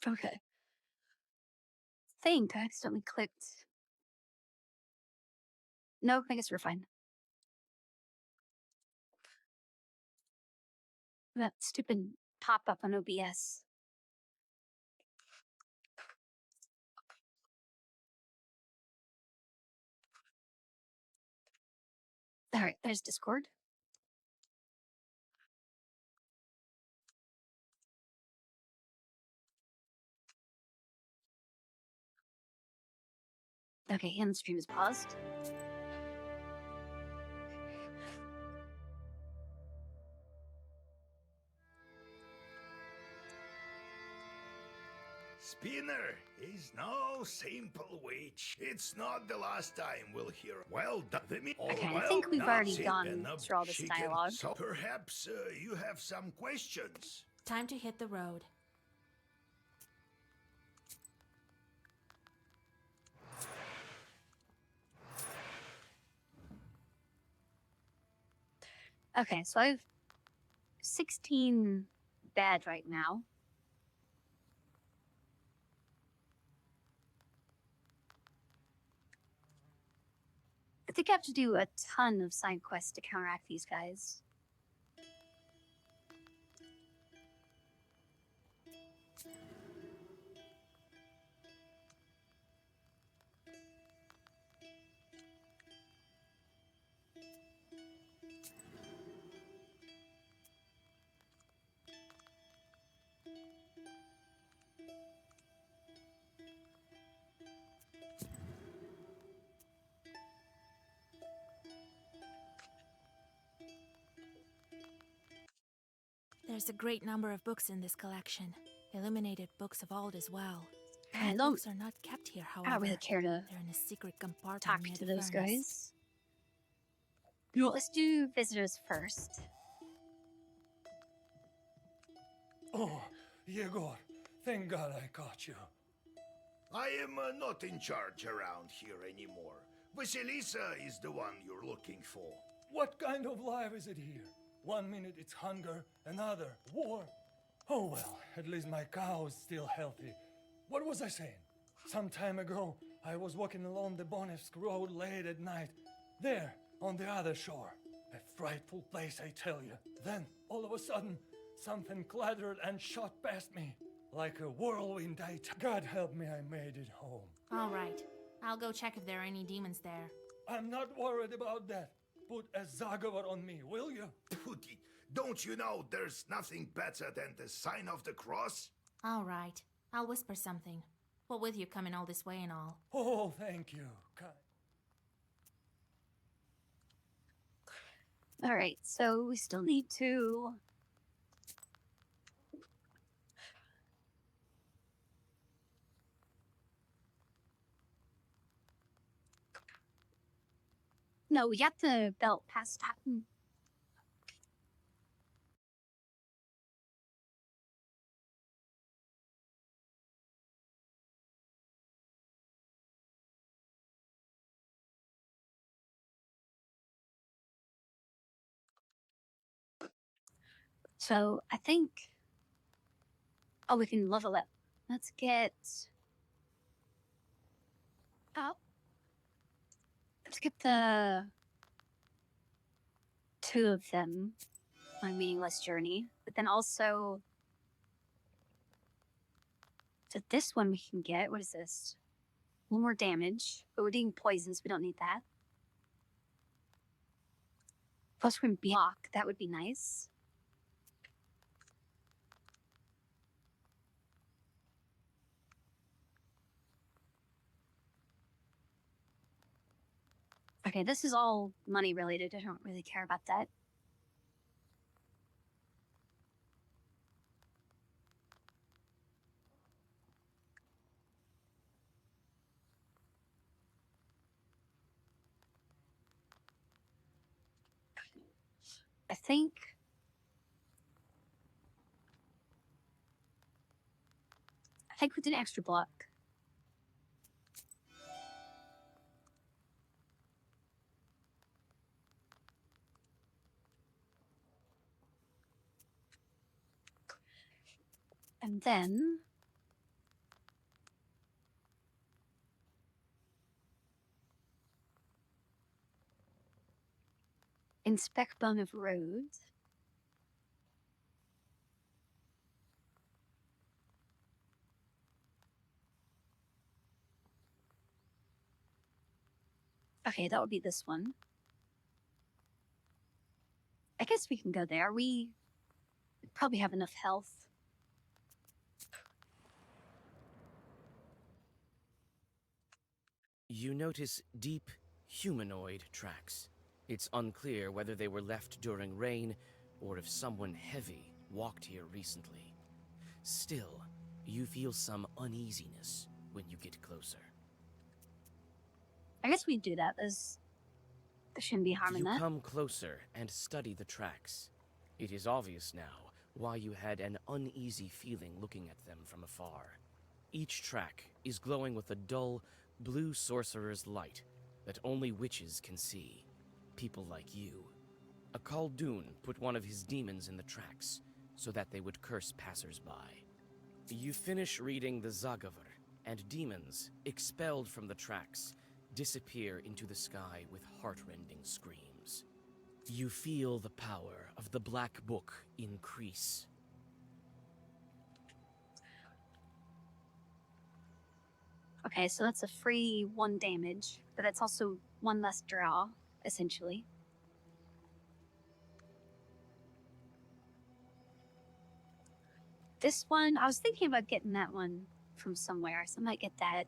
Okay. Think I accidentally clicked. No, I guess we're fine. That stupid pop up on OBS. All right, there's Discord. Okay, and the stream is paused. Spinner is no simple witch. It's not the last time we'll hear. Well done. Okay, I think we've already gone through all this dialogue. So perhaps you have some questions. Time to hit the road. Okay, so I have 16 bad right now. I think I have to do a ton of side quests to counteract these guys. There's a great number of books in this collection. Illuminated books of old as well. I Those don't, books are not kept here, however. I don't really care to They're in a secret compartment talk near to the those furnace. guys. Let's do visitors first. Oh, Yegor, thank God I caught you. I am not in charge around here anymore. Vasilisa is the one you're looking for. What kind of life is it here? 1 minute it's hunger, another war. Oh well, at least my cow is still healthy. What was I saying? Some time ago, I was walking along the Bonevsk road late at night. There, on the other shore. A frightful place, I tell you. Then, all of a sudden, something clattered and shot past me. Like a whirlwind, God help me, I made it home. All right. I'll go check if there are any demons there. I'm not worried about that. Put a Zagovar on me, will you? Pooty, don't you know there's nothing better than the sign of the cross? All right. I'll whisper something. What with you coming all this way and all? Oh, thank you. All right, so we still need to... No, we got the belt past that. So I think... Oh, we can level up. Let's get... Oh. Let's get the... 2 of them on Meaningless Journey. But then also... So this one we can get. What is this? A little more damage. But we're doing poisons. We don't need that. Plus we can block. That would be nice. Okay, this is all money related. I don't really care about that. I think... with an extra block. And then... Inspect bone of roads. Okay, that would be this one. I guess we can go there. We probably have enough health. You notice deep, humanoid tracks. It's unclear whether they were left during rain or if someone heavy walked here recently. Still, you feel some uneasiness when you get closer. I guess we do that. There shouldn't be harm in You that. come closer and study the tracks. It is obvious now why you had an uneasy feeling looking at them from afar. Each track is glowing with a dull, blue sorcerer's light that only witches can see. People like you. A Khaldun put one of his demons in the tracks so that they would curse passers-by. You finish reading the Zagavar, and demons, expelled from the tracks, disappear into the sky with heart-rending screams. You feel the power of the Black Book increase. Okay, so that's a free 1 damage, but that's also 1 less draw, essentially. This one, I was thinking about getting that one from somewhere, so I might get that.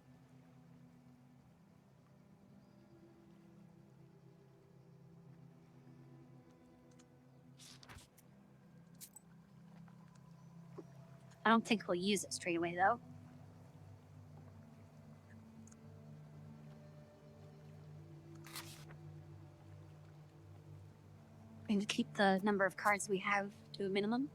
I don't think we'll use it straight away, though. Going to keep the number of cards we have to a minimum.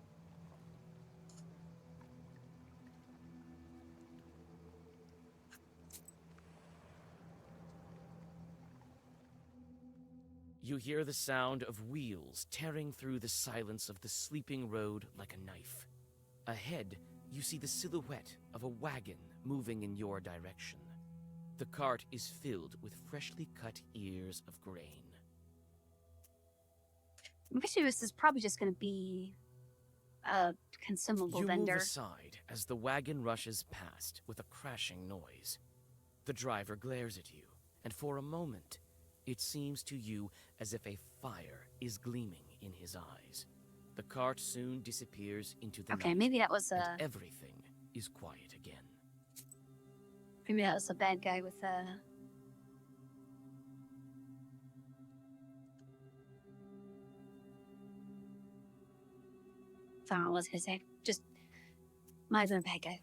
You hear the sound of wheels tearing through the silence of the sleeping road like a knife. Ahead, you see the silhouette of a wagon moving in your direction. The cart is filled with freshly cut ears of grain. This is probably just going to be a consumable You vendor. move aside as the wagon rushes past with a crashing noise. The driver glares at you, and for a moment, it seems to you as if a fire is gleaming in his eyes. The cart soon disappears into the Okay, night, maybe that was and everything is quiet again. maybe that was a bad guy with a. I don't know what I was gonna say. Just might have been a bad guy.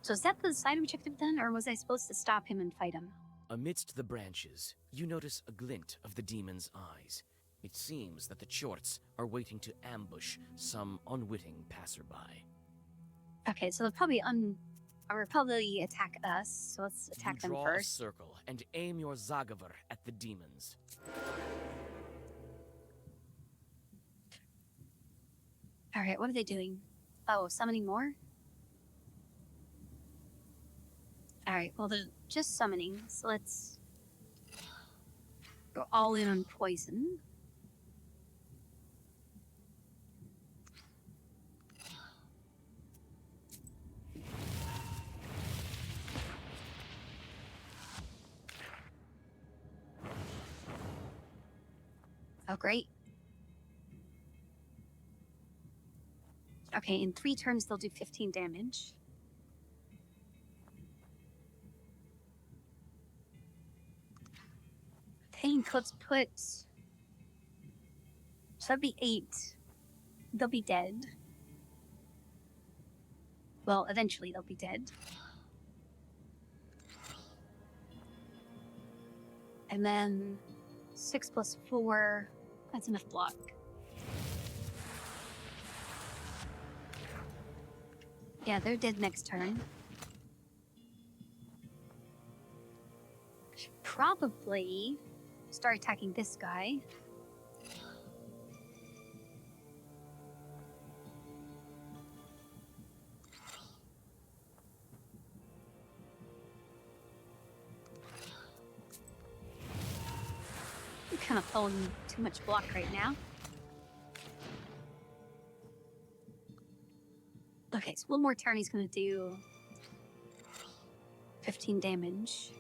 So is that the side objective then, or was I supposed to stop him and fight him? Amidst the branches, you notice a glint of the demon's eyes. It seems that the Chorts are waiting to ambush some unwitting passerby. Okay, so they'll probably attack us. So let's attack You them draw first. a circle and aim your Zagavar at the demons. All right, what are they doing? Oh, summoning more? All right, well, they're just summoning, so let's go all in on poison. Oh, great. Okay, in 3 turns, they'll do 15 damage. I think let's put... So that'd be 8. They'll be dead. Well, eventually they'll be dead. And then 6 plus 4, that's enough block. Yeah, they're dead next turn. Should probably start attacking this guy. I'm kind of pulling too much block right now. Okay, so one more turn he's gonna do 15 damage.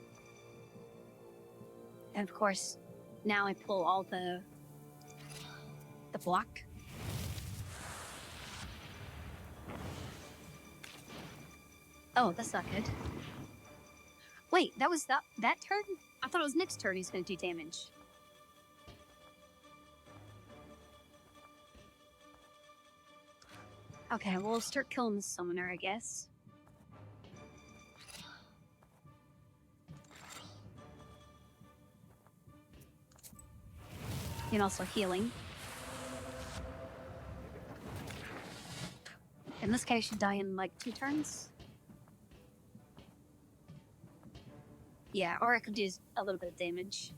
And of course, now I pull all the block. Oh, that's not good. Wait, that was that turn? I thought it was next turn he's gonna do damage. Okay, we'll start killing the summoner, I guess. And also healing. And this guy should die in like 2 turns. Yeah, or I could do a little bit of damage.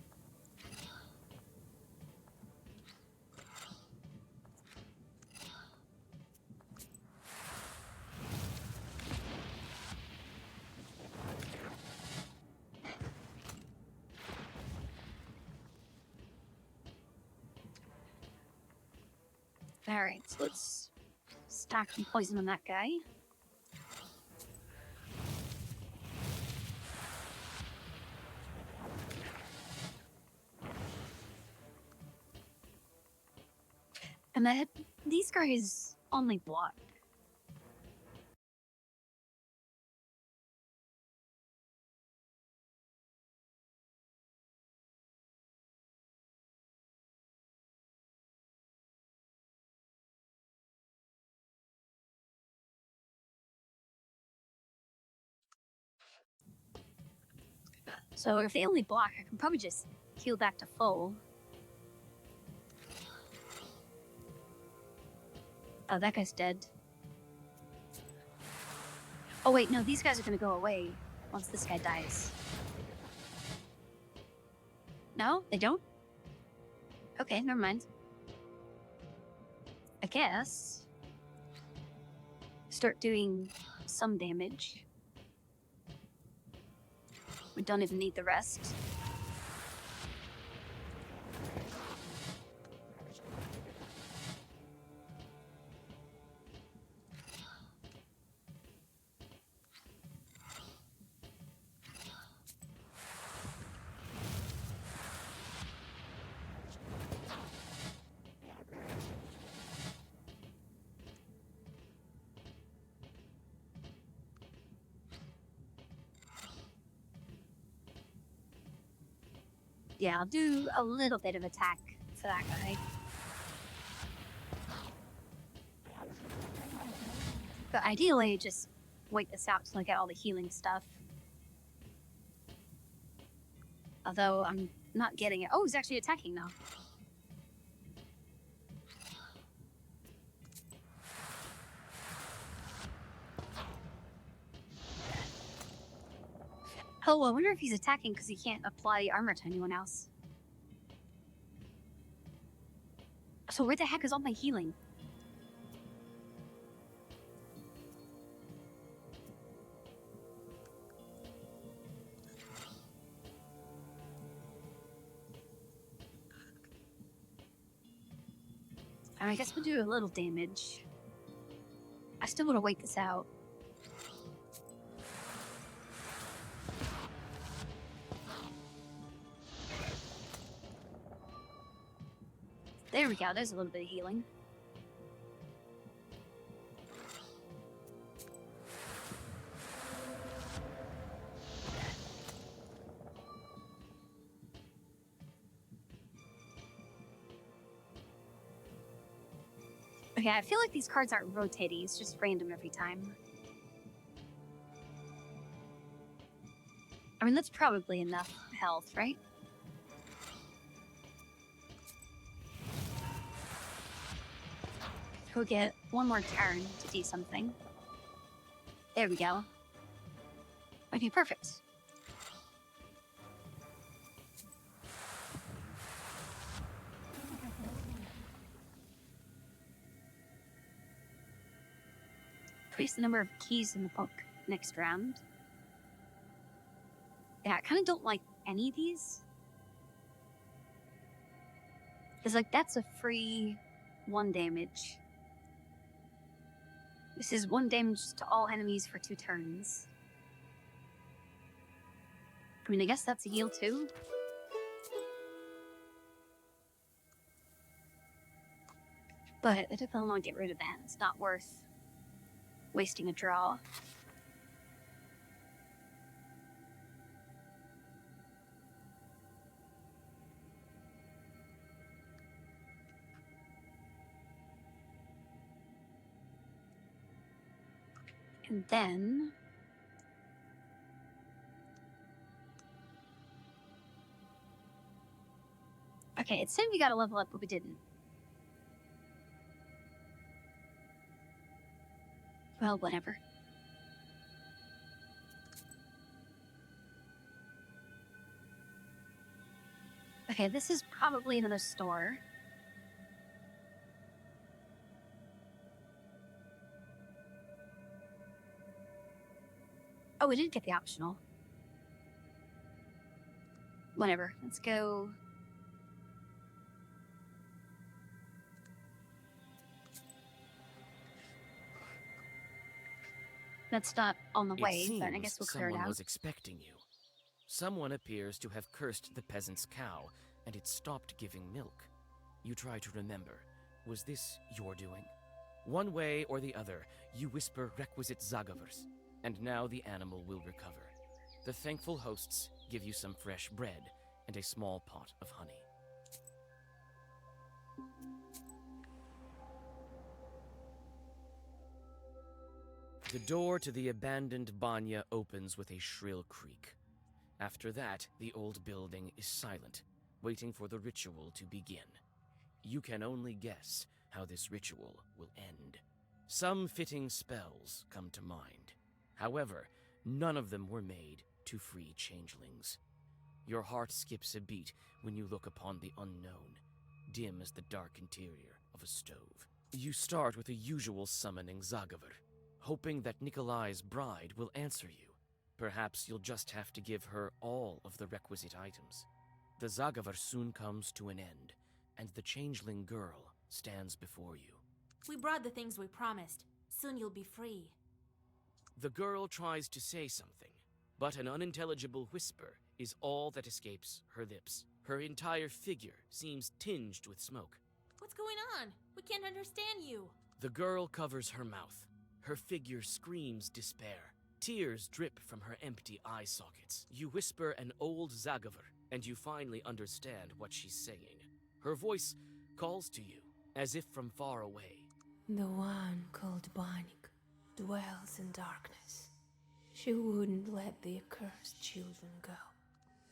Alright, so let's stack some poison on that guy. And these guys only block. So if they only block, I can probably just heal back to full. Oh, that guy's dead. Oh wait, no, these guys are gonna go away once this guy dies. No, they don't? Okay, never mind. I guess. Start doing some damage. We don't even need the rest. Yeah, I'll do a little bit of attack for that guy. But ideally, just wait this out till I get all the healing stuff. Although I'm not getting it. Oh, he's actually attacking now. Oh, I wonder if he's attacking because he can't apply armor to anyone else. So where the heck is all my healing? I guess we'll do a little damage. I still want to wait this out. There we go, there's a little bit of healing. Okay, I feel like these cards aren't rotating, it's just random every time. I mean, that's probably enough health, right? We'll get one more turn to do something. There we go. Okay, perfect. Increase the number of keys in the book next round. Yeah, I kind of don't like any of these. It's like, that's a free 1 damage. This is 1 damage to all enemies for 2 turns. I mean, I guess that's a heal too. But it took a long to get rid of that. It's not worth wasting a draw. And then... Okay, it said we got to level up, but we didn't. Well, whatever. Okay, this is probably another store. Oh, we did get the optional. Whatever, let's go. That's not on the way, but I guess we'll clear it someone out. was expecting you. Someone appears to have cursed the peasant's cow, and it stopped giving milk. You try to remember. Was this your doing? One way or the other, you whisper requisite Zagavers, and now the animal will recover. The thankful hosts give you some fresh bread and a small pot of honey. The door to the abandoned banya opens with a shrill creak. After that, the old building is silent, waiting for the ritual to begin. You can only guess how this ritual will end. Some fitting spells come to mind. However, none of them were made to free changelings. Your heart skips a beat when you look upon the unknown, dim as the dark interior of a stove. You start with the usual summoning Zagaver, hoping that Nikolai's bride will answer you. Perhaps you'll just have to give her all of the requisite items. The Zagaver soon comes to an end, and the changeling girl stands before you. We brought the things we promised. Soon you'll be free. The girl tries to say something, but an unintelligible whisper is all that escapes her lips. Her entire figure seems tinged with smoke. What's going on? We can't understand you. The girl covers her mouth. Her figure screams despair. Tears drip from her empty eye sockets. You whisper an old Zagaver, and you finally understand what she's saying. Her voice calls to you, as if from far away. The one called Banik dwells in darkness. She wouldn't let the accursed children go.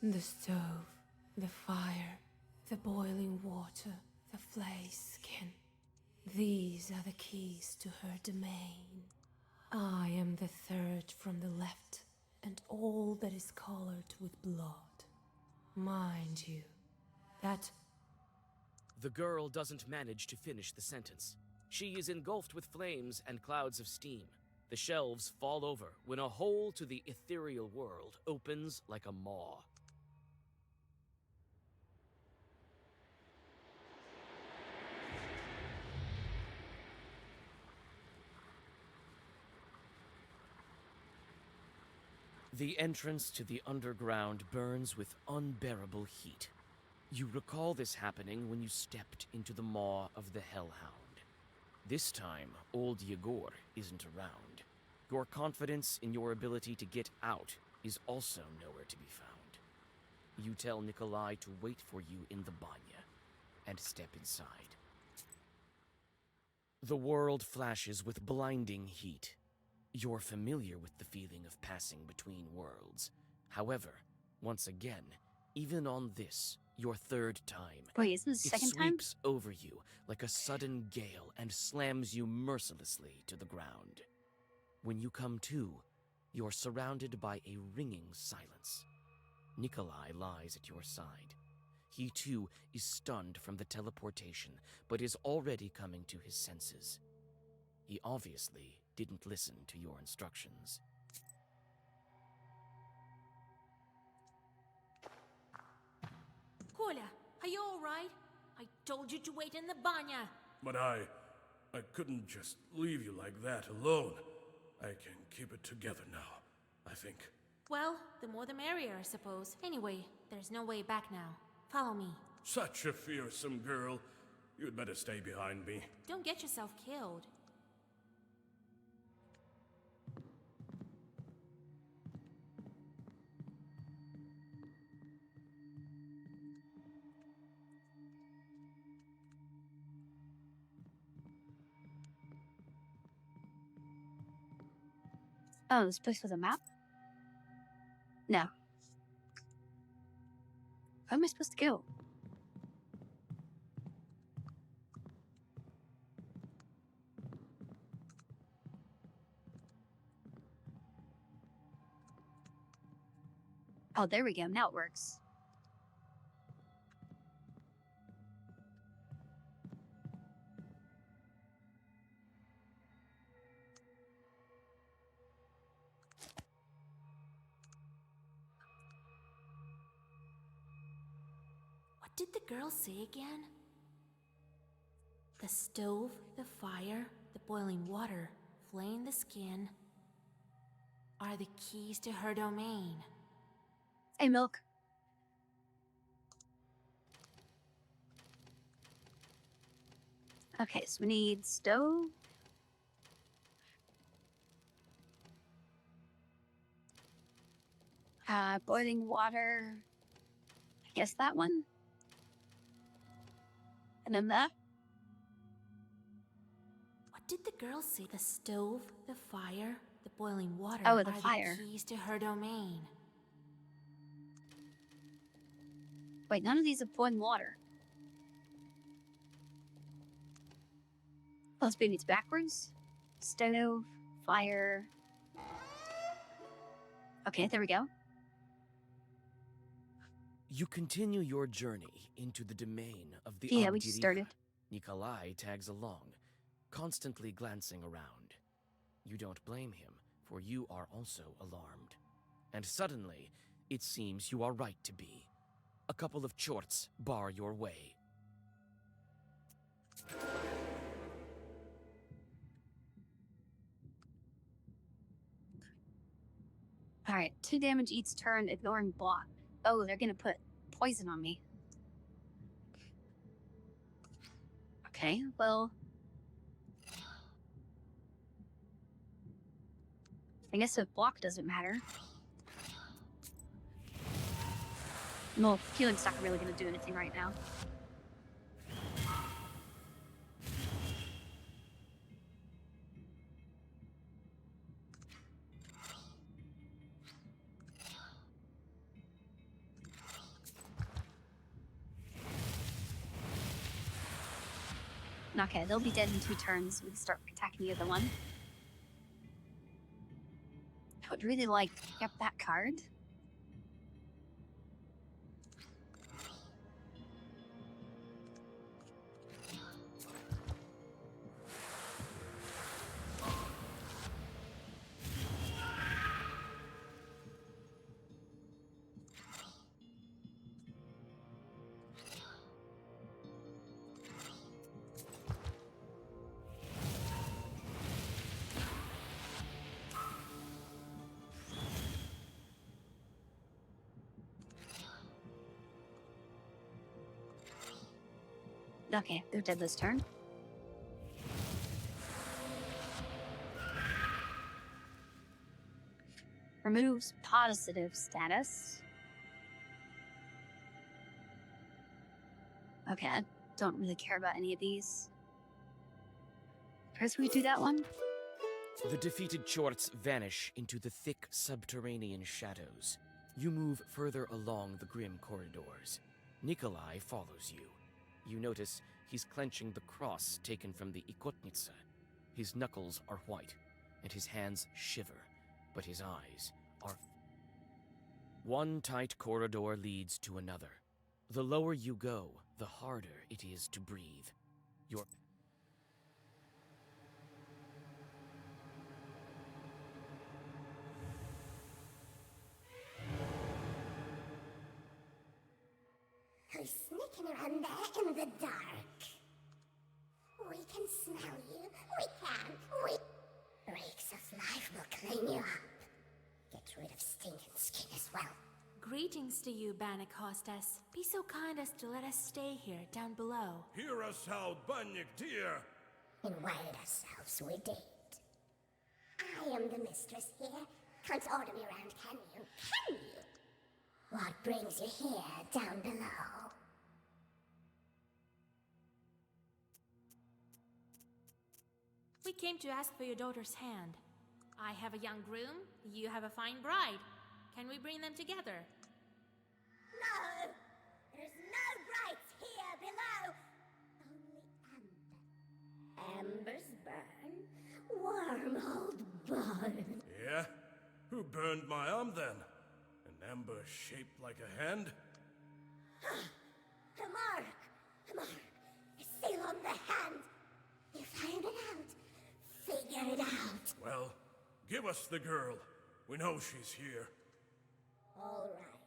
The stove, the fire, the boiling water, the flayed skin. These are the keys to her domain. I am the third from the left, and all that is colored with blood. Mind you, that... The girl doesn't manage to finish the sentence. She is engulfed with flames and clouds of steam. The shelves fall over when a hole to the ethereal world opens like a maw. The entrance to the underground burns with unbearable heat. You recall this happening when you stepped into the maw of the Hellhound. This time, old Yegor isn't around. Your confidence in your ability to get out is also nowhere to be found. You tell Nikolai to wait for you in the banya, and step inside. The world flashes with blinding heat. You're familiar with the feeling of passing between worlds. However, once again, even on this, your third time, Wait, isn't this the it second time? sweeps over you like a sudden gale and slams you mercilessly to the ground. When you come to, you're surrounded by a ringing silence. Nikolai lies at your side. He too is stunned from the teleportation, but is already coming to his senses. He obviously didn't listen to your instructions. Kolya, are you all right? I told you to wait in the banya. But I couldn't just leave you like that alone. I can keep it together now, I think. Well, the more the merrier, I suppose. Anyway, there's no way back now. Follow me. Such a fearsome girl. You'd better stay behind me. Don't get yourself killed. Oh, this place with a map? No. Where am I supposed to go? Oh, there we go. Now it works. What did the girl say again? The stove, the fire, the boiling water, flaying the skin are the keys to her domain. Hey, Milk. Okay, so we need stove. Boiling water. I guess that one. And then that. What did the girl say? The stove, the fire, the boiling water Oh, are the fire. the keys to her domain. Wait, none of these have boiling water. Plus, maybe it's backwards. Stove, fire. Okay, there we go. You continue your journey into the domain of the Yeah, we just Abdirija. started. Nikolai tags along, constantly glancing around. You don't blame him, for you are also alarmed. And suddenly, it seems you are right to be. A couple of chorts bar your way. Alright, 2 damage each turn, ignoring block. Oh, they're gonna put poison on me. Okay, well... I guess if block doesn't matter. Well, healing's not really gonna do anything right now. Okay, they'll be dead in 2 turns. We can start attacking the other one. I would really like to pick up that card. Okay, they're dead this turn. Removes positive status. Okay, I don't really care about any of these. First we do that one. The defeated chorts vanish into the thick subterranean shadows. You move further along the grim corridors. Nikolai follows you. You notice he's clenching the cross taken from the Ikotnitsa. His knuckles are white, and his hands shiver, but his eyes are... One tight corridor leads to another. The lower you go, the harder it is to breathe. Your... Her sneaky lurking around there in the dark. We can smell you. We can. Reeks of life will clean you up. Get rid of stinking skin as well. Greetings to you, Bannock hostess. Be so kind as to let us stay here, down below. Hear us out, Bannock dear. Invite ourselves, we did. I am the mistress here. Can't order me around, can you? Can you? What brings you here, down below? We came to ask for your daughter's hand. I have a young groom, you have a fine bride. Can we bring them together? No! There's no brides here below! Only amber. Embers burn. Wormhold burn. Yeah? Who burned my arm then? An ember shaped like a hand? The mark! The mark! A seal on the hand! You found it out! Figure it out! Well, give us the girl. We know she's here. All right,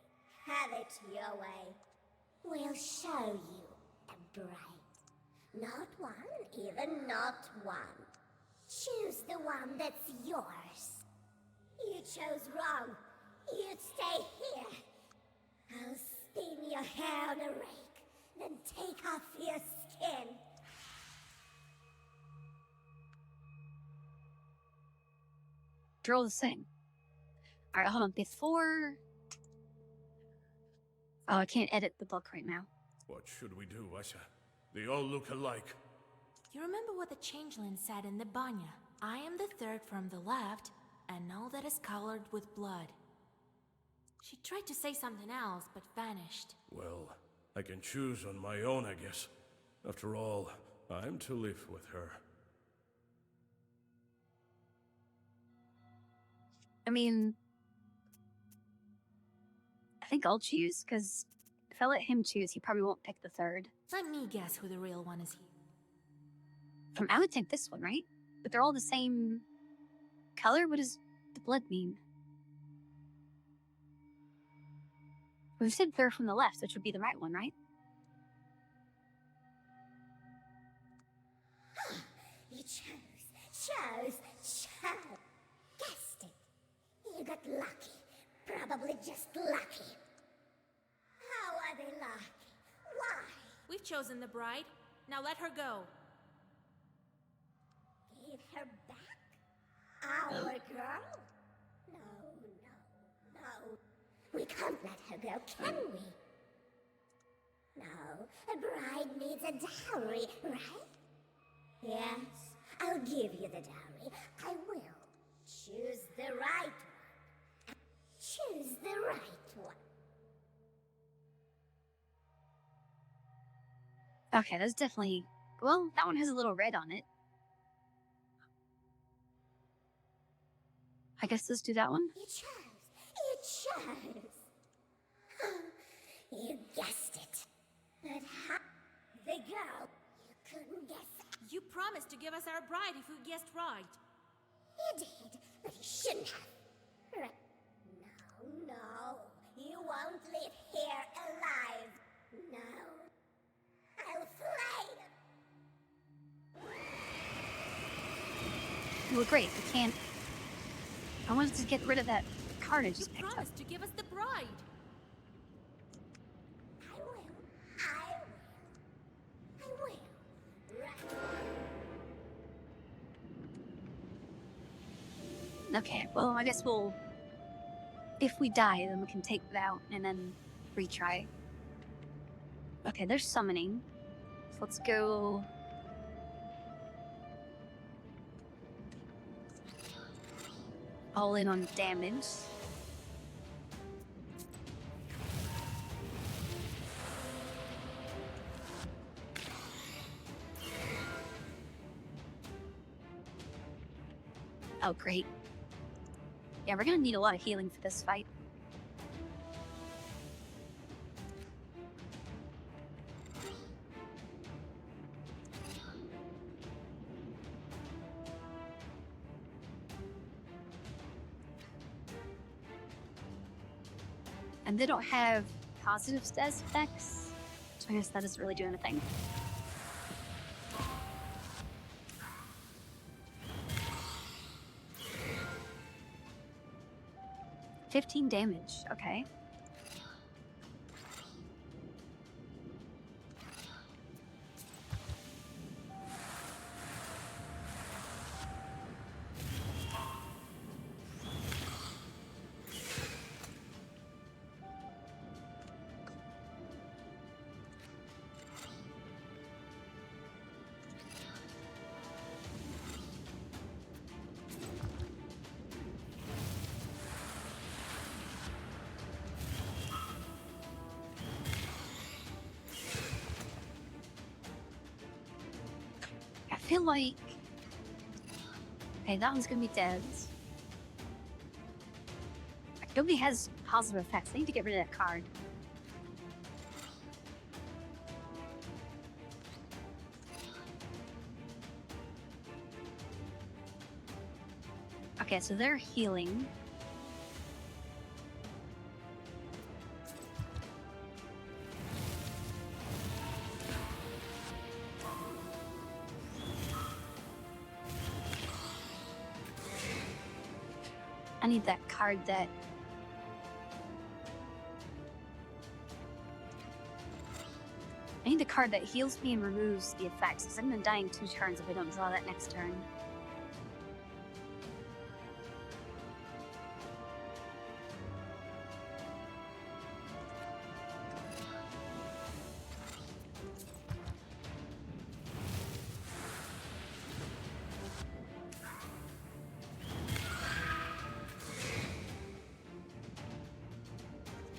have it your way. We'll show you a bride. Not one, even not one. Choose the one that's yours. You chose wrong. You'd stay here. I'll spin your hair on a rake, then take off your skin. They're all the same. Alright, hold on. Before... Oh, I can't edit the book right now. What should we do, Asa? They all look alike. You remember what the changeling said in the Banya? I am the third from the left, and all that is colored with blood. She tried to say something else, but vanished. Well, I can choose on my own, I guess. After all, I'm to live with her. I mean... I think I'll choose, because if I let him choose, he probably won't pick the third. Let me guess who the real one is here. I would take this one, right? But they're all the same color? What does the blood mean? We've said third from the left, which would be the right one, right? You chose. Guessed it. You got lucky. Probably just lucky. How are they lucky? Why? We've chosen the bride. Now let her go. Give her back? Our girl? No. We can't let her go, can we? No, a bride needs a dowry, right? Yes, I'll give you the dowry. I will. Choose the right one. Choose the right one. Okay, that's definitely... Well, that one has a little red on it. I guess let's do that one. You chose. You guessed it. But how? The girl, you couldn't guess it. You promised to give us our bride if we guessed right. You did, but you shouldn't have. Right. No. You won't live here alive. No. I'll flay you. You were great. I can't... I wanted to get rid of that card I just You picked up. promised to give us the bride. I will. Right. Okay, well, I guess we'll... If we die, then we can take that out and then retry. Okay, there's summoning. So let's go... all in on damage. Oh, great. Yeah, we're gonna need a lot of healing for this fight. And they don't have positive stats effects, which So I guess that doesn't really do anything. $15 damage, okay. I feel like... Okay, that one's gonna be dead. Nobody has positive effects. I need to get rid of that card. Okay, so they're healing. I need that card that... I need the card that heals me and removes the effects, because I'm gonna die in 2 turns if I don't draw that next turn.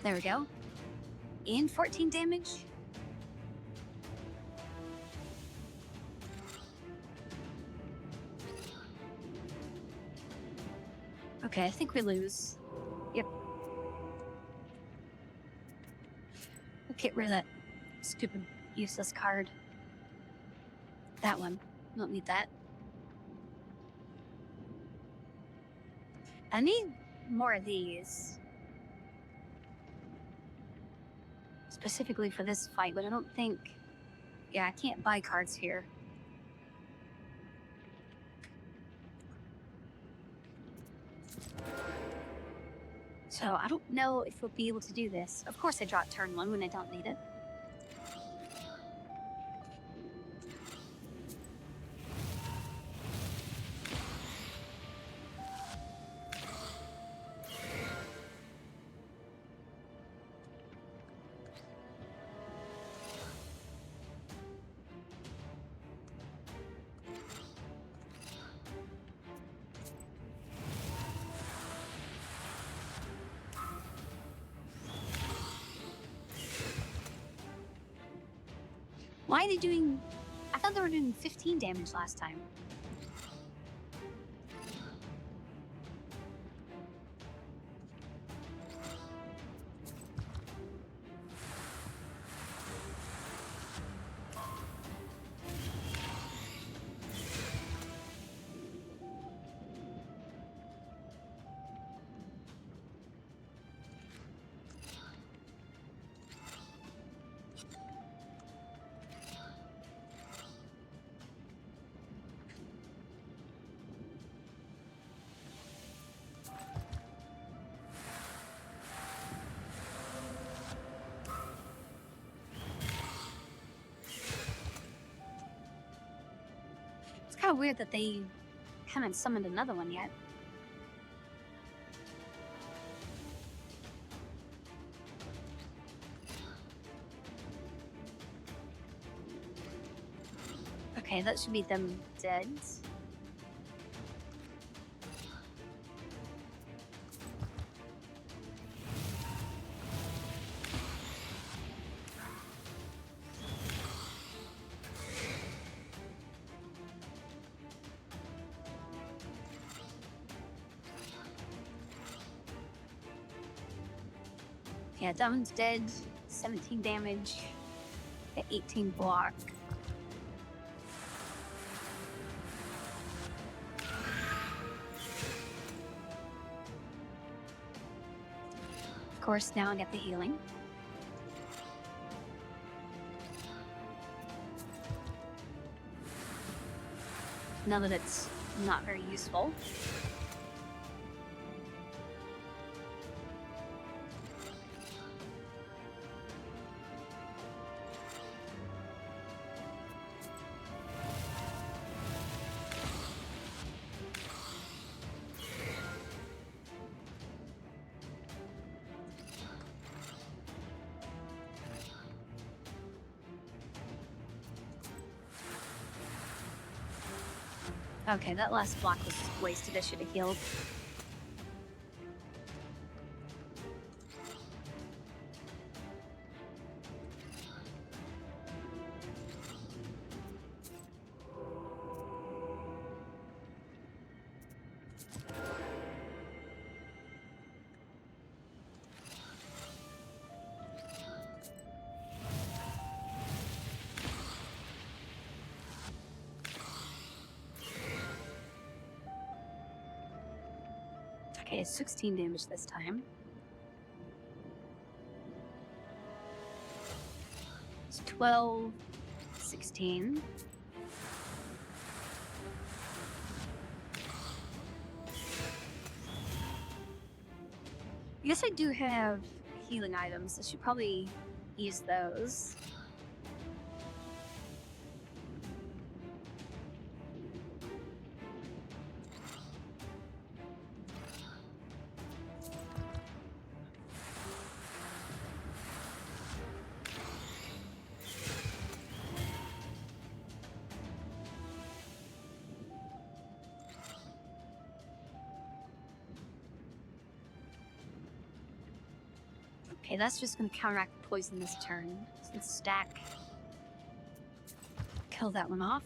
There we go. And 14 damage. Okay, I think we lose. Yep. We'll get rid of that stupid, useless card. That one. Don't need that. I need more of these. Specifically for this fight, but I don't think... Yeah, I can't buy cards here. So I don't know if we'll be able to do this. Of course I draw it turn 1 when I don't need it. Why are they doing... I thought they were doing 15 damage last time. It's kind of weird that they haven't summoned another one yet. Okay, that should be them dead. Yeah, that one's dead. 17 damage. At 18 block. Of course, now I get the healing. Now that it's not very useful. Okay, that last block was wasted. I should have healed. Okay, 16 damage this time. It's 12, 16. I guess I do have healing items. I should probably use those. Okay, that's just gonna counteract the poison this turn. So let's stack. Kill that one off.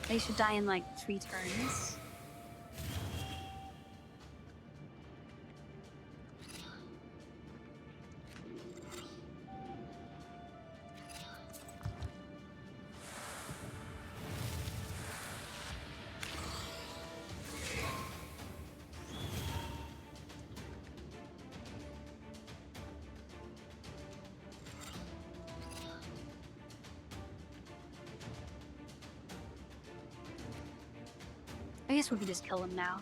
They should die in like 3 turns. I guess we could just kill him now.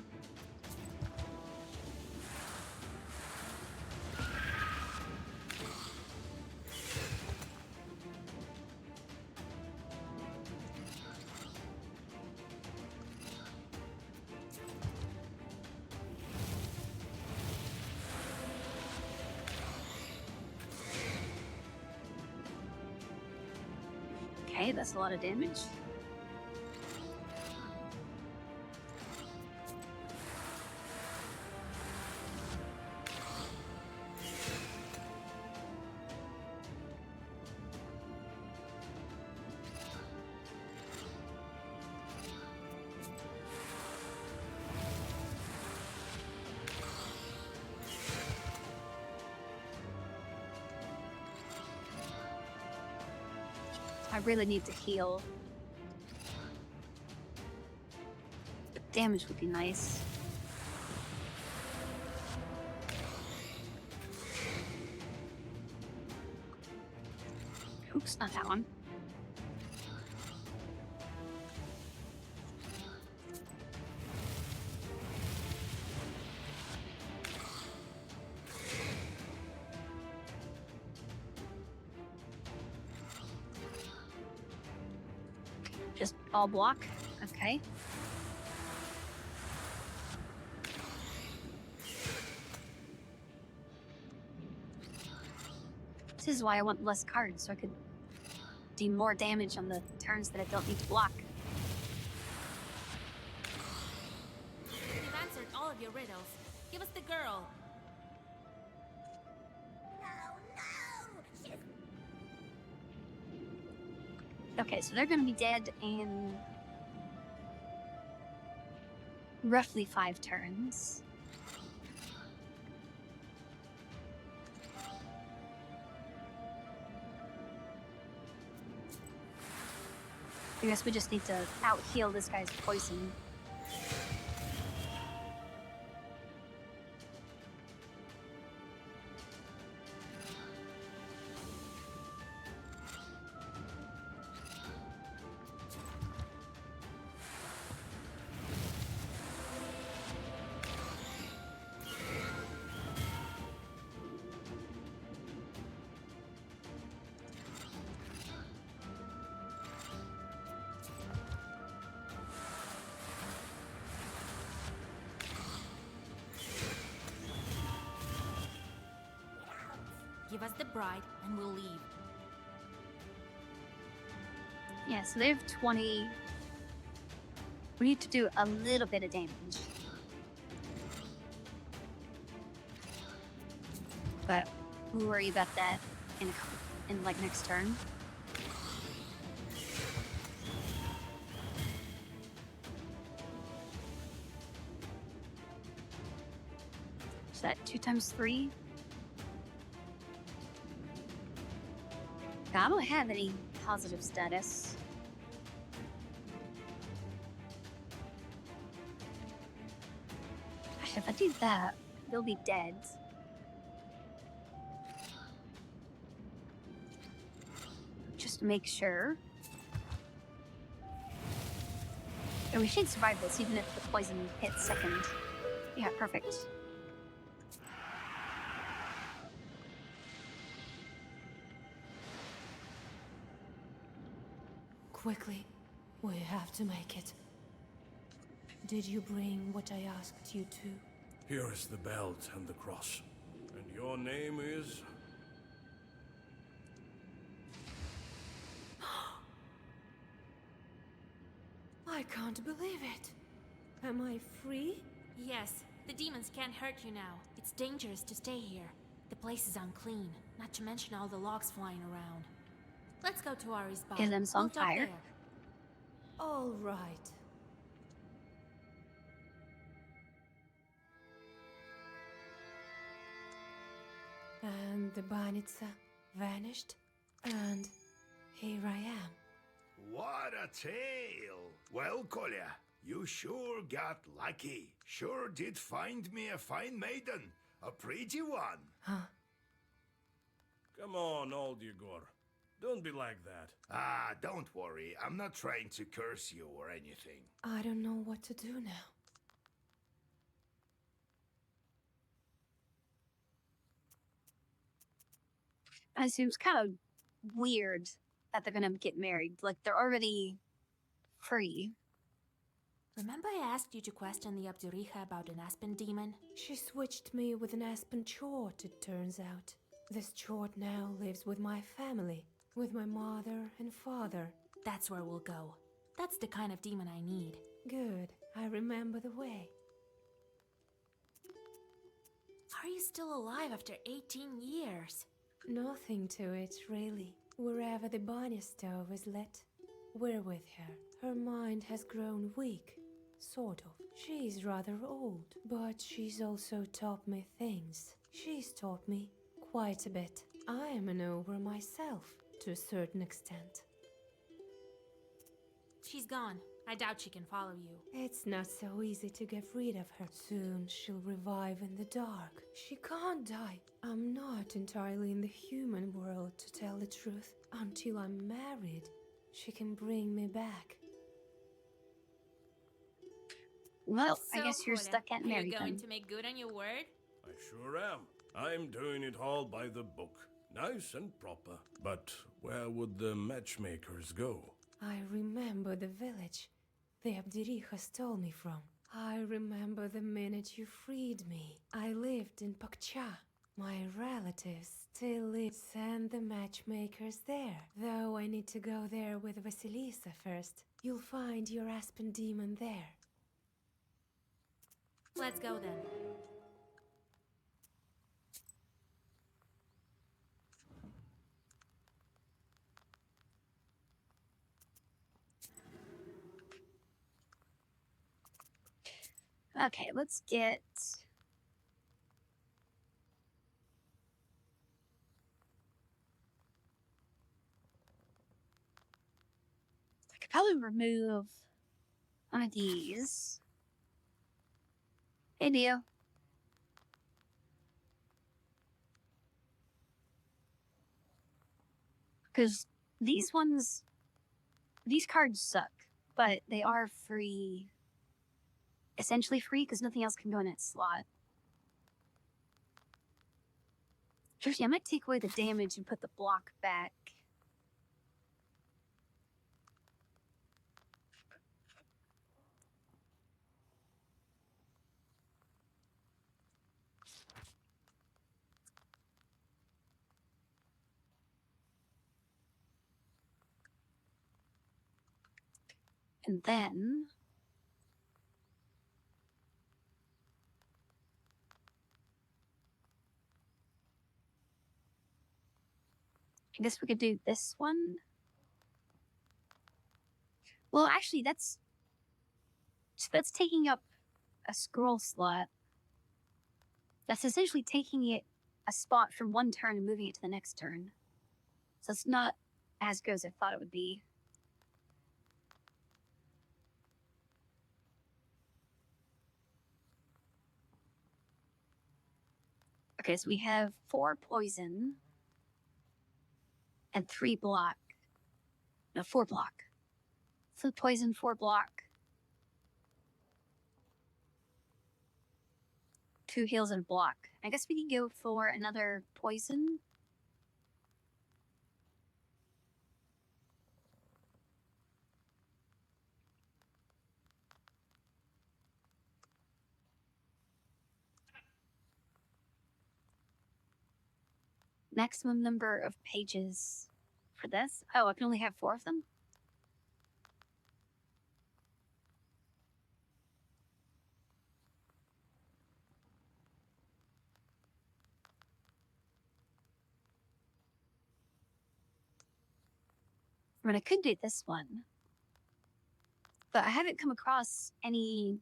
Okay, that's a lot of damage. I really need to heal. But damage would be nice. Oops, not that one. Just all block. Okay. This is why I want less cards, so I could do more damage on the turns that I don't need to block. We've answered all of your riddles. Give us the girl. Okay, so they're gonna be dead in roughly 5 turns. I guess we just need to out-heal this guy's poison. Give us the bride, and we'll leave. Yeah, so they have 20. We need to do a little bit of damage. But we'll worry about that in like next turn. Is that 2 times 3? I don't have any positive status. Gosh, if I do that, they'll be dead. Just to make sure. And we should survive this, even if the poison hits second. Yeah, perfect. Quickly, we have to make it. Did you bring what I asked you to? Here is the belt and the cross. And your name is? I can't believe it. Am I free? Yes, the demons can't hurt you now. It's dangerous to stay here. The place is unclean, not to mention all the logs flying around. Let's go to Ari's spot. Is them on We'll talk fire? there. All right. And the Banitsa vanished, and here I am. What a tale! Well, Kolya, you sure got lucky. Sure did find me a fine maiden. A pretty one. Huh? Come on, old Yegor. Don't be like that. Ah, don't worry. I'm not trying to curse you or anything. I don't know what to do now. It seems kind of weird that they're gonna get married. Like, they're already free. Remember I asked you to question the Abduriha about an aspen demon? She switched me with an aspen chort, it turns out. This chort now lives with my family, with my mother and father. That's where we'll go. That's the kind of demon I need. Good, I remember the way. Are you still alive after 18 years? Nothing to it, really. Wherever the Banya stove is lit, we're with her. Her mind has grown weak, sort of. She's rather old, but she's also taught me things. She's taught me quite a bit. I am an ogre myself, to a certain extent. She's gone. I doubt she can follow you. It's not so easy to get rid of her. Soon she'll revive in the dark. She can't die. I'm not entirely in the human world, to tell the truth. Until I'm married, she can bring me back. Well, I So, guess you're Koda, stuck at are married you going then. to make good on your word? I sure am. I'm doing it all by the book. Nice and proper. But where would the matchmakers go? I remember the village the Abdiriha stole me from. I remember the minute you freed me. I lived in Pakcha. My relatives still live. Send the matchmakers there. Though I need to go there with Vasilisa first. You'll find your aspen demon there. Let's go then. Okay, let's get... I could probably remove one of these. Hey, Neo. Because these cards suck, but they are free. Essentially free, because nothing else can go in its slot. Actually, I might take away the damage and put the block back. And then... I guess we could do this one. Well, actually, that's taking up a scroll slot. That's essentially taking it a spot from one turn and moving it to the next turn. So it's not as good as I thought it would be. Okay, so we have 4 poison and 3 block. No, 4 block. 4 poison, 4 block. 2 heals and block. I guess we can go for another poison. Maximum number of pages for this. Oh, I can only have 4 of them? I mean, I could do this one. But I haven't come across any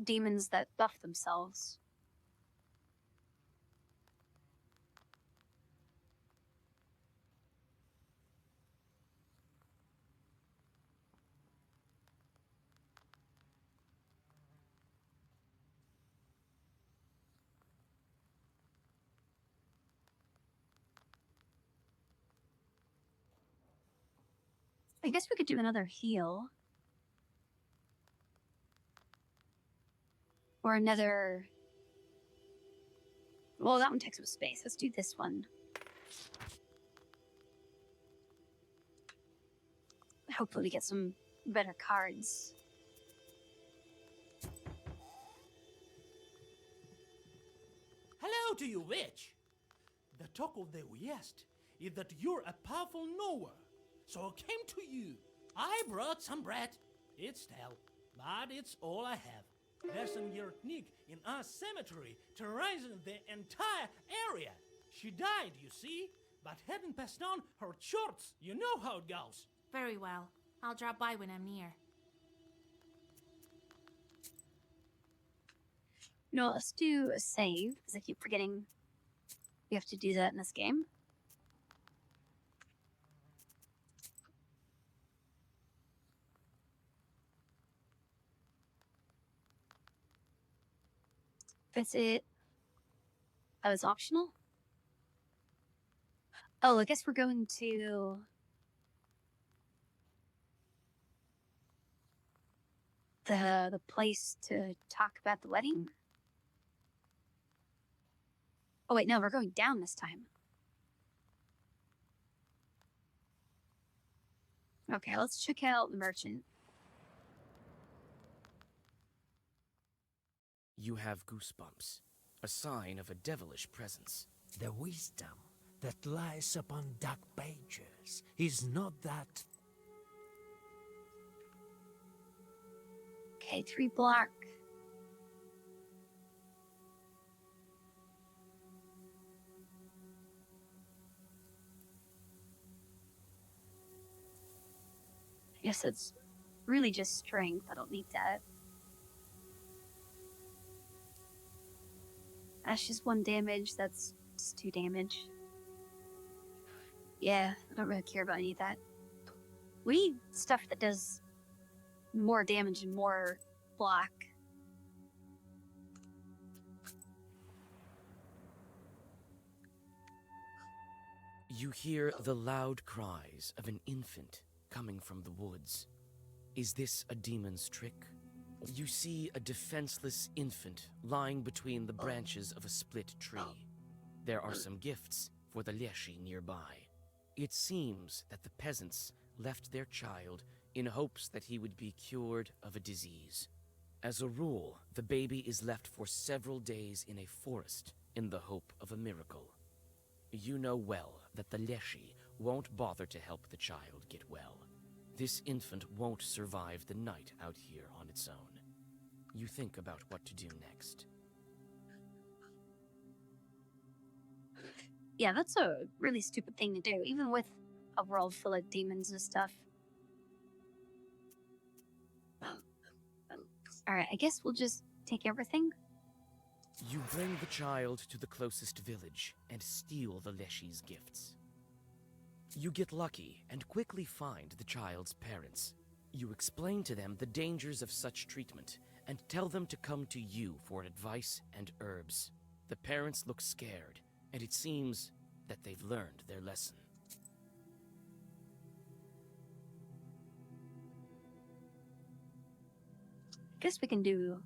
demons that buff themselves. I guess we could do another heal. Or another... Well, that one takes up space. Let's do this one. Hopefully we get some better cards. Hello to you, witch! The talk of the West is that you're a powerful knower, so I came to you. I brought some bread. It's stale, but it's all I have. There's some Yerknik in our cemetery terrorizing the entire area. She died, you see, but hadn't passed on her shorts. You know how it goes. Very well. I'll drop by when I'm near. No, let's do a save, because I keep forgetting you have to do that in this game. Visit. Oh, it's optional? Oh, I guess we're going to... the place to talk about the wedding? Oh wait, no, we're going down this time. Okay, let's check out the merchant. You have goosebumps, a sign of a devilish presence. The wisdom that lies upon dark pages is not that. Okay, 3 block. I guess it's really just strength. I don't need that. That's just 1 damage. That's just 2 damage. Yeah, I don't really care about any of that. We need stuff that does more damage and more block. You hear the loud cries of an infant coming from the woods. Is this a demon's trick? You see a defenseless infant lying between the branches of a split tree. There are some gifts for the Leshy nearby. It seems that the peasants left their child in hopes that he would be cured of a disease. As a rule, the baby is left for several days in a forest in the hope of a miracle. You know well that the Leshy won't bother to help the child get well. This infant won't survive the night out here on its own. You think about what to do next. Yeah, that's a really stupid thing to do, even with a world full of demons and stuff. Alright, I guess we'll just take everything. You bring the child to the closest village and steal the Leshy's gifts. You get lucky and quickly find the child's parents. You explain to them the dangers of such treatment and tell them to come to you for advice and herbs. The parents look scared, and it seems that they've learned their lesson. Guess we can do...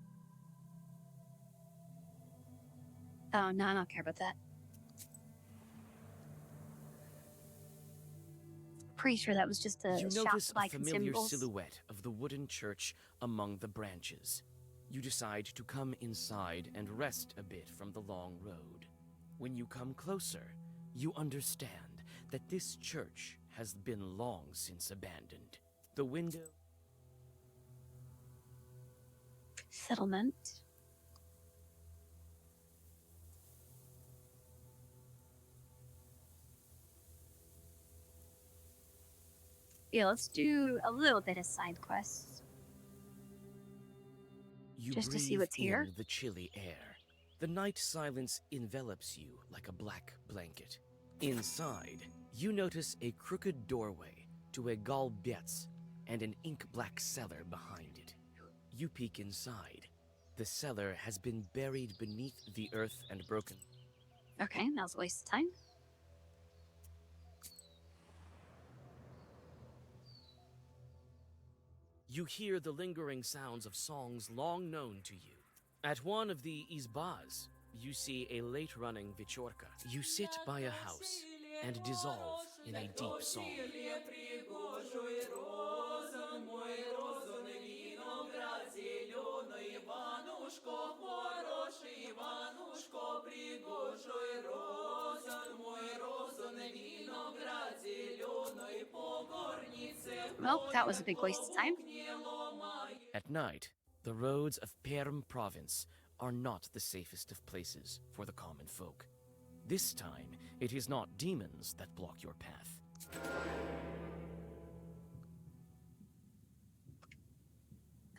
Oh, no, I don't care about that. Pretty sure that was just a You shop notice a like familiar symbols. silhouette of the wooden church among the branches. You decide to come inside and rest a bit from the long road. When you come closer, you understand that this church has been long since abandoned. The window... Settlement. Yeah, let's do a little bit of side quests. You Just to see breathe what's here. in the chilly air. The night silence envelops you like a black blanket. Inside, you notice a crooked doorway to a Galbetz and an ink-black cellar behind it. You peek inside. The cellar has been buried beneath the earth and broken. Okay, that was a waste of time. You hear the lingering sounds of songs long known to you. At one of the izbas, you see a late-running Vichorka. You sit by a house and dissolve in a deep song. Well, that was a big waste of time. At night, the roads of Perm province are not the safest of places for the common folk. This time, it is not demons that block your path.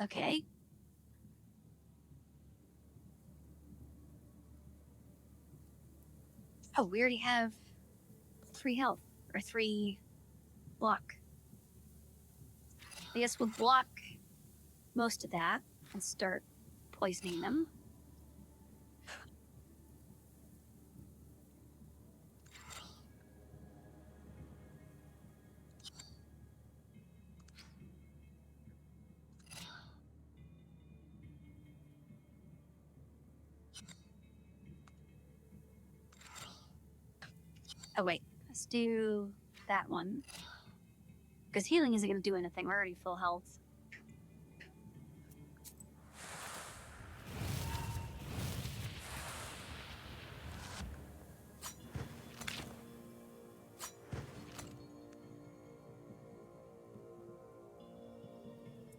Okay. Oh, we already have 3 health, or 3 block. I guess we'll block most of that and start poisoning them. Oh wait, let's do that one. Because healing isn't going to do anything, we're already full health.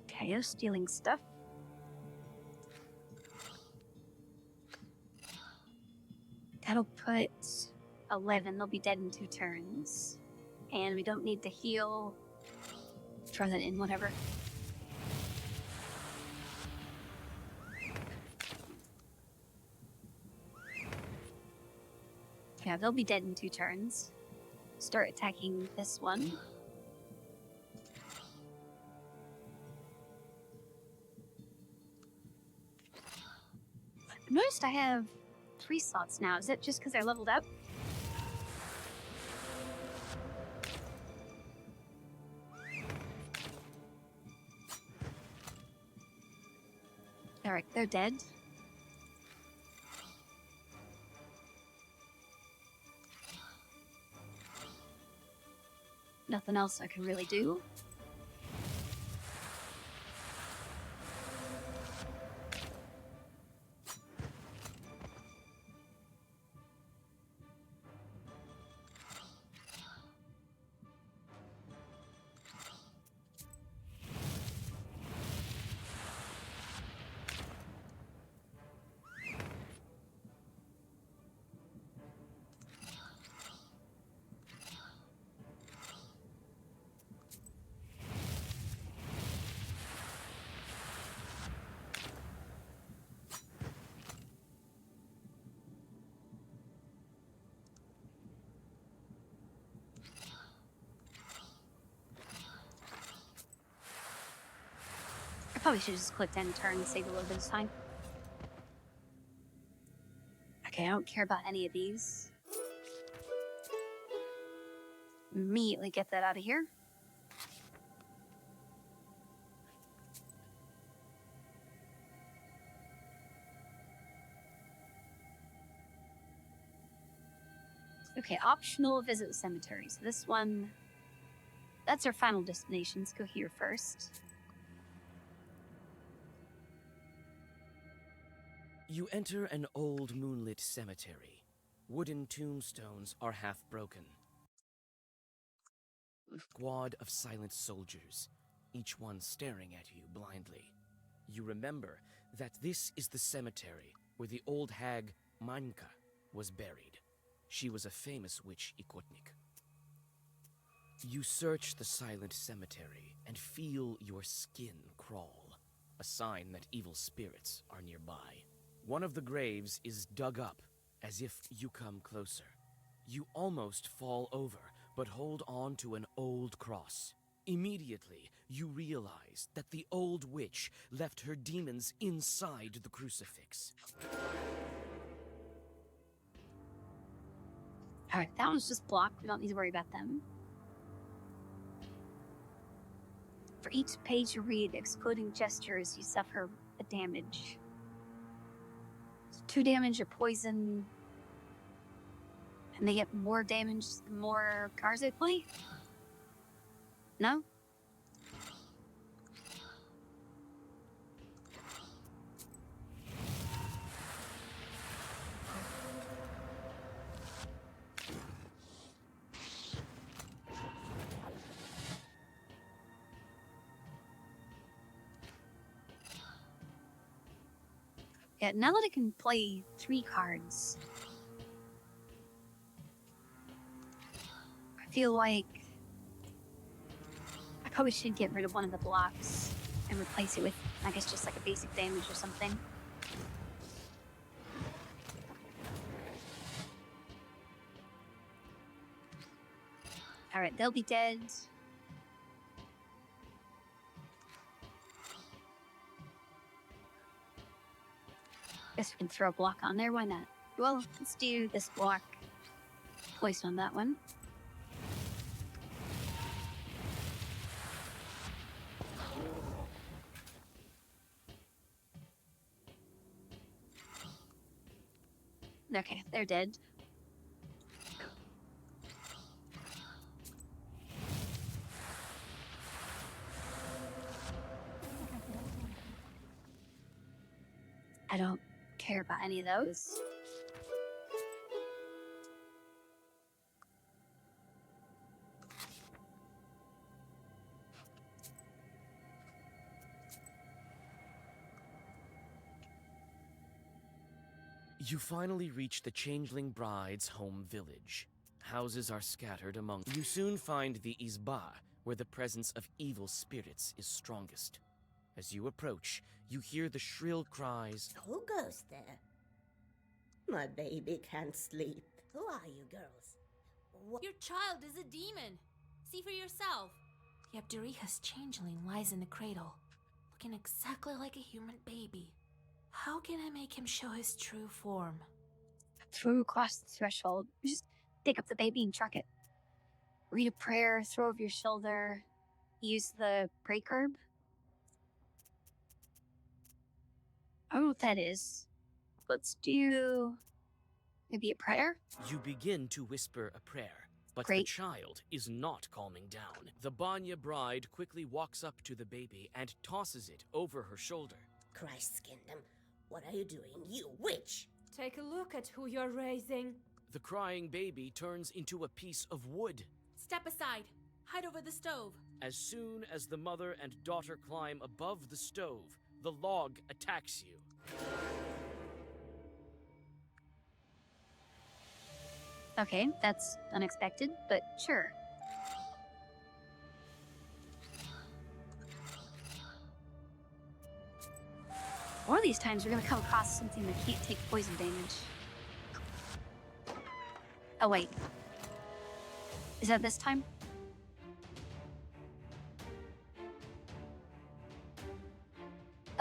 Okay, I'm stealing stuff. That'll put 11, they'll be dead in 2 turns. And we don't need to heal. Try that in, whatever. Yeah, they'll be dead in 2 turns. Start attacking this one. I've noticed I have 3 slots now. Is it just because they're leveled up? Alright, they're dead. Nothing else I can really do. probably should have just clicked enter and saved a little bit of time. Okay, I don't care about any of these. Immediately get that out of here. Okay, optional visit the cemetery. So this one, that's our final destination. Let's go here first. You enter an old moonlit cemetery. Wooden tombstones are half broken. A squad of silent soldiers, each one staring at you blindly. You remember that this is the cemetery where the old hag Manka was buried. She was a famous witch Ikotnik. You search the silent cemetery and feel your skin crawl, a sign that evil spirits are nearby. One of the graves is dug up as if you come closer. You almost fall over, but hold on to an old cross. Immediately, you realize that the old witch left her demons inside the crucifix. Alright, that one's just blocked. We don't need to worry about them. For each page you read, excluding gestures, you suffer a damage. 2 damage or poison. And they get more damage the more cards they play? No? Yeah, now that I can play 3 cards, I feel like I probably should get rid of one of the blocks and replace it with, I guess, just like a basic damage or something. Alright, they'll be dead. Guess we can throw a block on there, why not? Well, let's do this block placed on that one. Okay, they're dead. I don't care about any of those. You finally reach the Changeling Bride's home village. Houses are scattered among. You soon find the Izba, where the presence of evil spirits is strongest. As you approach, you hear the shrill cries. Who goes there? My baby can't sleep. Who are you girls? Your child is a demon. See for yourself. The Abderiha's changeling lies in the cradle, looking exactly like a human baby. How can I make him show his true form? Throw across the threshold. Just pick up the baby and truck it. Read a prayer, throw over your shoulder. Use the pray curb. I don't know what that is. Let's do maybe a prayer? You begin to whisper a prayer, but the Great. child is not calming down. The Banya bride quickly walks up to the baby and tosses it over her shoulder. Christ's kingdom, what are you doing, you witch? Take a look at who you're raising. The crying baby turns into a piece of wood. Step aside. Hide over the stove. As soon as the mother and daughter climb above the stove, the log attacks you. Okay, that's unexpected, but sure. One of these times we're gonna come across something that can't take poison damage. Oh wait. Is that this time?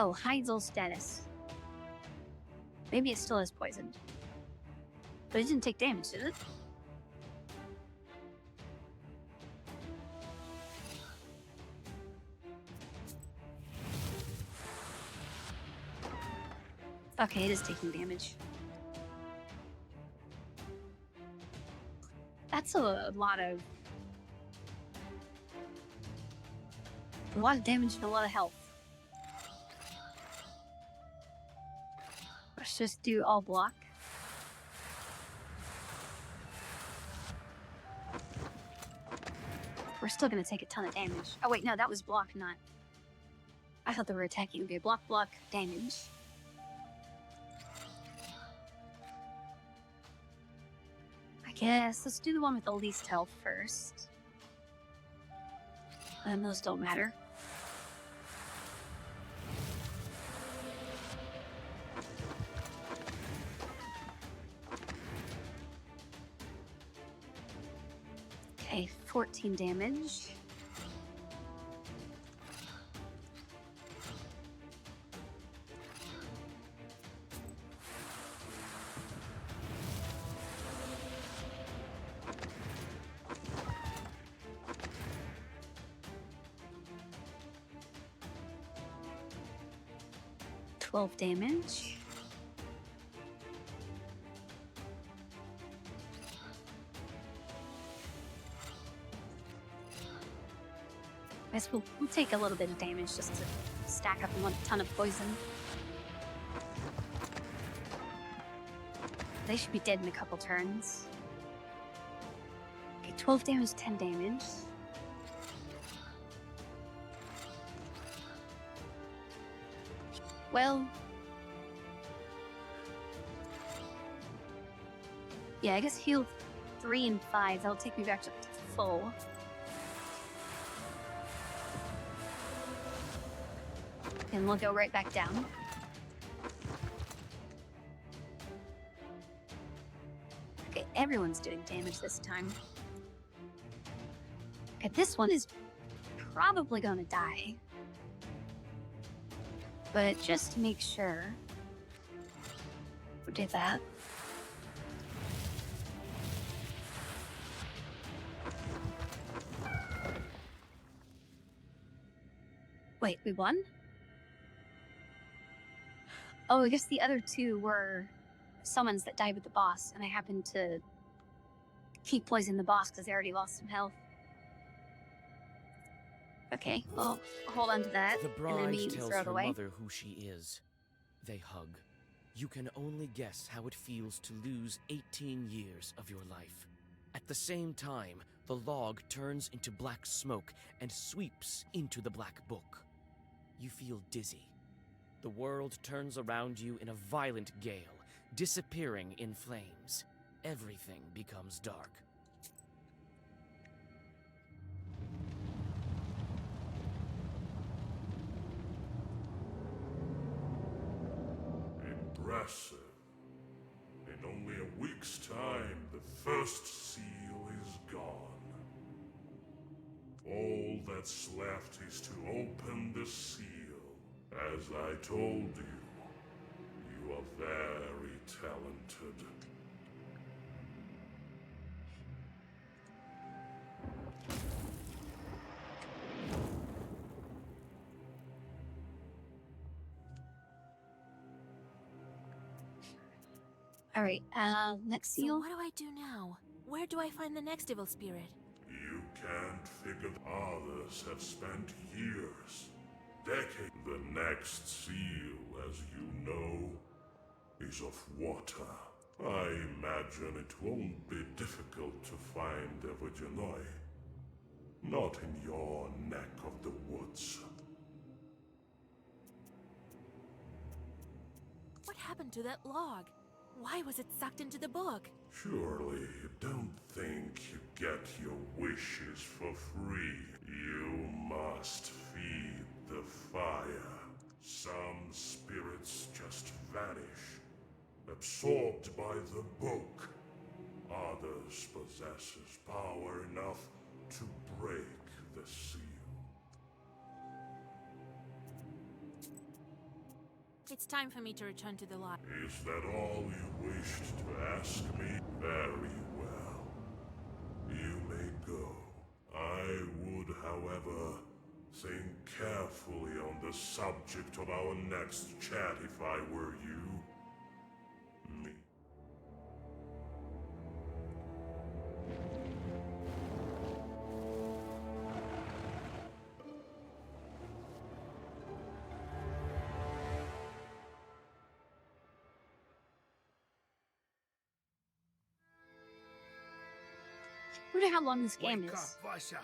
Oh, Heisel's status. Maybe it still is poisoned. But it didn't take damage, did it? Okay, it is taking damage. That's a lot of damage and a lot of health. Let's just do all block. We're still gonna take a ton of damage. Oh wait, no, that was block, not... I thought they were attacking. Okay, block, damage. I guess let's do the one with the least health first. And those don't matter. Okay, 14 damage. Twelve damage. I guess we'll take a little bit of damage just to stack up a ton of poison. They should be dead in a couple turns. Okay, 12 damage, 10 damage. Well... yeah, I guess heal 3 and 5. That'll take me back to full. And we'll go right back down. Okay, everyone's doing damage this time. Okay, this one is probably gonna die. But just to make sure, we'll do that. Wait, we won? Oh, I guess the other two were summons that died with the boss, and I happened to keep poisoning the boss because they already lost some health. Okay, well, hold on to that. The and bride then immediately tells throw it her away. mother who she is. They hug. You can only guess how it feels to lose 18 years of your life. At the same time, the log turns into black smoke and sweeps into the Black Book. You feel dizzy. The world turns around you in a violent gale, disappearing in flames. Everything becomes dark. Impressive. In only a week's time, the first seal is gone. All that's left is to open the seal. As I told you, you are very talented. Alright, next So seal. what do I do now? Where do I find the next evil spirit? You can't figure. Others have spent years, decades. The next seal, as you know, is of water. I imagine it won't be difficult to find the Virginoi. Not in your neck of the woods. What happened to that log? Why was it sucked into the book? Surely you don't think you get your wishes for free. You must feed the fire. Some spirits just vanish, absorbed by the book. Others possesses power enough to break the seal. It's time for me to return to the lot. Is that all you wished to ask me? Very well. You may go. I would, however, think carefully on the subject of our next chat if I were you. Me. I wonder how long this game Wake is. up, Vasya!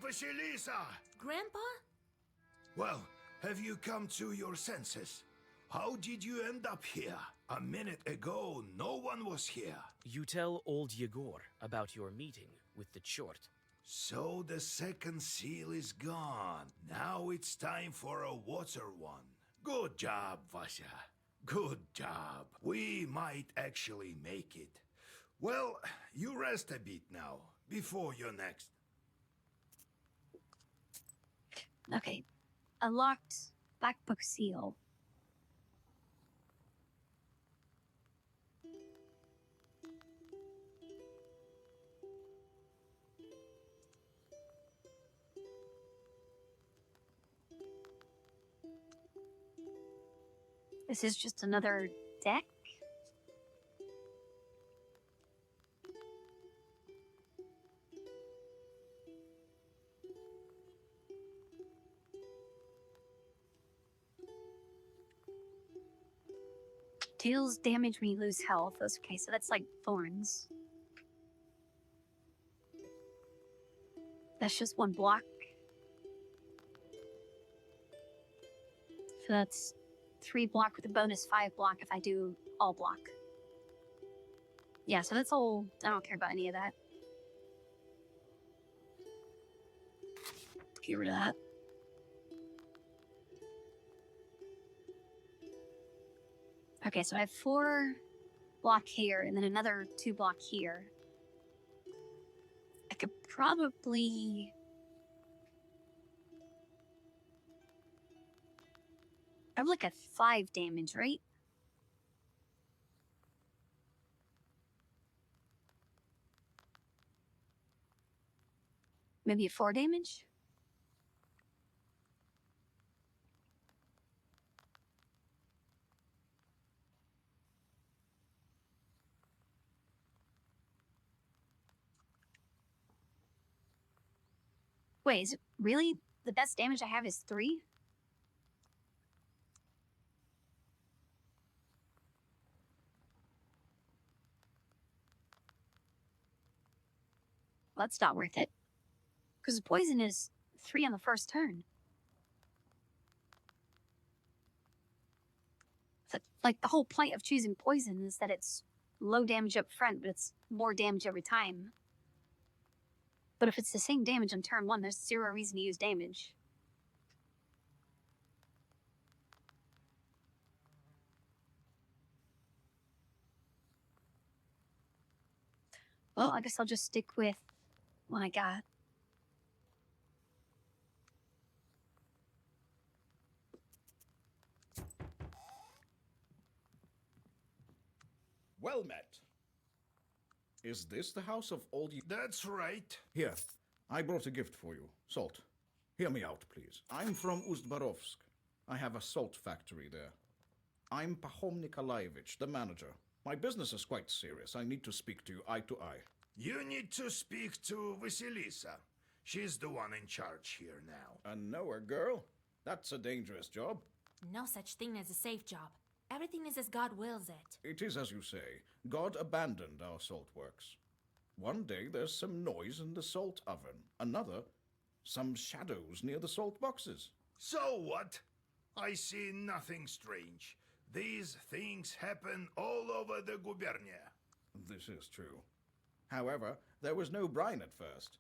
Vasilisa! Grandpa? Well, have you come to your senses? How did you end up here? A minute ago, no one was here. You tell old Yegor about your meeting with the Chort. So the second seal is gone. Now it's time for a water one. Good job, Vasya. Good job. We might actually make it. Well, you rest a bit now, before your next. Okay. Unlocked Black Book seal. This is just another deck? Deals damage when you lose health. Okay, so that's like thorns. That's just one block. So that's 3 block with a bonus 5 block if I do all block. Yeah, so that's all. I don't care about any of that. Get rid of that. Okay, so I have 4 block here and then another 2 block here. I could probably... I have like a 5 damage, right? Maybe a 4 damage? Wait, is it really the best damage I have is 3? Well, that's not worth it. Because poison is 3 on the first turn. So, like, the whole point of choosing poison is that it's low damage up front, but it's more damage every time. But if it's the same damage on turn 1, there's 0 reason to use damage. Well, I guess I'll just stick with what I got. Well met. Is this the house of old... That's right. Here, I brought a gift for you. Salt. Hear me out, please. I'm from Ustbarovsk. I have a salt factory there. I'm Pahom Nikolaevich, the manager. My business is quite serious. I need to speak to you eye to eye. You need to speak to Vasilisa. She's the one in charge here now. A knower girl? That's a dangerous job. No such thing as a safe job. Everything is as God wills it. It is as you say. God abandoned our salt works. One day there's some noise in the salt oven. Another, some shadows near the salt boxes. So what? I see nothing strange. These things happen all over the gubernia. This is true. However, there was no brine at first.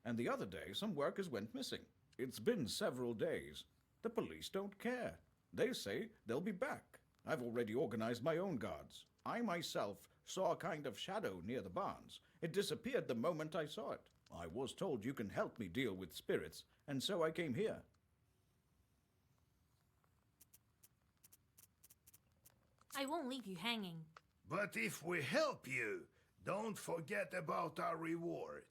And the other day, some workers went missing. It's been several days. The police don't care. They say they'll be back. I've already organized my own guards. I myself saw a kind of shadow near the barns. It disappeared the moment I saw it. I was told you can help me deal with spirits, and so I came here. I won't leave you hanging. But if we help you, don't forget about our reward.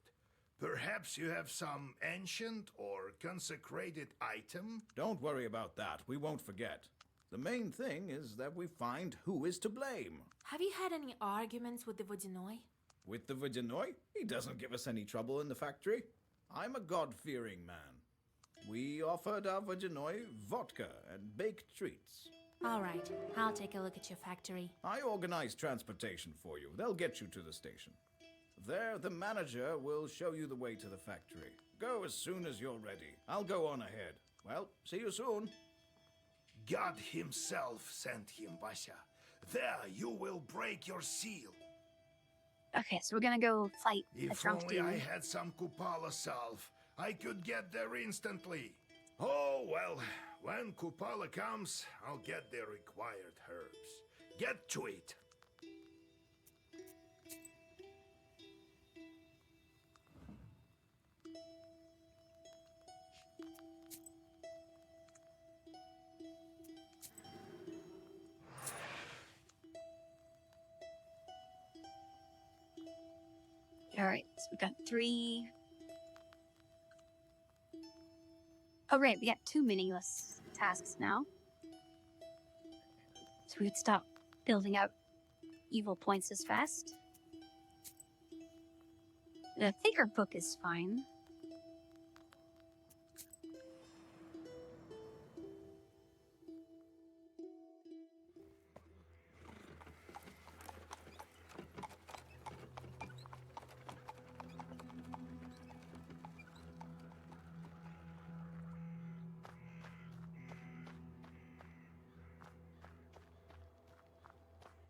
Perhaps you have some ancient or consecrated item? Don't worry about that. We won't forget. The main thing is that we find who is to blame. Have you had any arguments with the Vodyanoi? With the Vodyanoi? He doesn't give us any trouble in the factory. I'm a God-fearing man. We offered our Vodyanoi vodka and baked treats. All right, I'll take a look at your factory. I organized transportation for you. They'll get you to the station. There, the manager will show you the way to the factory. Go as soon as you're ready. I'll go on ahead. Well, see you soon. God himself sent him, Vasya. There you will break your seal. Okay, so we're gonna go fight a If drunk only I demon. had some Kupala salve, I could get there instantly. Oh, well, when Kupala comes, I'll get the required herbs. Get to it. Alright, so we got 3. Oh, right, we got 2 meaningless tasks now. So we would stop building out evil points as fast. The Thinker book is fine.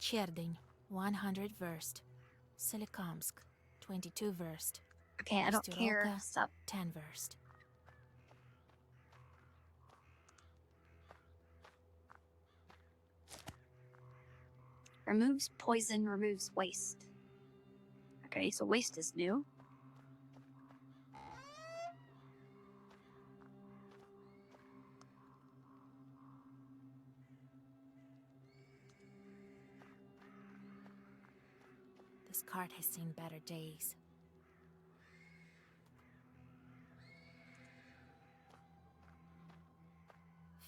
Cherdyn, 100 verst. Solikamsk, 22 verst. Okay, I don't care. Ustyorolka, Stop. 10 verst. Removes poison, removes waste. Okay, so waste is new. This cart has seen better days.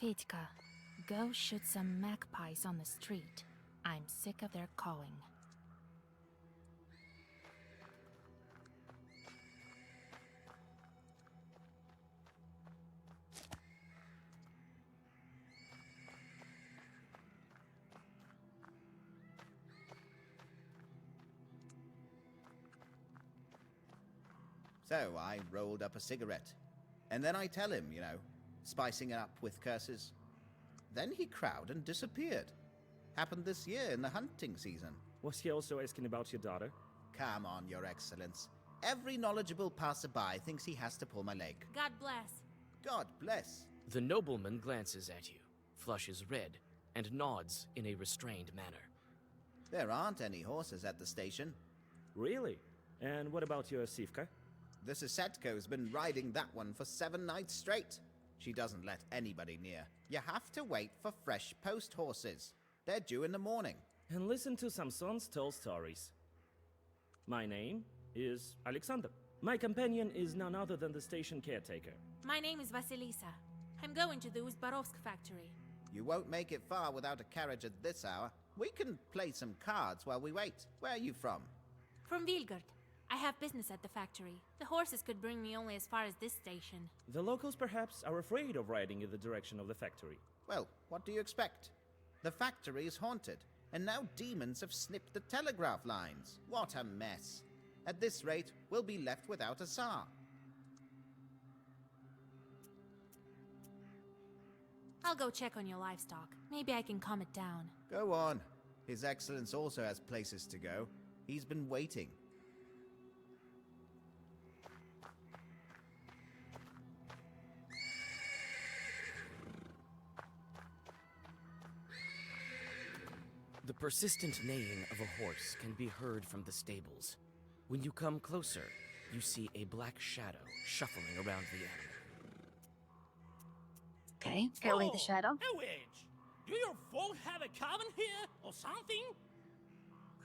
Fitka, go shoot some magpies on the street. I'm sick of their cawing. So I rolled up a cigarette. And then I tell him, spicing it up with curses. Then he crowed and disappeared. Happened this year in the hunting season. Was he also asking about your daughter? Come on, Your Excellence. Every knowledgeable passerby thinks he has to pull my leg. God bless. God bless. The nobleman glances at you, flushes red, and nods in a restrained manner. There aren't any horses at the station. Really? And what about your Sivka? The Sisetko's been riding that one for 7 nights straight. She doesn't let anybody near. You have to wait for fresh post horses. They're due in the morning. And listen to Samson's tall stories. My name is Alexander. My companion is none other than the station caretaker. My name is Vasilisa. I'm going to the Uzbarovsk factory. You won't make it far without a carriage at this hour. We can play some cards while we wait. Where are you from? From Vilgard. I have business at the factory. The horses could bring me only as far as this station. The locals perhaps are afraid of riding in the direction of the factory. Well, what do you expect? The factory is haunted, and now demons have snipped the telegraph lines. What a mess. At this rate, we'll be left without a Tsar. I'll go check on your livestock. Maybe I can calm it down. Go on. His Excellence also has places to go. He's been waiting. The persistent neighing of a horse can be heard from the stables. When you come closer, you see a black shadow shuffling around the animal. Okay, get away the shadow. Hey, Wedge! Do your folk have a cabin here, or something.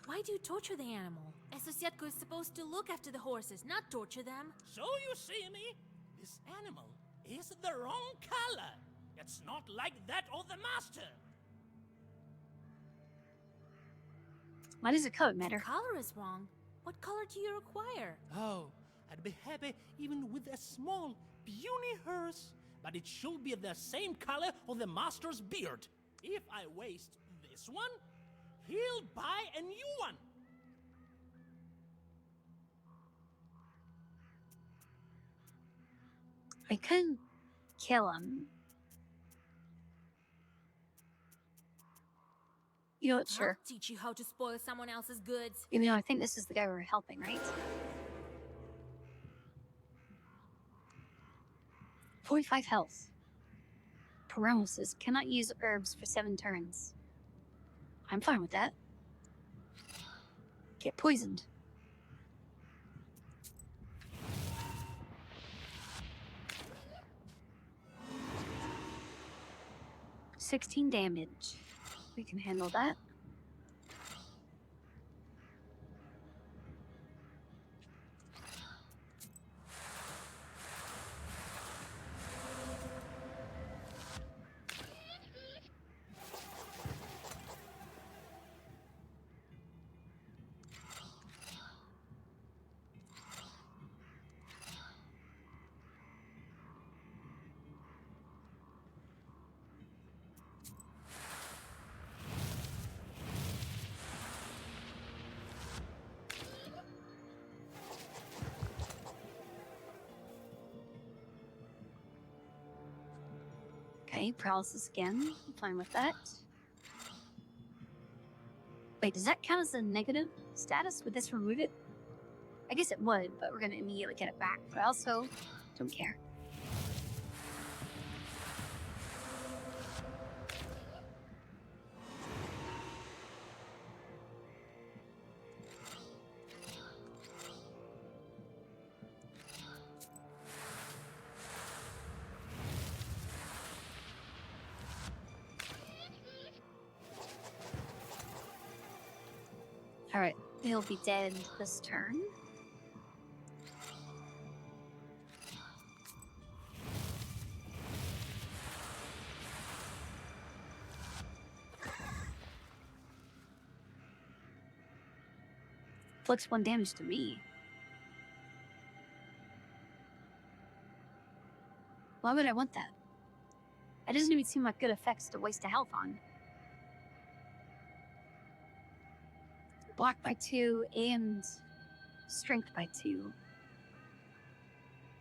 Why do you torture the animal? A Sosietko is supposed to look after the horses, not torture them. So you see me? This animal is the wrong color. It's not like that of the master. Why does the color matter? Color is wrong. What color do you require? Oh, I'd be happy even with a small, puny hearse, but it should be the same color of the master's beard. If I waste this one, he'll buy a new one. I couldn't kill him. You know what? Sure. I'll teach you how to spoil someone else's goods. Even though I think this is the guy we're helping, right? 45 health. Paralysis. Cannot use herbs for 7 turns. I'm fine with that. Get poisoned. $16 damage. We can handle that. Okay, paralysis again. I'm fine with that. Wait, does that count as a negative status? Would this remove it? I guess it would, but we're gonna immediately get it back. But I also don't care. Alright, he'll be dead this turn. Inflicts 1 damage to me. Why would I want that? It doesn't even seem like good effects to waste a health on. Block by 2 and strength by 2.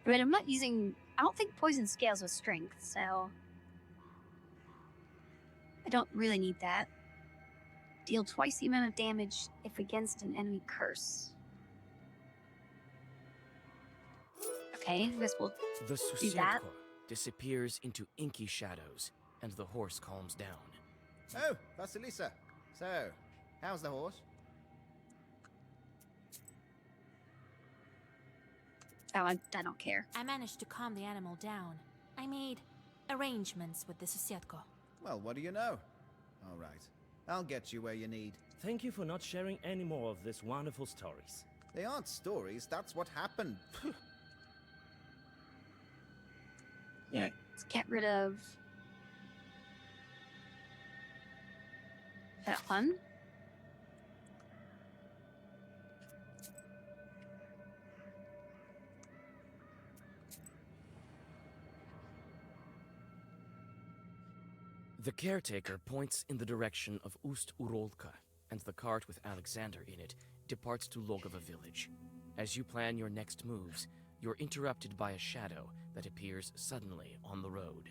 But I'm not using... I don't think poison scales with strength, so... I don't really need that. Deal twice the amount of damage if against an enemy curse. Okay, I guess we'll The do that. Sosietko disappears into inky shadows, and the horse calms down. Oh, Vasilisa. So, how's the horse? Oh, I don't care. I managed to calm the animal down. I made arrangements with the Sosietko. Well, what do you know? All right. I'll get you where you need. Thank you for not sharing any more of these wonderful stories. They aren't stories, that's what happened. Yeah. Let's get rid of that one. The caretaker points in the direction of Ust-Urolka, and the cart with Alexander in it departs to Logova village. As you plan your next moves, you're interrupted by a shadow that appears suddenly on the road.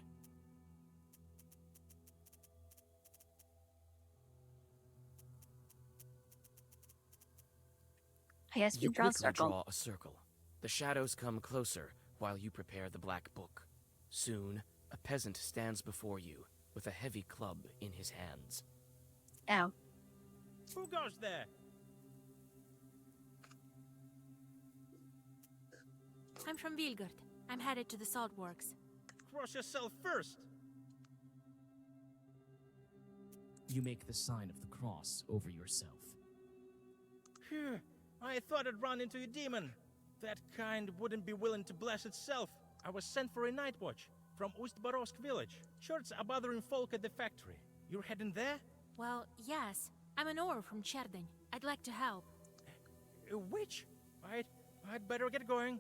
I guess we You draw a quickly circle. draw a circle. The shadows come closer while you prepare the Black Book. Soon, a peasant stands before you with a heavy club in his hands. Ow. Who goes there? I'm from Vilgard. I'm headed to the salt works. Cross yourself first. You make the sign of the cross over yourself. Phew, I thought I'd run into a demon. That kind wouldn't be willing to bless itself. I was sent for a night watch from Ust-Barovsk village. Shorts are bothering folk at the factory. You're heading there? Well, yes. I'm an Or from Cherdyn. I'd like to help. Which? I'd better get going.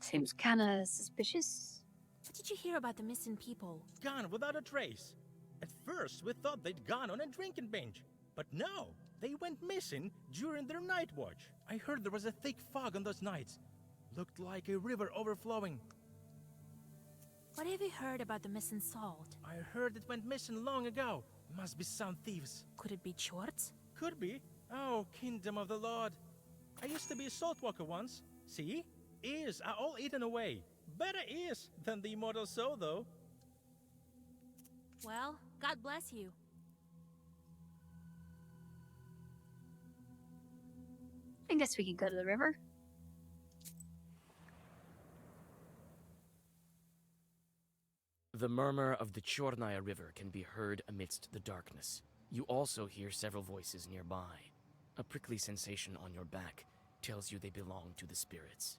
Seems kinda suspicious. What did you hear about the missing people? Gone without a trace. At first, we thought they'd gone on a drinking binge. But no, they went missing during their night watch. I heard there was a thick fog on those nights. Looked like a river overflowing. What have you heard about the missing salt? I heard it went missing long ago. Must be some thieves. Could it be Chorts? Could be. Oh, kingdom of the Lord. I used to be a salt walker once. See? Ears are all eaten away. Better ears than the immortal soul, though. Well, God bless you. I guess we can go to the river. The murmur of the Chornaya River can be heard amidst the darkness. You also hear several voices nearby. A prickly sensation on your back tells you they belong to the spirits.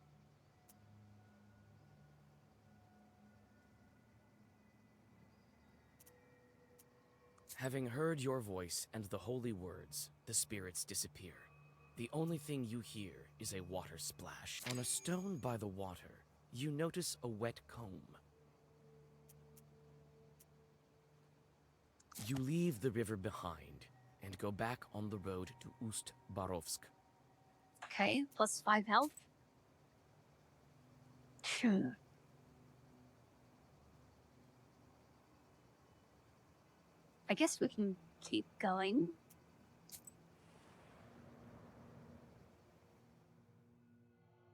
Having heard your voice and the holy words, the spirits disappear. The only thing you hear is a water splash. On a stone by the water, you notice a wet comb. You leave the river behind and go back on the road to Ust-Barovsk. Okay, plus 5 health. Sure. I guess we can keep going.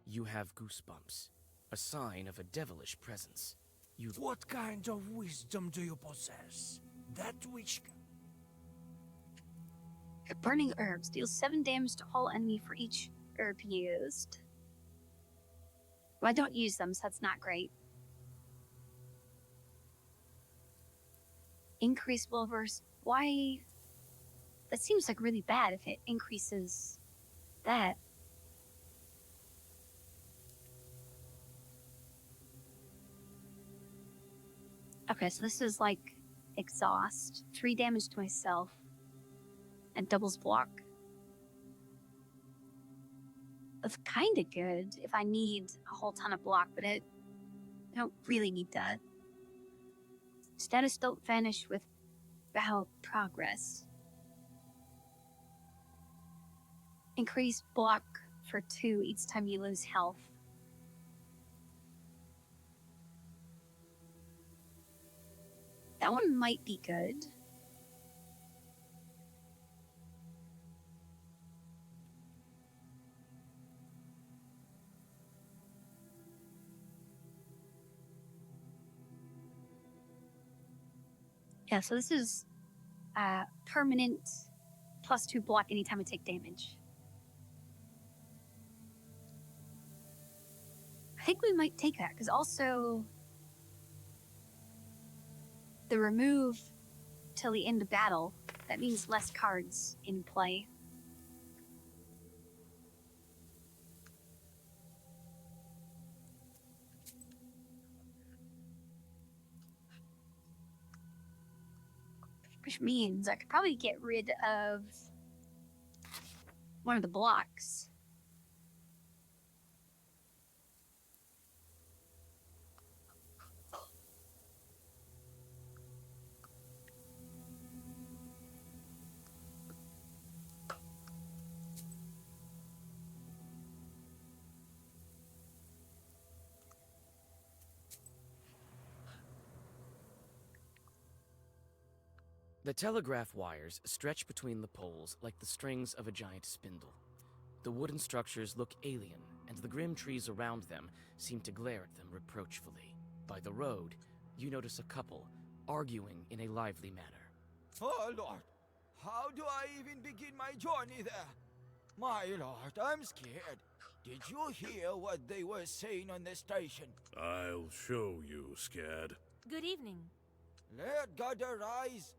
You have goosebumps, a sign of a devilish presence. What kind of wisdom do you possess? That which... Burning herbs deals 7 damage to all enemy for each herb used. Well, I don't use them, so that's not great. Increase Wilver's. Why? That seems like really bad if it increases that. Okay, so this is like exhaust. 3 damage to myself. And doubles block. That's kind of good if I need a whole ton of block, but I don't really need that. Status don't vanish with battle progress. Increase block for 2 each time you lose health. That one might be good. Yeah, so this is permanent plus 2 block anytime I take damage. I think we might take that, because also the remove till the end of battle, that means less cards in play. Which means I could probably get rid of one of the blocks. The telegraph wires stretch between the poles like the strings of a giant spindle. The wooden structures look alien, and the grim trees around them seem to glare at them reproachfully. By the road, you notice a couple arguing in a lively manner. Oh, Lord, how do I even begin my journey there? My Lord, I'm scared. Did you hear what they were saying on the station? I'll show you, Scad. Good evening. Let God arise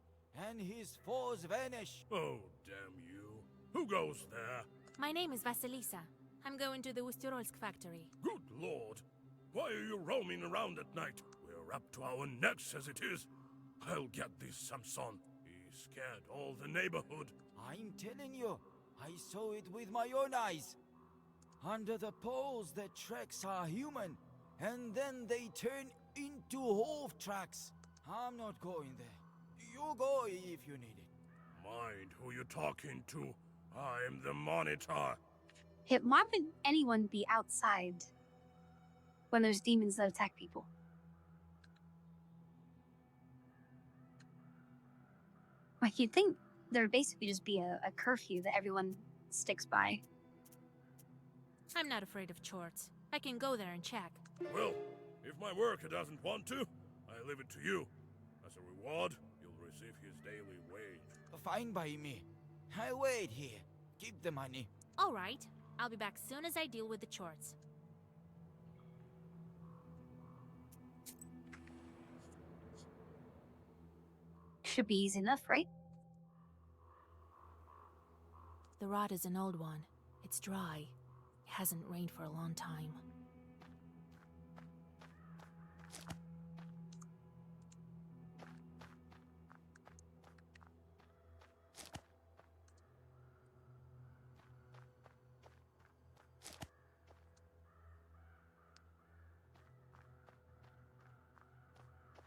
and his foes vanish. Oh, damn you. Who goes there? My name is Vasilisa. I'm going to the Usterolsk factory. Good lord. Why are you roaming around at night? We're up to our necks as it is. I'll get this Samson. He scared all the neighborhood. I'm telling you, I saw it with my own eyes. Under the poles, the tracks are human, and then they turn into hoof tracks. I'm not going there. You go if you need it. Mind who you're talking to. I'm the monitor. Why would anyone be outside when there's demons that attack people? Like, you'd think there'd basically just be a curfew that everyone sticks by. I'm not afraid of chorts. I can go there and check. Well, if my worker doesn't want to, I leave it to you. As a reward, you'll receive his daily wage. Fine by me. I'll wait here. Keep the money. All right. I'll be back soon as I deal with the chorts. Should be easy enough, right? The rod is an old one. It's dry. It hasn't rained for a long time.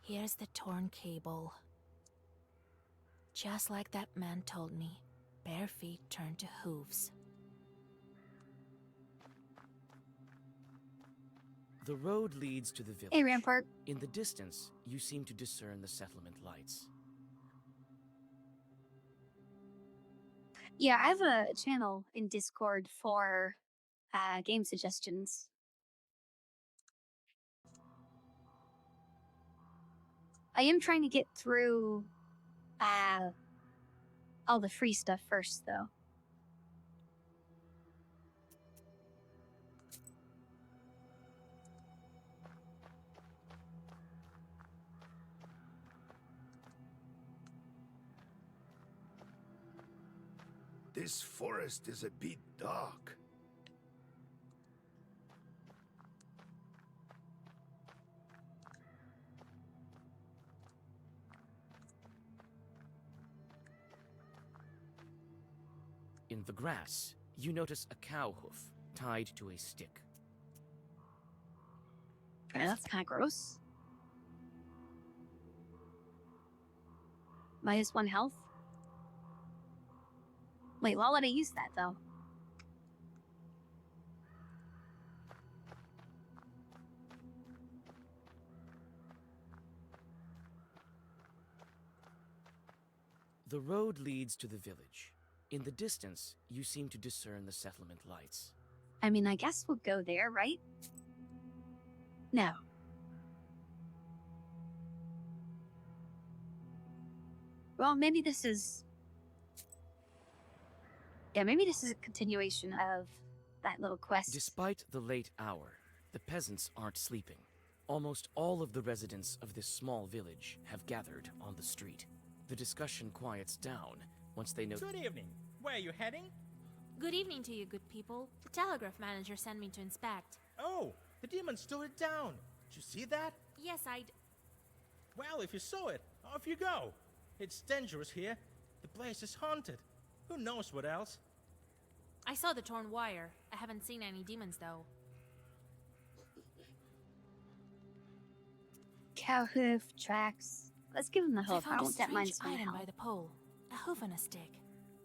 Here's the torn cable. Just like that man told me, bare feet turn to hooves. The road leads to the village. Hey, Rampart. In the distance, you seem to discern the settlement lights. Yeah, I have a channel in Discord for game suggestions. I am trying to get through all the free stuff first, though. This forest is a bit dark. In the grass, you notice a cow hoof tied to a stick. That's kind of gross. -1 health. Wait, why would I use that, though? The road leads to the village. In the distance, you seem to discern the settlement lights. I mean, I guess we'll go there, right? No. Well, maybe this is... Yeah, maybe this is a continuation of that little quest. Despite the late hour, the peasants aren't sleeping. Almost all of the residents of this small village have gathered on the street. The discussion quiets down once they know... Good evening. Where are you heading? Good evening to you, good people. The telegraph manager sent me to inspect. Oh, the demon stole it down. Did you see that? Yes, Well, if you saw it, off you go. It's dangerous here. The place is haunted. Who knows what else? I saw the torn wire. I haven't seen any demons, though. Cow hoof, tracks. Let's give him the hoof. I found a don't that strange mine's gonna item help. by the pole. A hoof on a stick.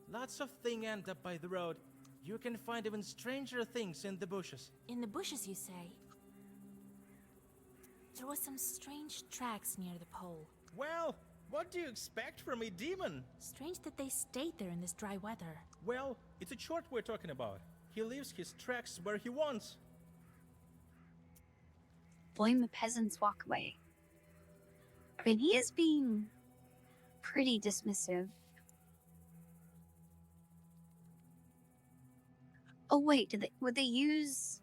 Lots of things end up by the road. You can find even stranger things in the bushes. In the bushes, you say? There was some strange tracks near the pole. Well, what do you expect from a demon? Strange that they stayed there in this dry weather. Well, it's a chort we're talking about. He leaves his tracks where he wants. Blame the peasants, walk away. I mean, he is being pretty dismissive. Oh wait, would they use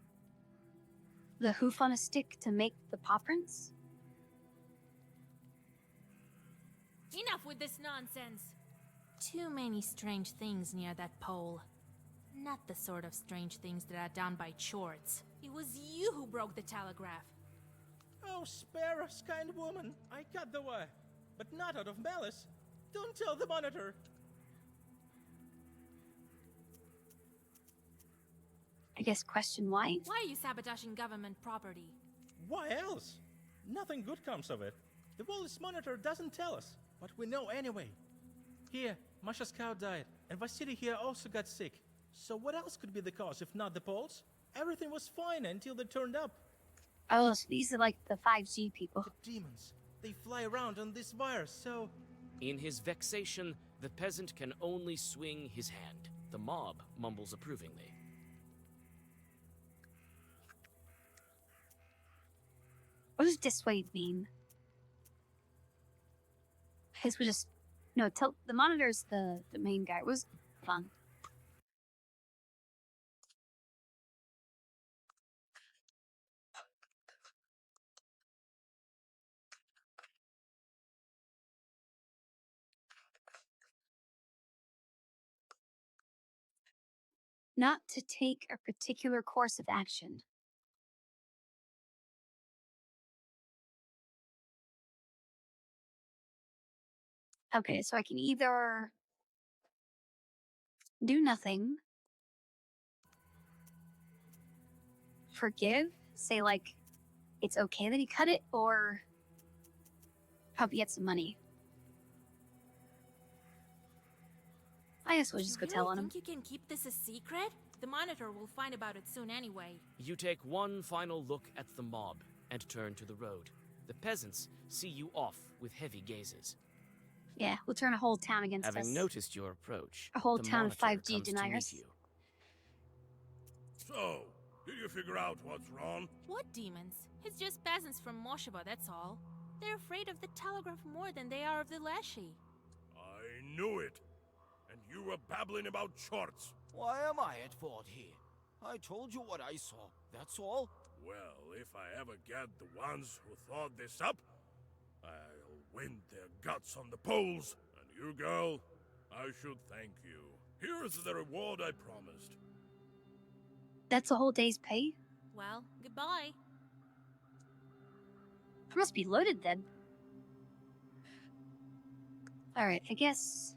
the hoof on a stick to make the paw prints? Enough with this nonsense! Too many strange things near that pole. Not the sort of strange things that are done by Chorts. It was you who broke the telegraph. Oh, spare us, kind woman. I cut the wire, but not out of malice. Don't tell the monitor. I guess question why? Why are you sabotaging government property? Why else? Nothing good comes of it. The Wallace monitor doesn't tell us, but we know anyway. Here, Masha's cow died, and Vasily here also got sick. So what else could be the cause if not the poles? Everything was fine until they turned up. Oh, so these are like the 5G people. The demons. They fly around on this virus, so... In his vexation, the peasant can only swing his hand. The mob mumbles approvingly. What does dissuade mean? His was just... No, tell the monitor's the main guy. It was fun. Not to take a particular course of action. Okay, so I can either do nothing, forgive, say like it's okay that he cut it, or probably get some money. I guess we'll just go tell on him. Think you can keep this a secret? The monitor will find about it soon anyway. You take one final look at the mob and turn to the road. The peasants see you off with heavy gazes. Yeah, we'll turn a whole town against us. Having noticed your approach, A whole the town of monitor 5G comes to deniers. meet you. So, did you figure out what's wrong? What demons? It's just peasants from Mosheva, that's all. They're afraid of the telegraph more than they are of the Leshy. I knew it. And you were babbling about shorts. Why am I at fault here? I told you what I saw, that's all. Well, if I ever get the ones who thought this up, I'll wind their guts on the poles. And you, girl, I should thank you. Here's the reward I promised. That's a whole day's pay? Well, goodbye. I must be loaded then. Alright, I guess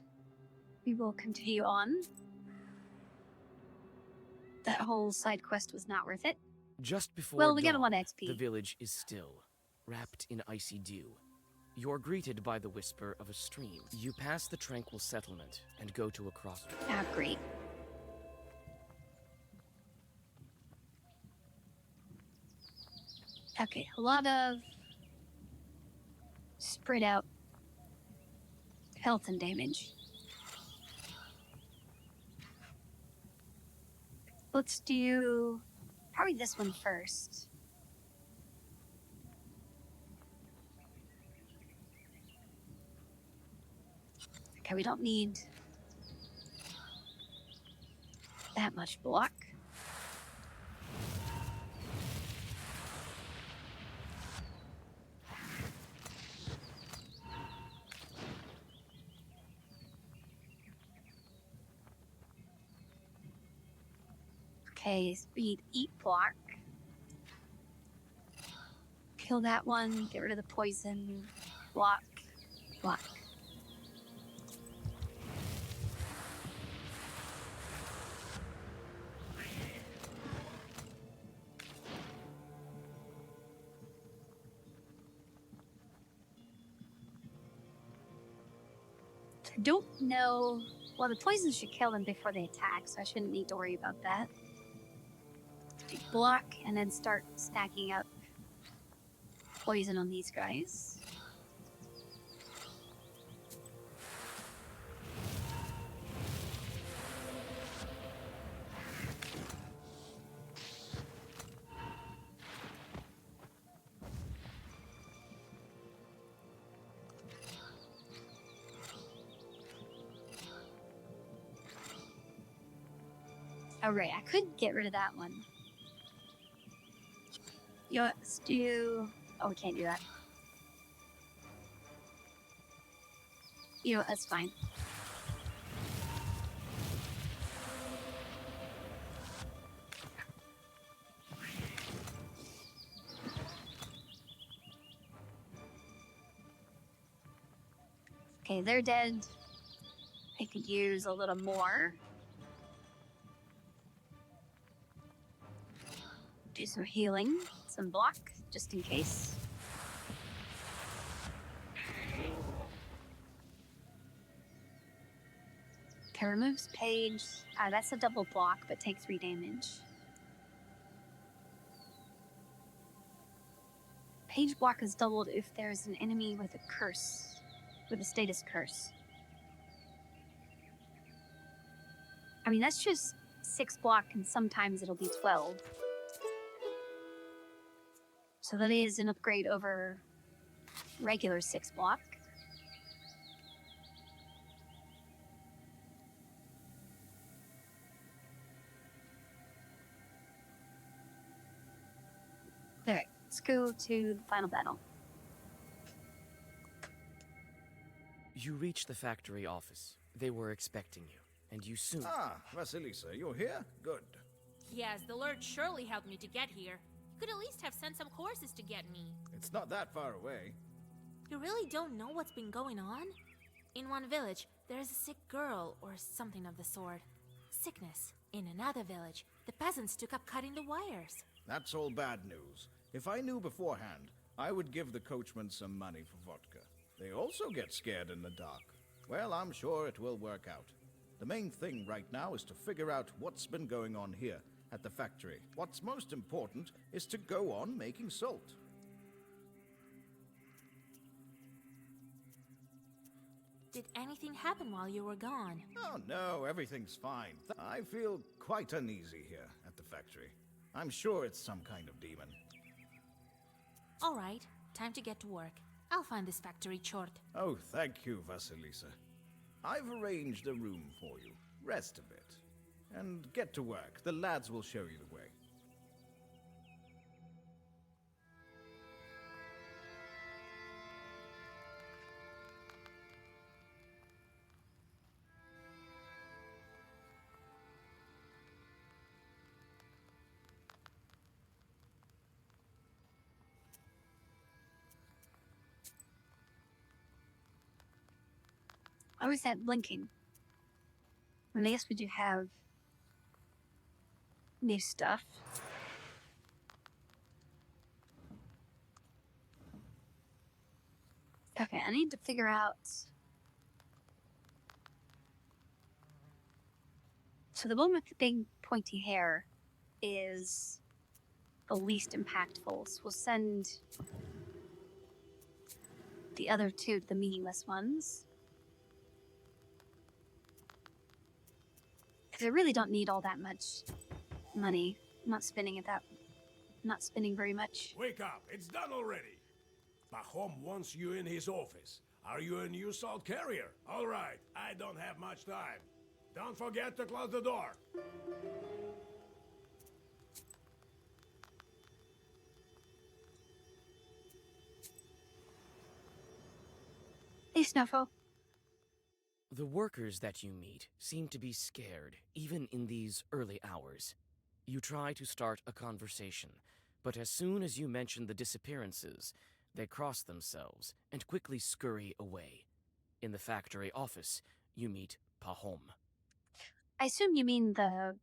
we will continue on. That whole side quest was not worth it. Just before Well, we got a dawn, lot of XP. the village is still, wrapped in icy dew. You're greeted by the whisper of a stream. You pass the tranquil settlement and go to a crossroads. Ah, great. Okay, a lot of spread out health and damage. Let's do probably this one first. Okay, we don't need that much block. Okay, speed, eat block. Kill that one, get rid of the poison. Block, block. I don't know. Well, the poison should kill them before they attack, so I shouldn't need to worry about that. Block and then start stacking up poison on these guys. Oh, right, I could get rid of that one. Let's do... Oh, we can't do that. You know, that's fine. Okay, they're dead. I could use a little more. Do some healing, some block, just in case. Okay, removes page. That's a double block, but take 3 damage. Page block is doubled if there's an enemy with a curse, with a status curse. I mean, that's just 6 block, and sometimes it'll be 12. So that is an upgrade over regular 6 block. Alright, let's go to the final battle. You reach the factory office. They were expecting you, and you soon... Ah, Vasilisa, you're here? Good. Yes, the Lord surely helped me to get here. You could at least have sent some horses to get me. It's not that far away. You really don't know what's been going on? In one village, there is a sick girl, or something of the sort. Sickness. In another village, the peasants took up cutting the wires. That's all bad news. If I knew beforehand, I would give the coachman some money for vodka. They also get scared in the dark. Well, I'm sure it will work out. The main thing right now is to figure out what's been going on here at the factory. What's most important is to go on making salt. Did anything happen while you were gone? Oh no, everything's fine. I feel quite uneasy here at the factory. I'm sure it's some kind of demon. All right, time to get to work. I'll find this factory chort. Oh, thank you, Vasilisa. I've arranged a room for you. Rest a bit. And get to work. The lads will show you the way. Why was that blinking? And I guess we do have new stuff. Okay, I need to figure out... So the one with the big pointy hair is the least impactful. So we'll send the other two to the meaningless ones. Because I really don't need all that much money. I'm not spending it that... not spending very much. Wake up, it's done already. Pahom wants you in his office. Are you a new salt carrier? All right, I don't have much time. Don't forget to close the door. Hey, Snuffle. The workers that you meet seem to be scared, even in these early hours. You try to start a conversation, but as soon as you mention the disappearances, they cross themselves and quickly scurry away. In the factory office, you meet Pahom. I assume you mean the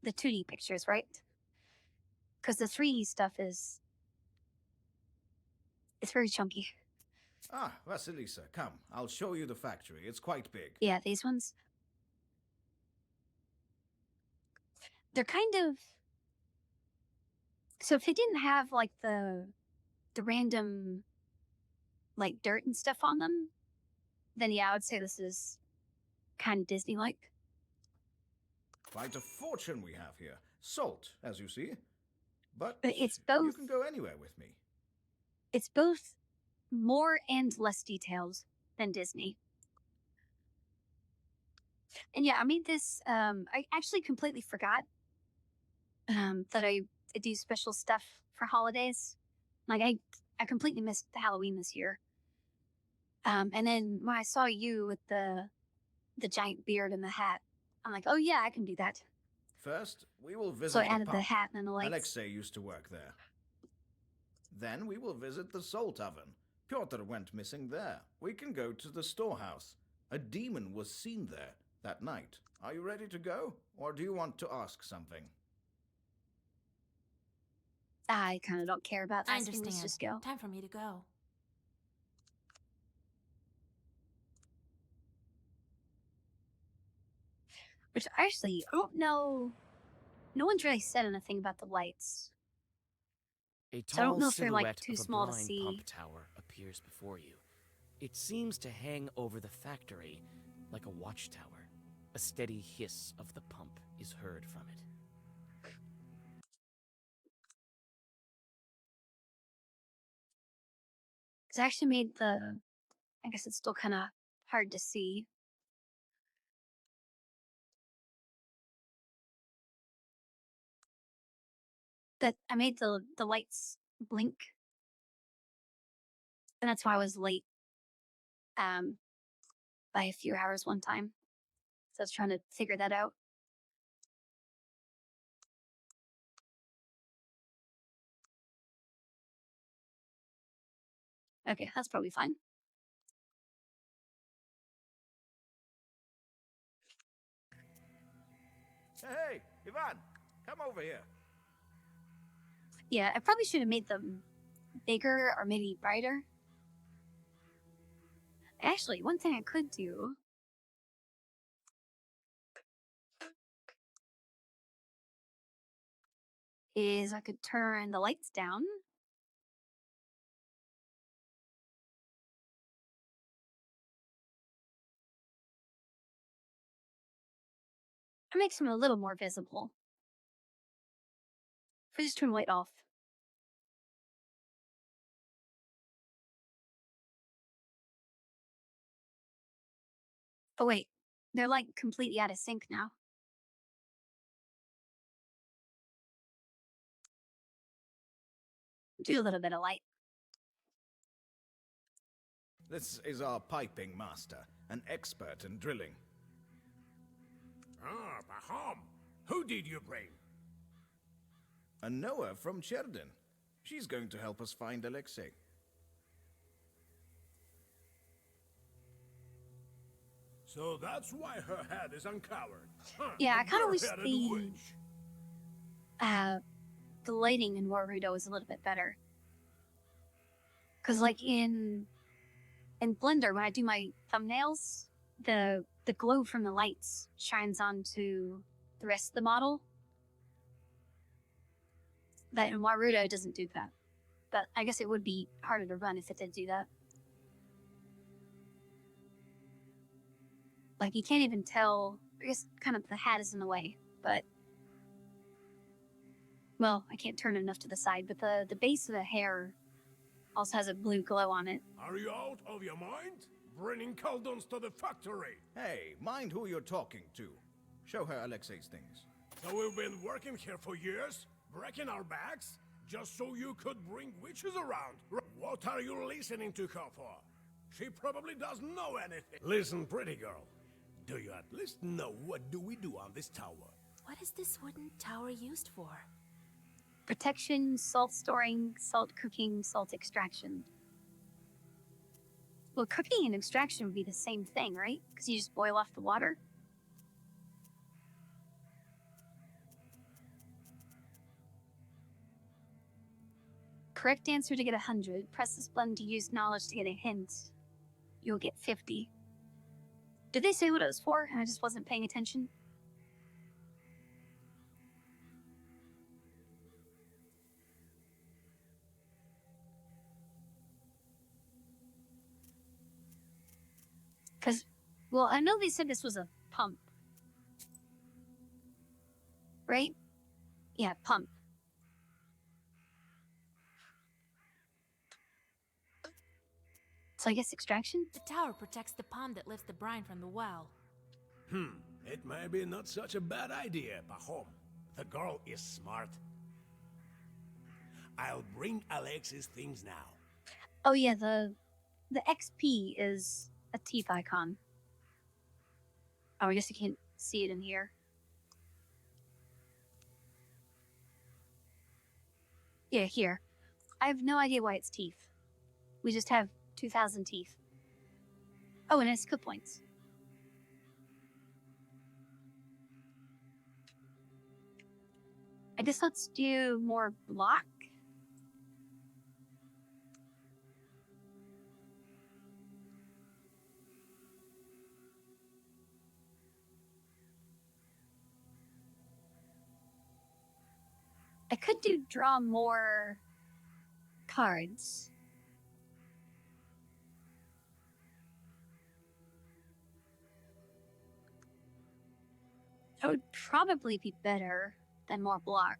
2D pictures, right? Because the 3D stuff is... it's very chunky. Ah, Vasilisa, come. I'll show you the factory. It's quite big. Yeah, these ones. They're kind of... So if it didn't have, like, the random, like, dirt and stuff on them, then yeah, I would say this is kind of Disney-like. Quite a fortune we have here. Salt, as you see. But it's both... you can go anywhere with me. It's both more and less details than Disney. And yeah, I made this, I actually completely forgot that I do special stuff for holidays. Like, I completely missed Halloween this year. And then when I saw you with the giant beard and the hat, I'm like, oh yeah, I can do that. First, we will visit So I the added the pump. hat and the lights. Alexei used to work there. Then we will visit the salt oven. Pyotr went missing there. We can go to the storehouse. A demon was seen there that night. Are you ready to go? Or do you want to ask something? I kind of don't care about I asking. Let's understand. just go. Time for me to go. Which actually, I don't know. No one's really said anything about the lights. A So I don't tall know if they're like silhouette too of a small to brine see. pump tower appears before you. It seems to hang over the factory like a watchtower. A steady hiss of the pump is heard from it. It's actually made the. I guess it's still kind of hard to see. That I made the lights blink, and that's why I was late. By a few hours one time. So I was trying to figure that out. Okay, that's probably fine. Hey, Ivan, come over here. Yeah, I probably should have made them bigger or maybe brighter. Actually, one thing I could do is I could turn the lights down. It makes them a little more visible. If I just turn the light off. Oh wait, they're like completely out of sync now. Do a little bit of light. This is our piping master, an expert in drilling. Ah, Pahom. Who did you bring? A Noah from Cherdin. She's going to help us find Alexei. So that's why her head is uncovered. Huh, Yeah, a I kind of wish bare-headed witch. the lighting in Warudo was a little bit better. Cause like in Blender, when I do my thumbnails, the glow from the lights shines onto the rest of the model. That in Warudo doesn't do that. But I guess it would be harder to run if it did do that. Like you can't even tell. I guess kind of the hat is in the way, but well, I can't turn it enough to the side. But the base of the hair also has a blue glow on it. Are you out of your mind? Bringing caldons to the factory. Hey, mind who you're talking to. Show her Alexei's things. So we've been working here for years, breaking our backs, just so you could bring witches around. What are you listening to her for? She probably doesn't know anything. Listen, pretty girl. Do you at least know what do we do on this tower? What is this wooden tower used for? Protection, salt storing, salt cooking, salt extraction. Well, cooking and extraction would be the same thing, right? Because you just boil off the water. Correct answer to get 100. Press this button to use knowledge to get a hint. You'll get 50. Did they say what it was for and I just wasn't paying attention? Because, well, I know they said this was a pump. Right? Yeah, pump. So I guess extraction? The tower protects the pond that lifts the brine from the well. It may be not such a bad idea, Pahom. The girl is smart. I'll bring Alexei's things now. Oh yeah, the the XP is a teeth icon. Oh, I guess you can't see it in here. Yeah, here. I have no idea why it's teeth. We just have 2,000 teeth. Oh, and it's skill points. I guess let's do more block. I could do draw more cards. That would probably be better than more block.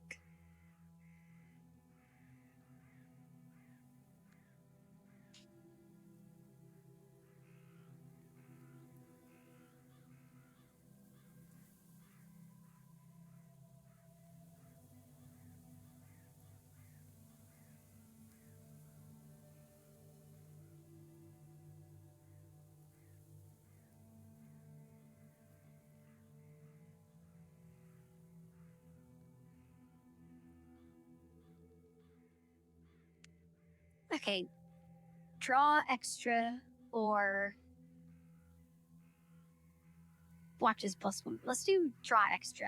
Okay, draw extra or block is +1. Let's do draw extra.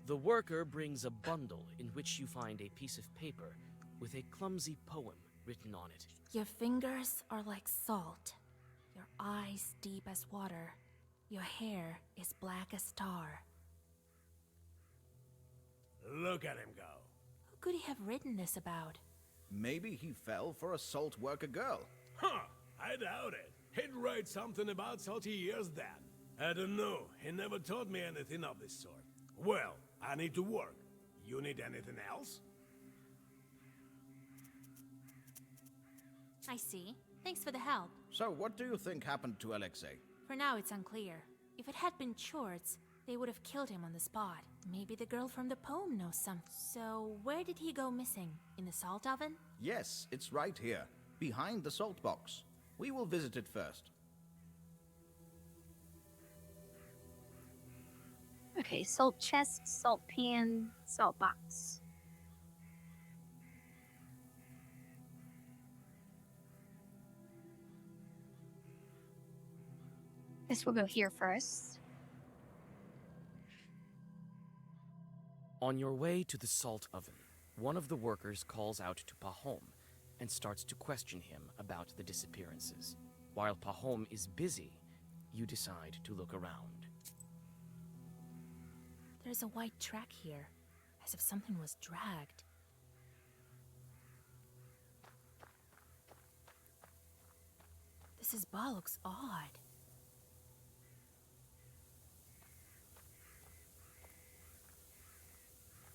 The worker brings a bundle in which you find a piece of paper with a clumsy poem written on it. Your fingers are like salt, your eyes deep as water, your hair is black as tar. Look at him go. Who could he have written this about? Maybe he fell for a salt worker girl. Huh, I doubt it. He'd write something about salty years then. I don't know, he never taught me anything of this sort. Well, I need to work. You need anything else? I see. Thanks for the help. So what do you think happened to Alexei? For now, it's unclear. If it had been Chorts, they would have killed him on the spot. Maybe the girl from the poem knows something. So, where did he go missing? In the salt oven? Yes, it's right here, behind the salt box. We will visit it first. Okay, salt chest, salt pan, salt box. Guess we'll go here first. On your way to the salt oven, one of the workers calls out to Pahom and starts to question him about the disappearances. While Pahom is busy, you decide to look around. There's a white track here, as if something was dragged. This ball looks odd.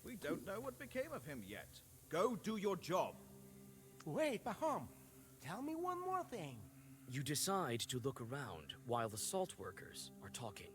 We don't know what became of him yet. Go do your job. Wait, Pahom. Tell me one more thing. You decide to look around while the salt workers are talking.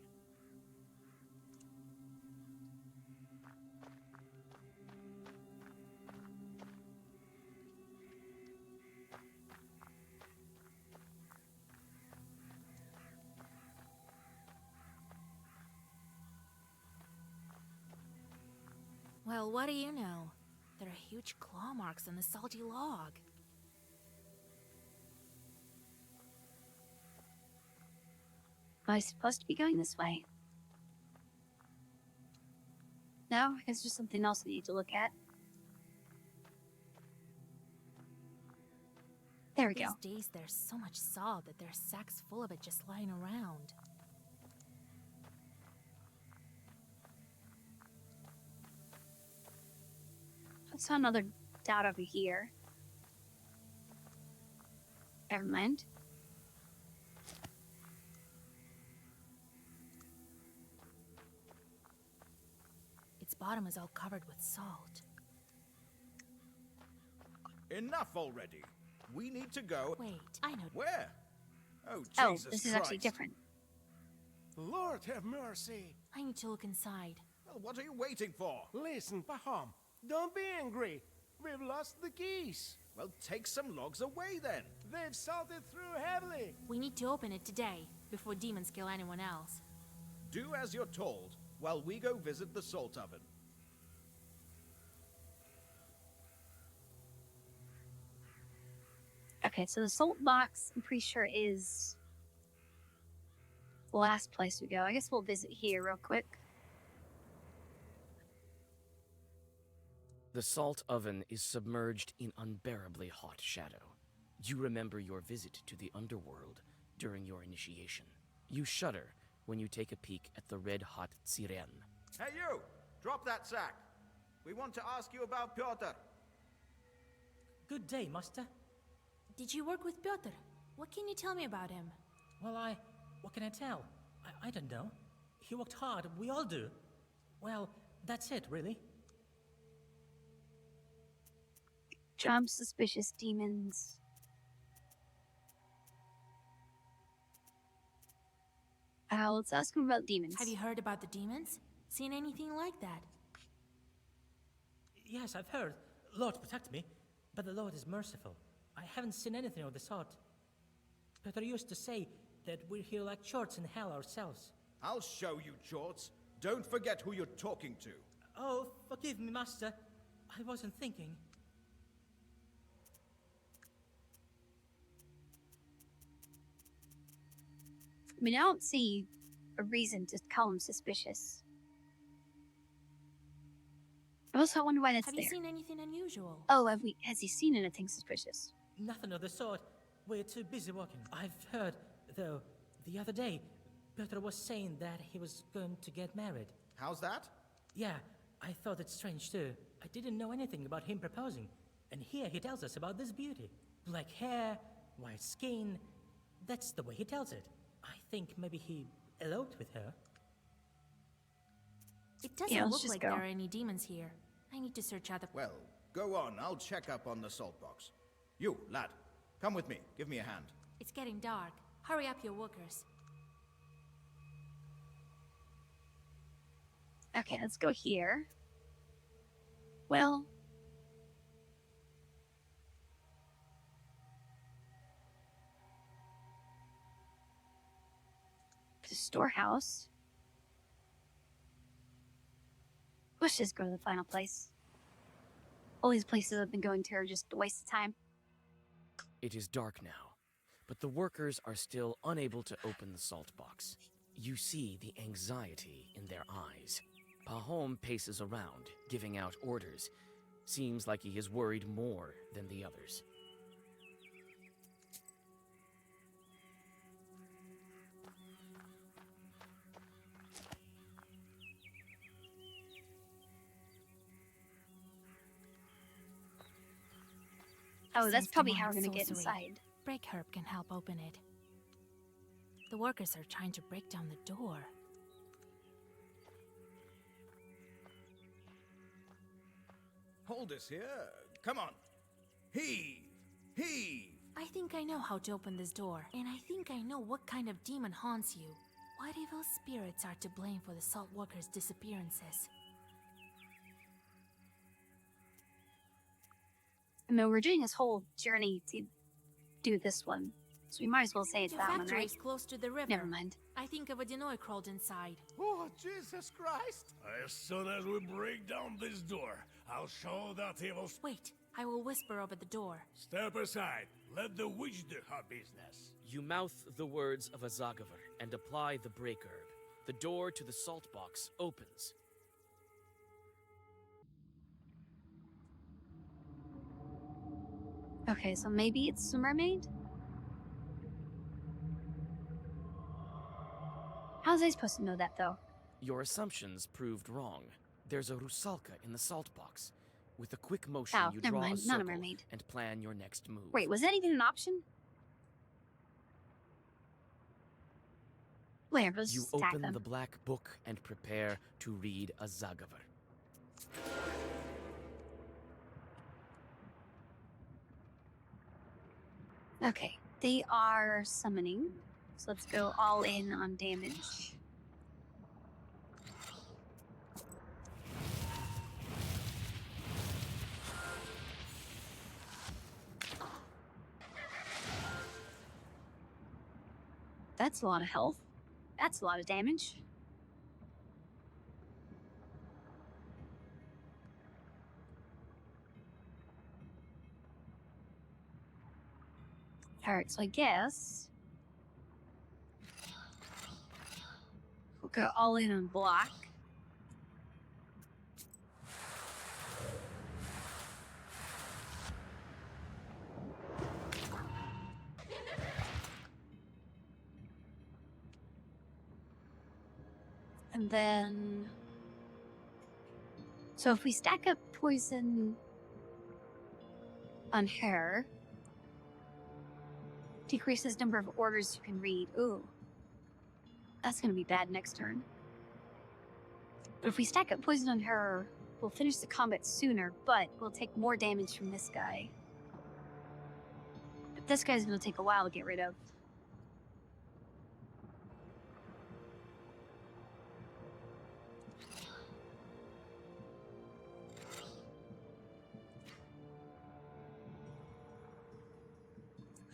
Well, what do you know? There are huge claw marks on the salty log. Am I supposed to be going this way? No, I guess there's something else I need to look at. There we go. These days there's so much salt that there's sacks full of it just lying around. I saw another dot over here. Never mind. Its bottom is all covered with salt. Enough already. We need to go. Wait, I know. Where? Oh, Oh, Jesus this is actually Christ. different. Lord have mercy. I need to look inside. Well, what are you waiting for? Listen, Pahom, don't be angry. We've lost the keys. Well, take some logs away then. They've salted through heavily. We need to open it today, before demons kill anyone else. Do as you're told, while we go visit the salt oven. Okay, so the salt box, I'm pretty sure, is the last place we go. I guess we'll visit here real quick. The salt oven is submerged in unbearably hot shadow. You remember your visit to the underworld during your initiation. You shudder when you take a peek at the red-hot tsiren. Hey you! Drop that sack! We want to ask you about Pyotr. Good day, master. Did you work with Pyotr? What can you tell me about him? Well, what can I tell? I don't know. He worked hard, we all do. Well, that's it, really. Jump suspicious demons. Let's ask him about demons. Have you heard about the demons? Seen anything like that? Yes, I've heard. Lord protect me, but the Lord is merciful. I haven't seen anything of the sort. Peter used to say that we're here like chorts in hell ourselves. I'll show you, Jorts. Don't forget who you're talking to. Oh, forgive me, master. I wasn't thinking. I mean, I don't see a reason to call him suspicious. I also wonder why that's Have there. you seen anything unusual? Oh, has he seen anything suspicious? Nothing of the sort. We're too busy working. I've heard, though, the other day, Peter was saying that he was going to get married. How's that? Yeah, I thought it strange too. I didn't know anything about him proposing. And here he tells us about this beauty. Black hair, white skin. That's the way he tells it. I think maybe he eloped with her. It doesn't look like there are any demons here. I need to search out the... Well, go on. I'll check up on the salt box. You, lad, come with me. Give me a hand. It's getting dark. Hurry up, your workers. Okay, let's go here. Well... the storehouse. Let's just go to the final place. All these places I've been going to are just a waste of time. It is dark now, but the workers are still unable to open the salt box. You see the anxiety in their eyes. Pahom paces around, giving out orders. Seems like he is worried more than the others. Oh, that's Seems probably how demonic we're gonna get sorcery. inside. Break herb can help open it. The workers are trying to break down the door. Hold us here. Come on. Heave! Heave! I think I know how to open this door, and I think I know what kind of demon haunts you. What evil spirits are to blame for the salt workers' disappearances? I mean, we're doing this whole journey to do this one, so we might as well say it's The that one, factory right? is close to the river. Never mind. I think of a Denoy crawled inside. Oh, Jesus Christ! As soon as we break down this door, I'll show that evil... Wait, I will whisper over the door. Step aside. Let the witch do her business. You mouth the words of a Zagavar and apply the break herb. The door to the salt box opens. Okay, so maybe it's a mermaid? How's I supposed to know that, though? Your assumptions proved wrong. There's a rusalka in the salt box. With a quick motion, Oh, you never draw mind, a not a circle mermaid. and plan your next move. Wait, was that even an option? Where? Let's You just attack open them. the black book and prepare to read a Zagavar. Okay, they are summoning. So let's go all in on damage. That's a lot of health. That's a lot of damage. Alright, so I guess we'll go all in on block. And then... So if we stack up poison on her, decreases number of orders you can read. Ooh. That's gonna be bad next turn. But if we stack up poison on her, we'll finish the combat sooner, but we'll take more damage from this guy. But this guy's gonna take a while to get rid of.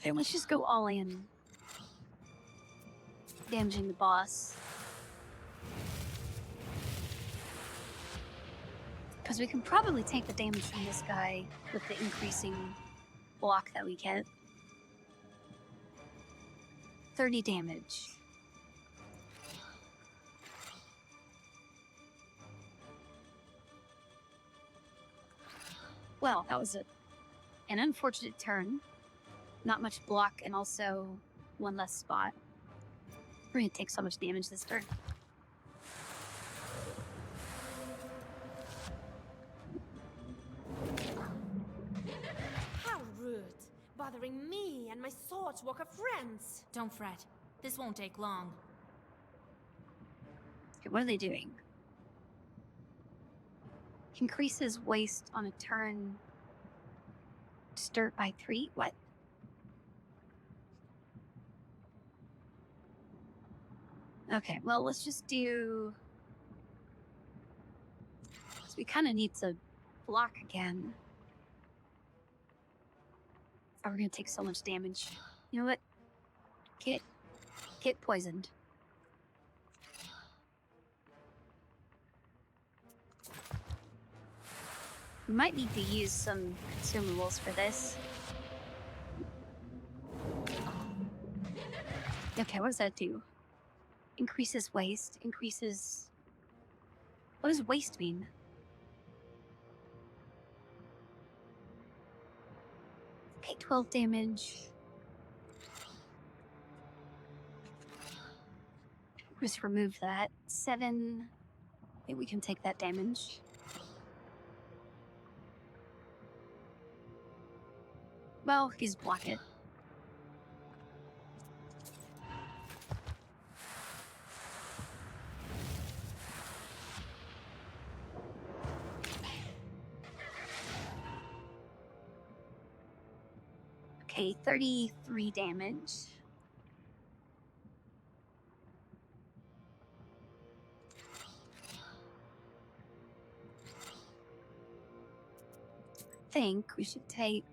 Okay, let's just go all in. Damaging the boss. Because we can probably take the damage from this guy with the increasing block that we get. 30 damage. Well, that was an unfortunate turn. Not much block and also one less spot. We're gonna take so much damage this turn. How rude! Bothering me and my Swordswalker friends! Don't fret. This won't take long. Okay, what are they doing? Increases waste on a turn. Start by 3? What? Okay, well, let's just do... So we kind of need to block again. Or we're gonna take so much damage. You know what? Get poisoned. We might need to use some consumables for this. Okay, what does that do? Increases waste, increases... What does waste mean? Okay, 12 damage. Just remove that. 7. Maybe we can take that damage. Well, he's block it. Okay, 33 damage. I think we should take...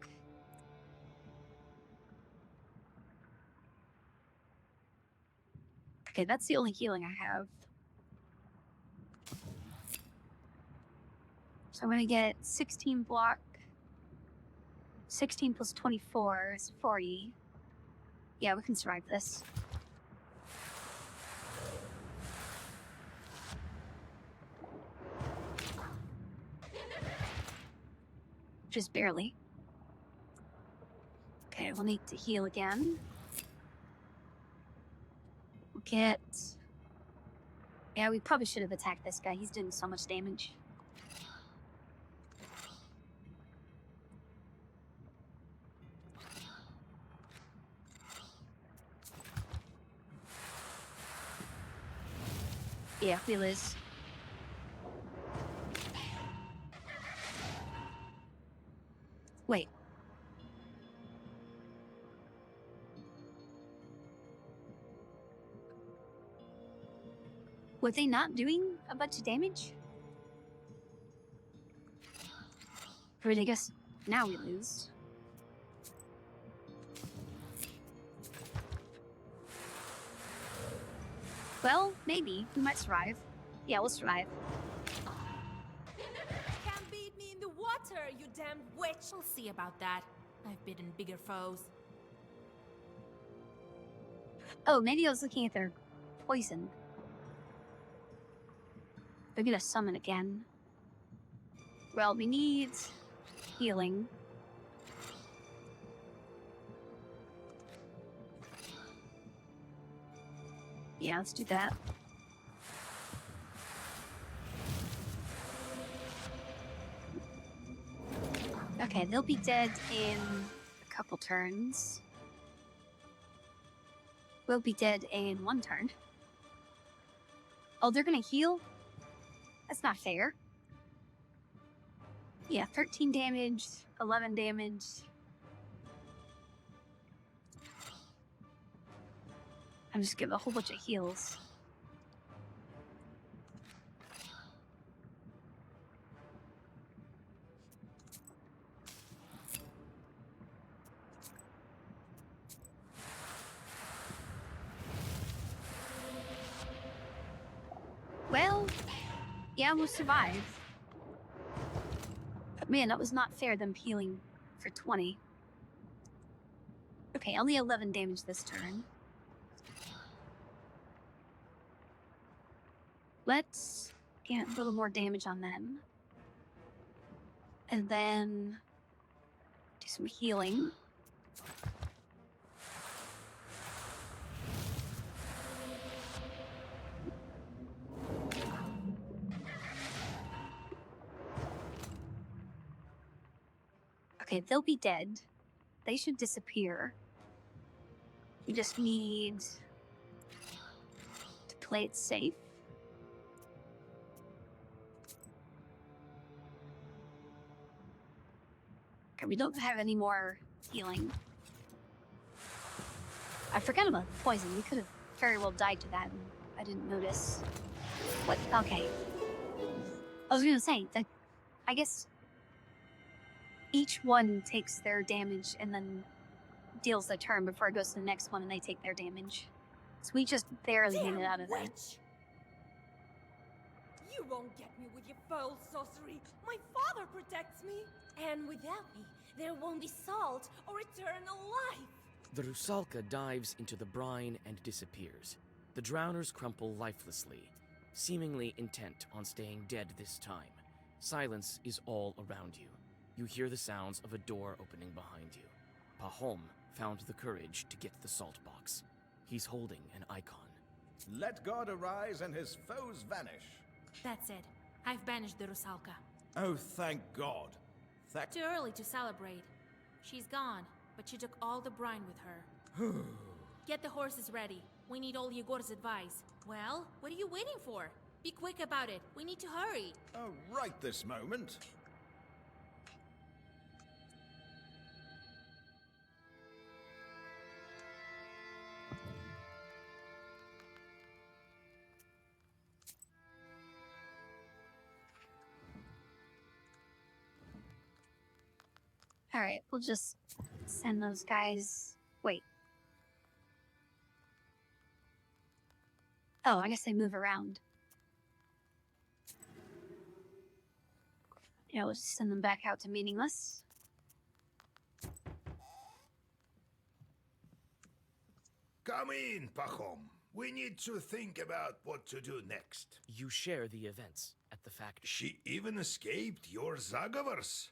Okay, that's the only healing I have. So I'm gonna get 16 block. 16 plus 24 is 40. Yeah, we can survive this. Just barely. Okay, we'll need to heal again. We'll get... Yeah, we probably should have attacked this guy. He's doing so much damage. Yeah, we lose. Wait. Were they not doing a bunch of damage? Or I guess now we lose. Well, maybe. We might survive. Yeah, we'll survive. Can't beat me in the water, you damn witch! We'll see about that. I've bitten bigger foes. Oh, maybe I was looking at their poison. They're gonna summon again. Well, we need healing. Yeah, let's do that. Okay, they'll be dead in a couple turns. We'll be dead in 1 turn. Oh, they're gonna heal? That's not fair. Yeah, 13 damage, 11 damage. I'm just giving a whole bunch of heals. Well, yeah, we'll survive. But man, that was not fair, them healing for 20. Okay, only 11 damage this turn. Let's get a little more damage on them. And then do some healing. Okay, they'll be dead. They should disappear. We just need to play it safe. Okay, we don't have any more healing. I forgot about the poison. We could have very well died to that, and I didn't notice. What? Okay. I was gonna say, that I guess each one takes their damage and then deals the turn before it goes to the next one and they take their damage. So we just barely made it out of that. You won't get me with your foul sorcery. My father protects me. And without me, there won't be salt or eternal life. The Rusalka dives into the brine and disappears. The drowners crumple lifelessly, seemingly intent on staying dead this time. Silence is all around you. You hear the sounds of a door opening behind you. Pahom found the courage to get the salt box. He's holding an icon. Let God arise and his foes vanish. That's it. I've banished the Rusalka. Oh, thank God. Too early to celebrate. She's gone, but she took all the brine with her. Get the horses ready. We need all Yegor's advice. Well, what are you waiting for? Be quick about it. We need to hurry. Oh, right this moment. Alright, we'll just send those guys. Wait. Oh, I guess they move around. Yeah, we'll just send them back out to Meaningless. Come in, Pahom. We need to think about what to do next. You share the events at the factory. She even escaped your Zagavars.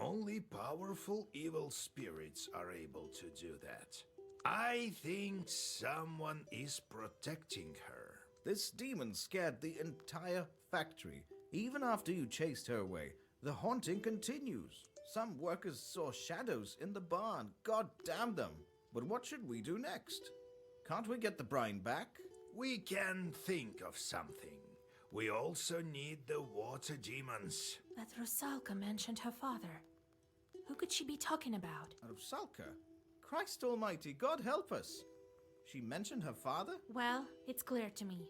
Only powerful evil spirits are able to do that. I think someone is protecting her. This demon scared the entire factory. Even after you chased her away, the haunting continues. Some workers saw shadows in the barn. God damn them. But what should we do next? Can't we get the brine back? We can think of something. We also need the water demons. That Rusalka mentioned her father. Who could she be talking about? Rusalka? Christ almighty, God help us. She mentioned her father? Well, it's clear to me.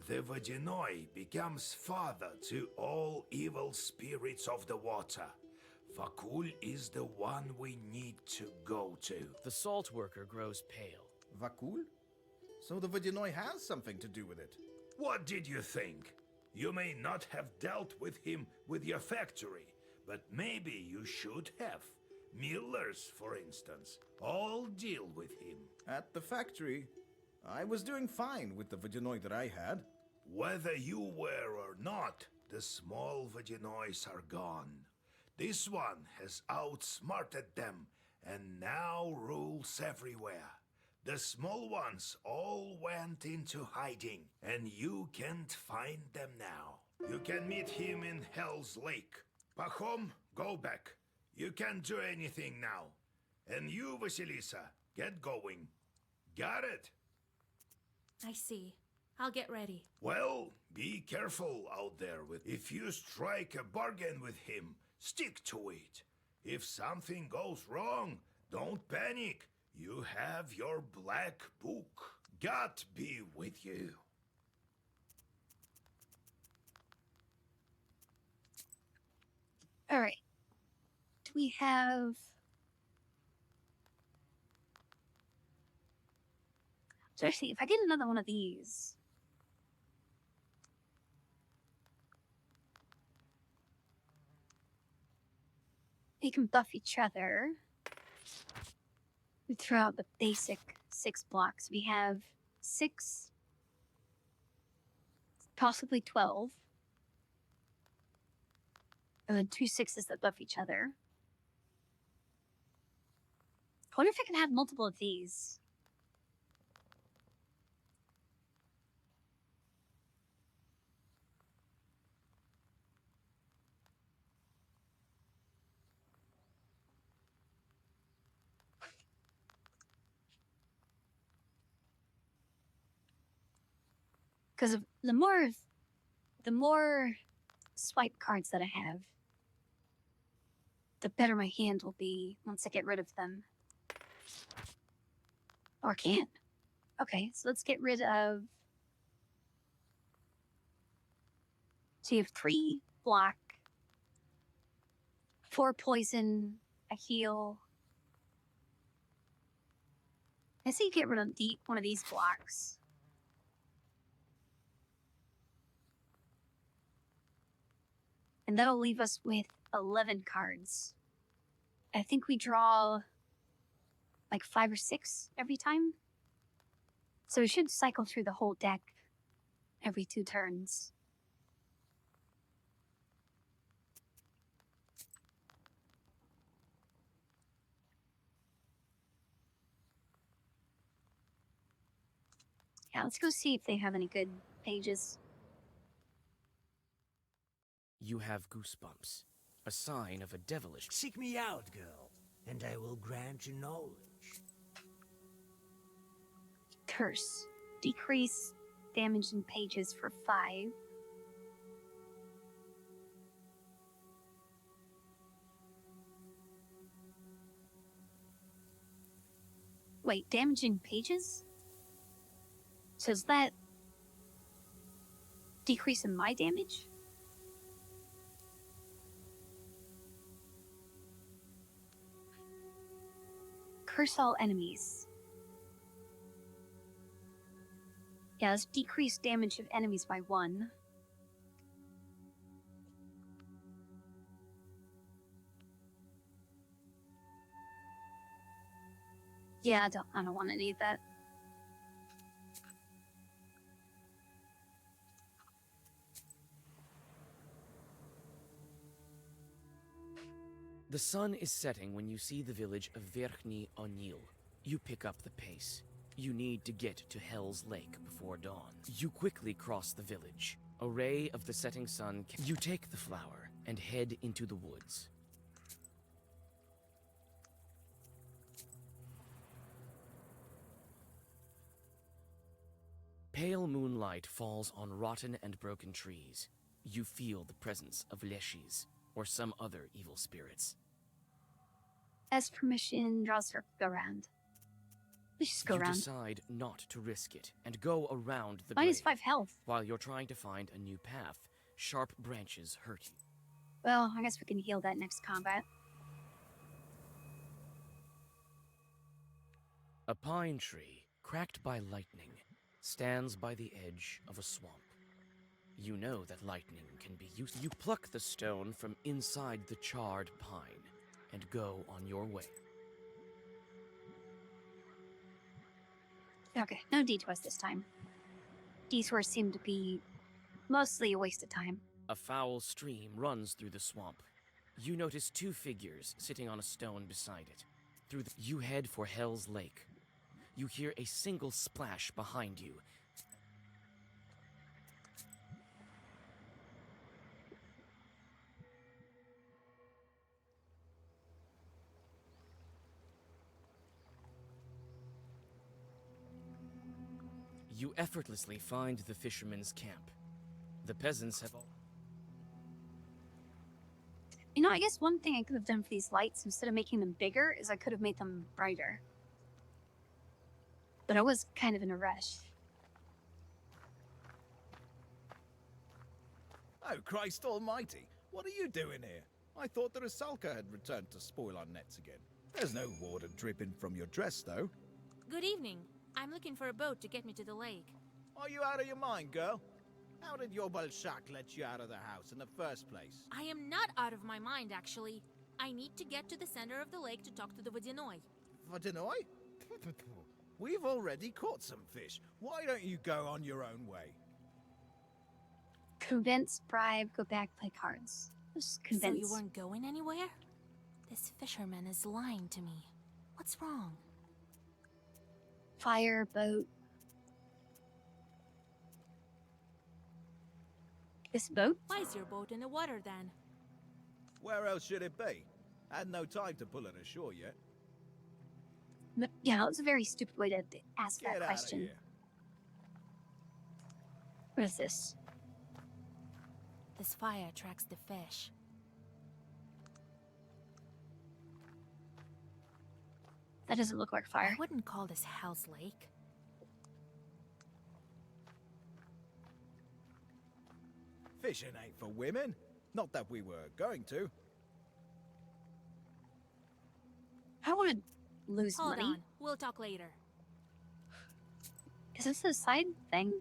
the Vodyanoi becomes father to all evil spirits of the water. Vakul is the one we need to go to. The salt worker grows pale. Vakul? So the Vodyanoi has something to do with it. What did you think? You may not have dealt with him with your factory, but maybe you should have. Millers, for instance, all deal with him. At the factory, I was doing fine with the Vodyanoi that I had. Whether you were or not, the small Vodyanois are gone. This one has outsmarted them and now rules everywhere. The small ones all went into hiding, and you can't find them now. You can meet him in Hell's Lake. Pahom, go back. You can't do anything now. And you, Vasilisa, get going. Got it? I see. I'll get ready. Well, be careful out there with. If you strike a bargain with him, stick to it. If something goes wrong, don't panic. You have your Black Book. God be with you. All right. Do we have... So actually, if I get another one of these... They can buff each other. We throw out the basic 6 blocks. We have 6, possibly 12. And then 2 6s that buff each other. I wonder if I can have multiple of these. Because the more swipe cards that I have, the better my hand will be once I get rid of them. Or can. Okay, so let's get rid of... So you have 3 block, 4 poison, a heal. I say you get rid of one of these blocks. And that'll leave us with 11 cards. I think we draw like 5 or 6 every time. So we should cycle through the whole deck every 2 turns. Yeah, let's go see if they have any good pages. You have goosebumps, a sign of a devilish... Seek me out, girl, and I will grant you knowledge. Curse. Decrease damage in pages for 5. Wait, damage in pages? So is that decrease in my damage? Curse all enemies. Yeah, let's decrease damage of enemies by 1. Yeah, I don't want to need that. The sun is setting when you see the village of Verkhny O'Neill. You pick up the pace. You need to get to Hell's Lake before dawn. You quickly cross the village. A ray of the setting sun... You take the flower and head into the woods. Pale moonlight falls on rotten and broken trees. You feel the presence of Leshis, or some other evil spirits. As permission, draw a circle around. Let's just go you around. decide not to risk it and go around the Minus glade. 5 health. While you're trying to find a new path, sharp branches hurt you. Well, I guess we can heal that next combat. A pine tree, cracked by lightning, stands by the edge of a swamp. You know that lightning can be used. You pluck the stone from inside the charred pine and go on your way. Okay, no detours this time. Detours seem to be mostly a waste of time. A foul stream runs through the swamp. You notice 2 figures sitting on a stone beside it. You head for Hell's Lake. You hear a single splash behind you. You effortlessly find the fisherman's camp. The peasants have all... You know, I guess one thing I could have done for these lights, instead of making them bigger, is I could have made them brighter. But I was kind of in a rush. Oh, Christ almighty. What are you doing here? I thought the Rusalka had returned to spoil our nets again. There's no water dripping from your dress, though. Good evening. I'm looking for a boat to get me to the lake. Are you out of your mind, girl? How did your Balshak let you out of the house in the first place? I am not out of my mind, actually. I need to get to the center of the lake to talk to the Vodyanoi. Vodyanoi? We've already caught some fish. Why don't you go on your own way? Convince, bribe, go back, play cards. Just convince. So you weren't going anywhere? This fisherman is lying to me. What's wrong? Fire, boat. This boat? Why is your boat in the water then? Where else should it be? Had no time to pull it ashore yet. Yeah, it was a very stupid way to ask Get that out question. of here. What is this? This fire attracts the fish. That doesn't look like fire. I wouldn't call this Hell's Lake. Fishing ain't for women. Not that we were going to. I would lose Hold money. on. We'll talk later. Is this a side thing?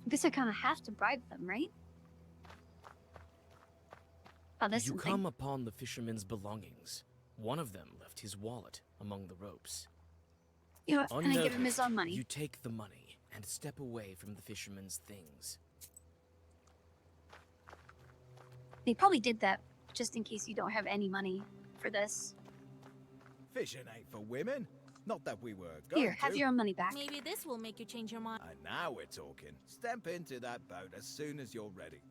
I guess I kind of have to bribe them, right? Oh, this You come upon the fisherman's belongings. One of them left his wallet among the ropes. You know what? Can I give him his own money? You take the money and step away from the fisherman's things. They probably did that just in case you don't have any money for this. Fishing ain't for women. Not that we were going Here, to. have your own money back. Maybe this will make you change your mind. And now we're talking. Step into that boat as soon as you're ready.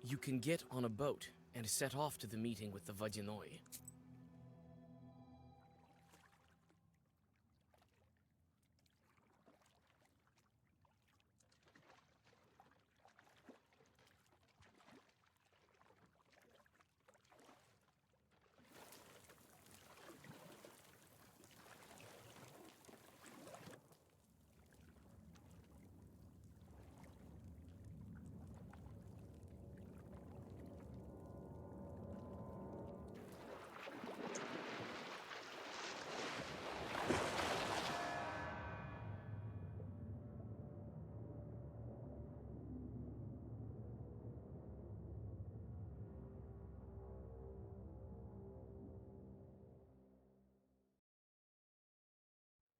You can get on a boat and set off to the meeting with the Vodyanoi.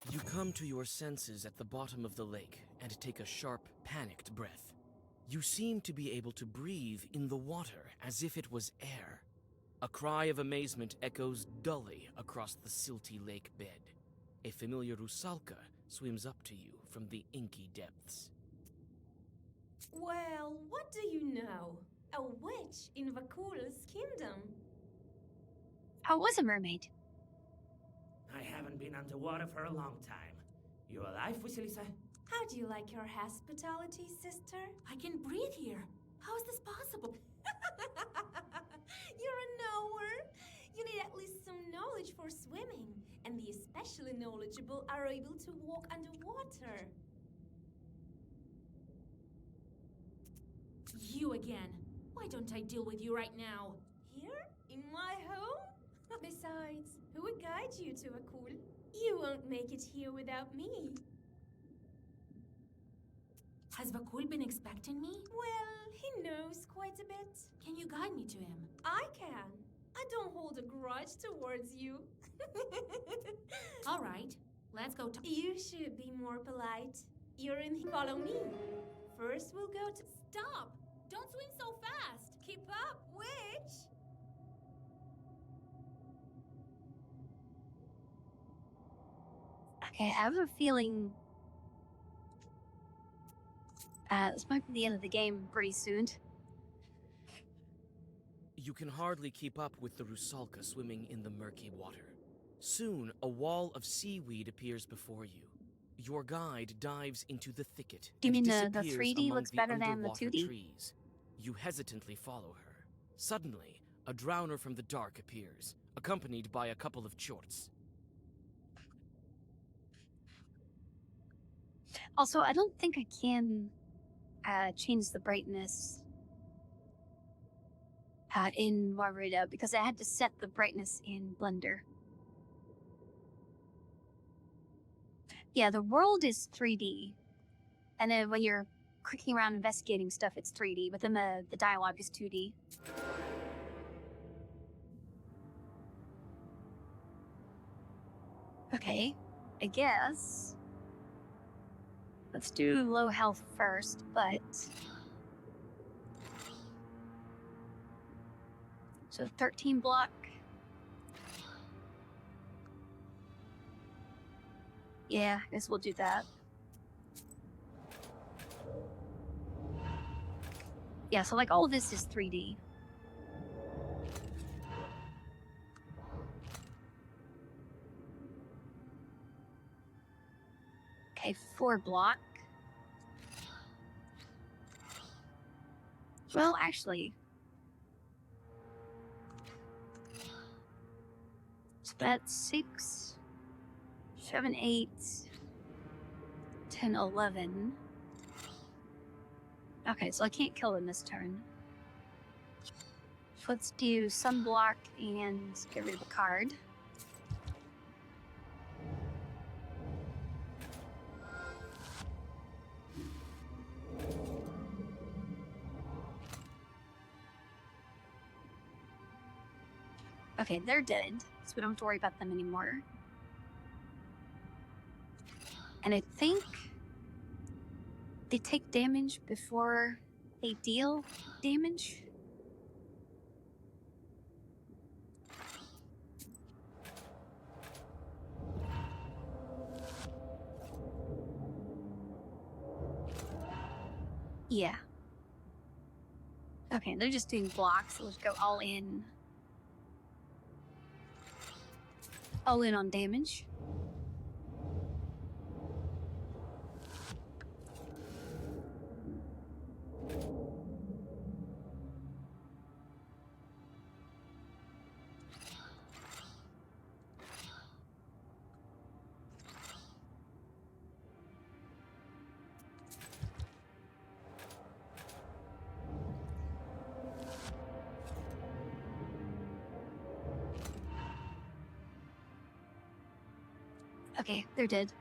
You come to your senses at the bottom of the lake and take a sharp, panicked breath. You seem to be able to breathe in the water as if it was air. A cry of amazement echoes dully across the silty lake bed. A familiar Rusalka swims up to you from the inky depths. Well, what do you know? A witch in Vakul's kingdom. Oh, it was a mermaid. I haven't been underwater for a long time. You alive, Vasilisa? How do you like your hospitality, sister? I can breathe here. How is this possible? You're a knower. You need at least some knowledge for swimming, and the especially knowledgeable are able to walk underwater. You again. Why don't I deal with you right now? Here? In my home? Besides, who would guide you to Vakul? You won't make it here without me. Has Vakul been expecting me? Well, he knows quite a bit. Can you guide me to him? I can. I don't hold a grudge towards you. All right, let's go. You should be more polite. You're in. Follow me. First, we'll go to. Stop! Don't swim so fast! Keep up, witch! Okay, I have a feeling this might be the end of the game pretty soon. You can hardly keep up with the Rusalka swimming in the murky water. Soon, a wall of seaweed appears before you. Your guide dives into the thicket. Do you mean and the disappears 3D among looks better than the underwater 2D? Trees. You hesitantly follow her. Suddenly, a drowner from the dark appears, accompanied by a couple of chorts. Also, I don't think I can change the brightness in Warrida because I had to set the brightness in Blender. Yeah, the world is 3D. And then when you're clicking around investigating stuff, it's 3D, but then the dialogue is 2D. Okay, I guess. Let's do low health first, but... So 13 block. Yeah, I guess we'll do that. Yeah, so like all of this is 3D. Okay, 4 block. Well, actually... So that's 6, 7, 8, 10, 11. Okay, so I can't kill them this turn. So let's do sunblock and get rid of a card. Okay, they're dead, so we don't have to worry about them anymore. And I think they take damage before they deal damage. Yeah. Okay, they're just doing blocks, so let's go all in. All in on damage. Okay, they're dead.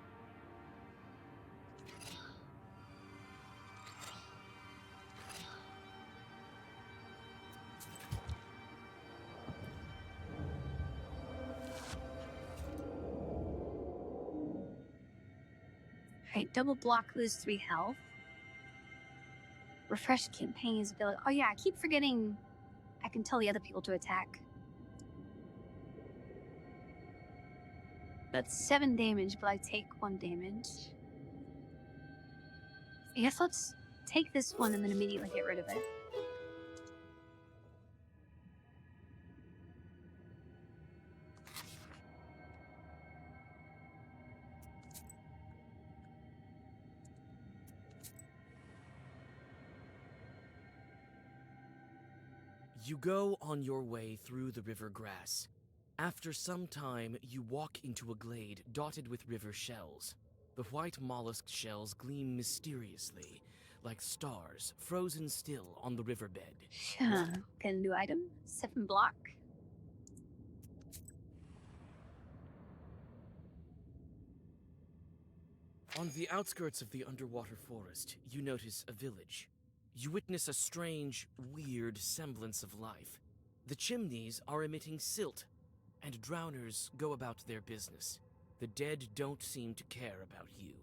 Alright, double block, lose 3 health. Refresh campaign's ability. Oh yeah, I keep forgetting I can tell the other people to attack. That's 7 damage, but I take 1 damage. I guess let's take this one and then immediately get rid of it. You go on your way through the river grass. After some time, you walk into a glade dotted with river shells. The white mollusk shells gleam mysteriously, like stars frozen still on the riverbed. Get a new item. 7 block. On the outskirts of the underwater forest, you notice a village. You witness a strange, weird semblance of life. The chimneys are emitting silt, and drowners go about their business. The dead don't seem to care about you.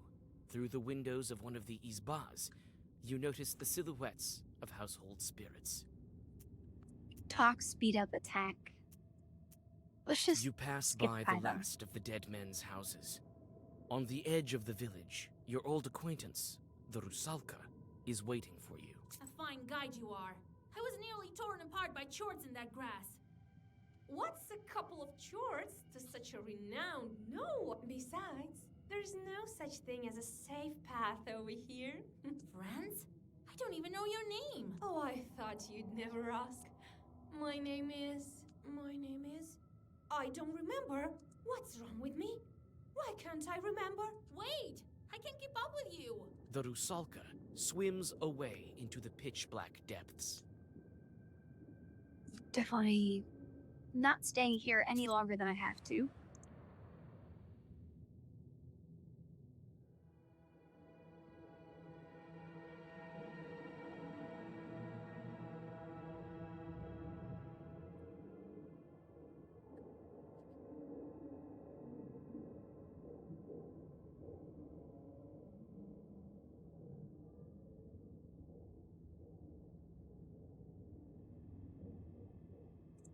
Through the windows of one of the izbas, you notice the silhouettes of household spirits. Talk, speed up, attack. Let's just You pass skip by by the them. last of the dead men's houses. On the edge of the village, your old acquaintance, the Rusalka, is waiting for you. A fine guide you are. I was nearly torn apart by chords in that grass. What's a couple of chords to such a renowned no? Besides, there's no such thing as a safe path over here. Friends? I don't even know your name. Oh, I thought you'd never ask. My name is... I don't remember. What's wrong with me? Why can't I remember? Wait! I can't keep up with you! The Rusalka swims away into the pitch-black depths. Definitely not staying here any longer than I have to.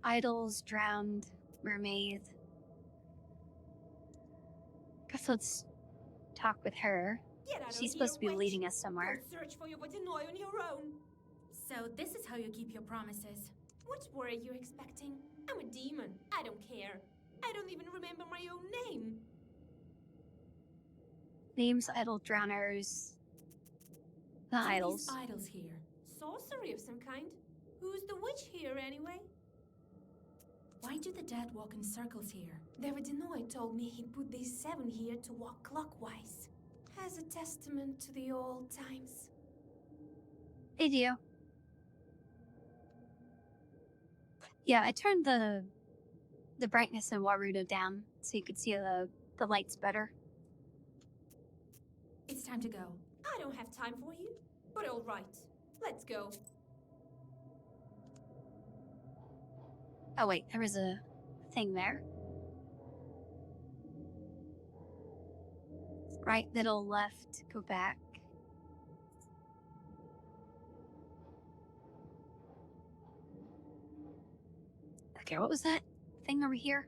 Idols, drowned, mermaid. Guess let's talk with her. Get out of She's supposed to be here, witch. leading us somewhere. Go search for your Vodinoy on your own. So this is how you keep your promises. What were you expecting? I'm a demon. I don't care. I don't even remember my own name. Names, idol, drowners. The What are idols. these idols here? Sorcery of some kind. Who's the witch here anyway? Why do the dead walk in circles here? The Vodinoy told me he put these 7 here to walk clockwise. As a testament to the old times. They do. Yeah, I turned the brightness in Warudo down so you could see the lights better. It's time to go. I don't have time for you, but all right. Let's go. Oh wait, there was a thing there. Right, middle, left, go back. Okay, what was that thing over here?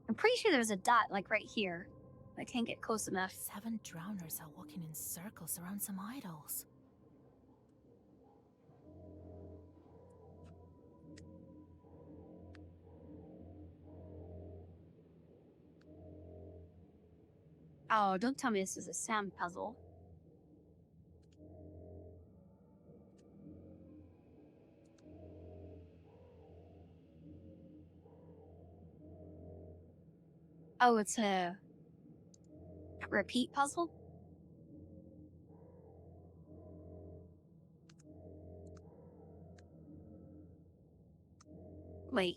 I'm pretty sure there was a dot, like right here. I can't get close enough. 7 drowners are walking in circles around some idols. Oh, don't tell me this is a sound puzzle. Oh, it's a repeat puzzle? Wait.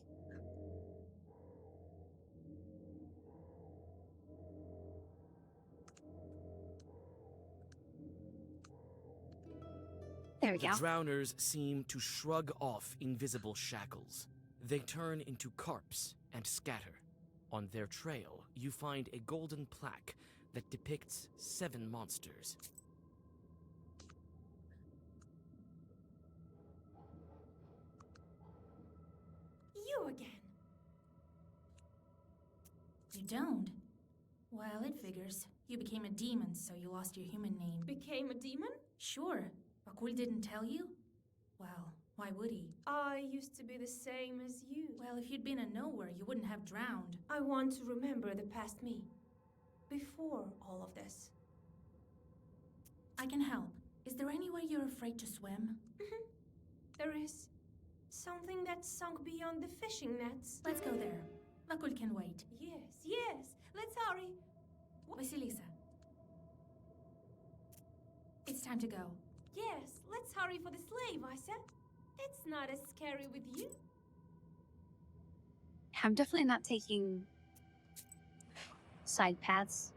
There we The go. drowners seem to shrug off invisible shackles. They turn into carps and scatter. On their trail, you find a golden plaque that depicts 7 monsters. You again. You don't? Well, it figures. You became a demon, so you lost your human name. Became a demon? Sure. Bakul didn't tell you? Well, Why would he? I used to be the same as you. Well, if you'd been a nowhere, you wouldn't have drowned. I want to remember the past me. Before all of this. I can help. Is there any way you're afraid to swim? There is something that's sunk beyond the fishing nets. Let's go there. Makul can wait. Yes, let's hurry. Vasilisa. It's time to go. Yes, let's hurry for the sleigh, Vasya. It's not as scary with you. I'm definitely not taking side paths.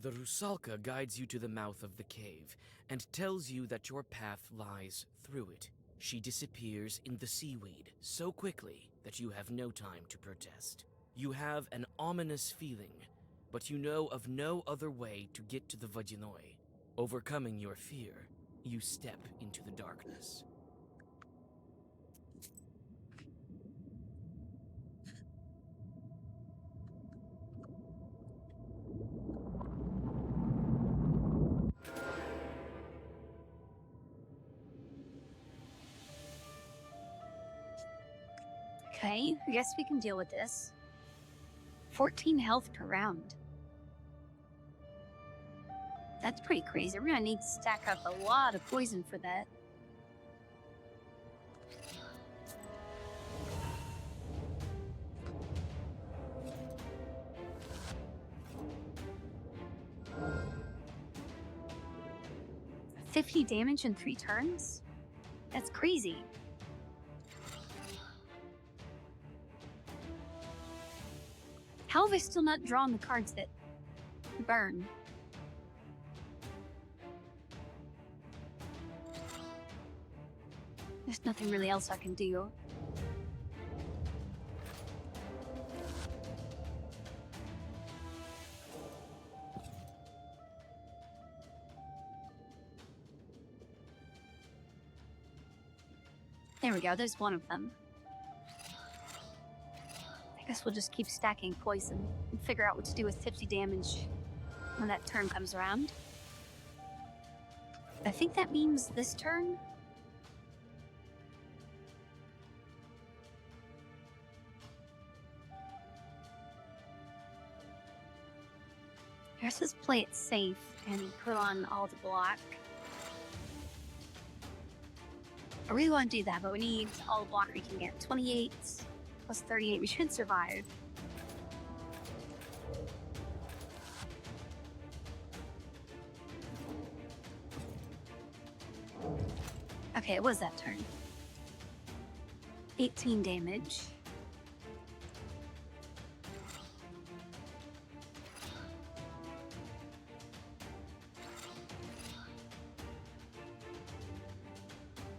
The Rusalka guides you to the mouth of the cave and tells you that your path lies through it. She disappears in the seaweed so quickly that you have no time to protest. You have an ominous feeling, but you know of no other way to get to the Vodyanoi. Overcoming your fear, you step into the darkness. Okay, I guess we can deal with this. 14 health per round. That's pretty crazy. We're gonna need to stack up a lot of poison for that. $50 damage in 3 turns? That's crazy. How have I still not drawn the cards that burn? There's nothing really else I can do. There we go, there's one of them. I guess we'll just keep stacking poison and figure out what to do with 50 damage when that turn comes around. I think that means this turn. Let's just play it safe and put on all the block. I really want to do that, but we need all the block we can get. 28 plus 38, we should survive. Okay, it was that turn. 18 damage.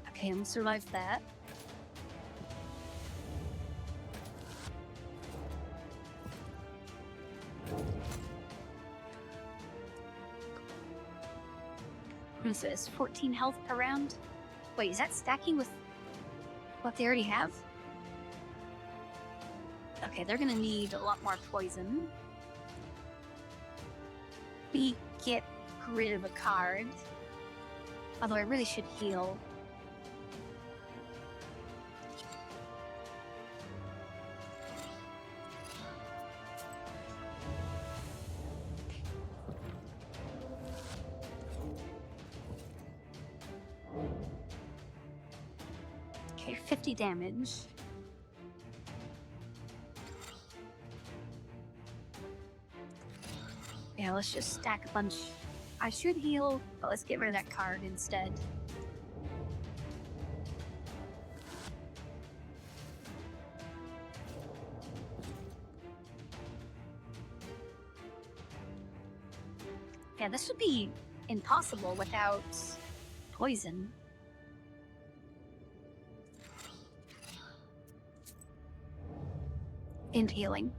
Okay, I'm gonna survive that. What is this? 14 health per round? Wait, is that stacking with what they already have? Okay, they're gonna need a lot more poison. We get rid of a card. Although I really should heal. Okay, 50 damage. Yeah, let's just stack a bunch. I should heal, but let's get rid of that card instead. Yeah, this would be impossible without poison. And healing.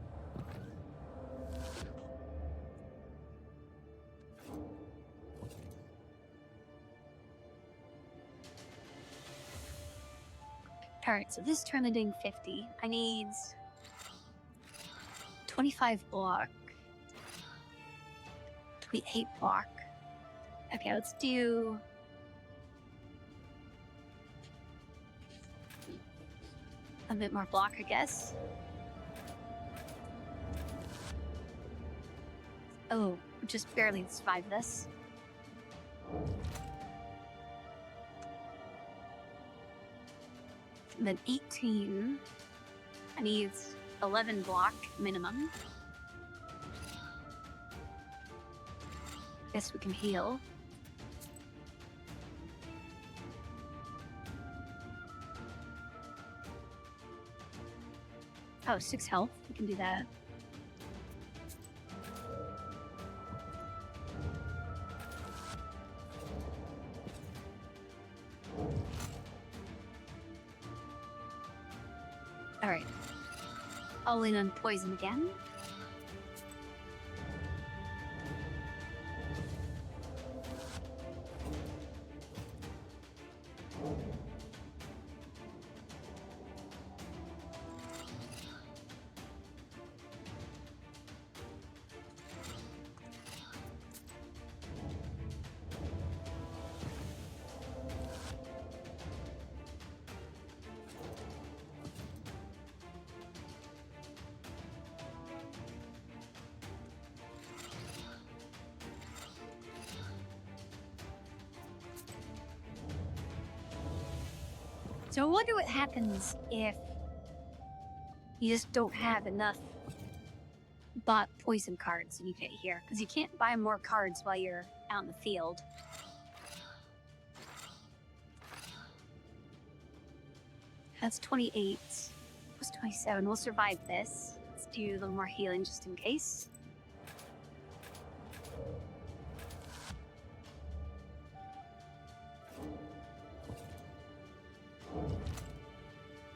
Alright, so this turn I'm doing 50. I need 25 block. 28 block. Okay, let's do A bit more block, I guess. Oh, just barely survived this. And then 18. I need 11 block minimum. Guess we can heal. Oh, 6 health. We can do that. Alright. All in on poison again. So I wonder what happens if you just don't have enough bought poison cards and you get here, because you can't buy more cards while you're out in the field. That's 28 plus 27. We'll survive this. Let's do a little more healing just in case.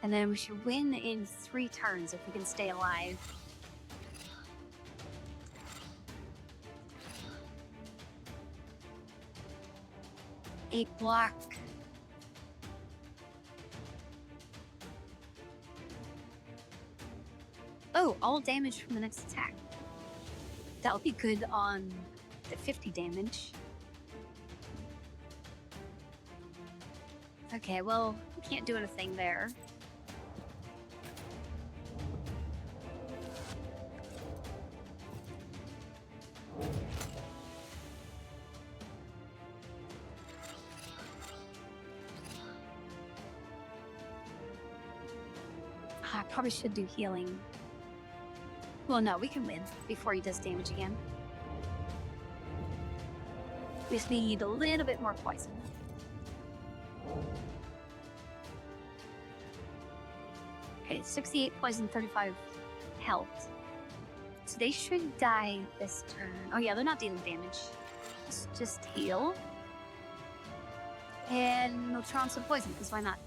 And then we should win in 3 turns if we can stay alive. Eight block. Oh, all damage from the next attack. That'll be good on the 50 damage. Okay, well, we can't do anything there. I probably should do healing. Well, no, we can win before he does damage again. We just need a little bit more poison. Okay, 68 poison, 35 health. So they should die this turn. Oh yeah, they're not dealing damage. Let's just heal. And we'll try on some poison, because why not?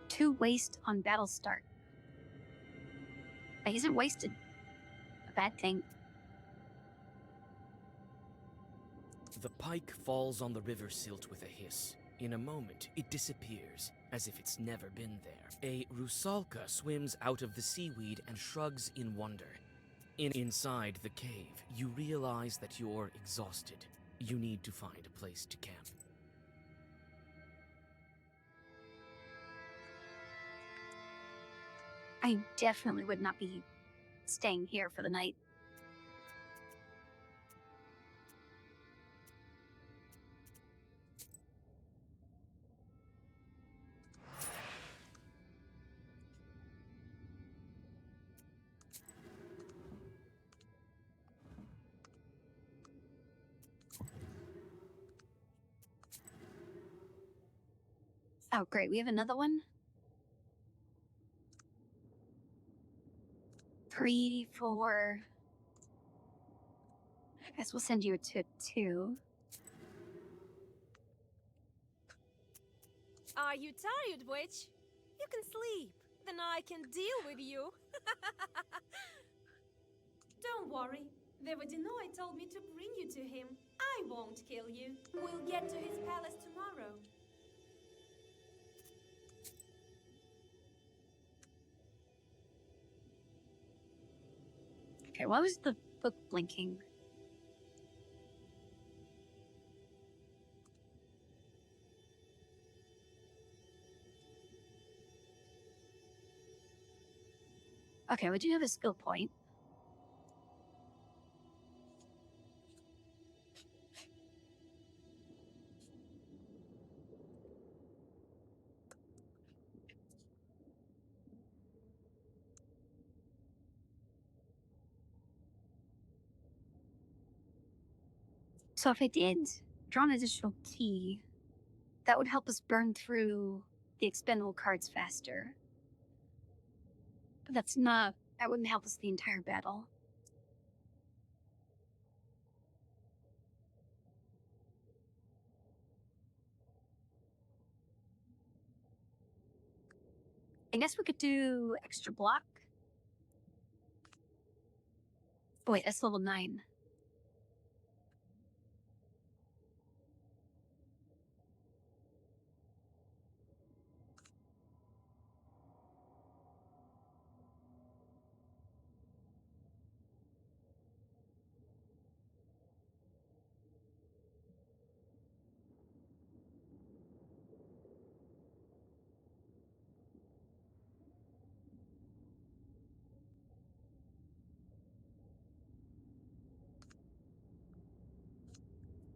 Two waste on battle start. But isn't wasted a bad thing? The pike falls on the river silt with a hiss. In a moment, it disappears, as if it's never been there. A rusalka swims out of the seaweed and shrugs in wonder. Inside the cave, you realize that you're exhausted. You need to find a place to camp. I definitely would not be staying here for the night. Oh, great. We have another one. 3, 4. I guess we'll send you to 2. Are you tired, witch? You can sleep. Then I can deal with you. Don't worry. The Vodinoi told me to bring you to him. I won't kill you. We'll get to his palace tomorrow. Okay, why was the book blinking? Okay, we do have a skill point. So if I did draw an additional key, that would help us burn through the expendable cards faster. But that wouldn't help us the entire battle. I guess we could do extra block. Oh wait, that's level 9.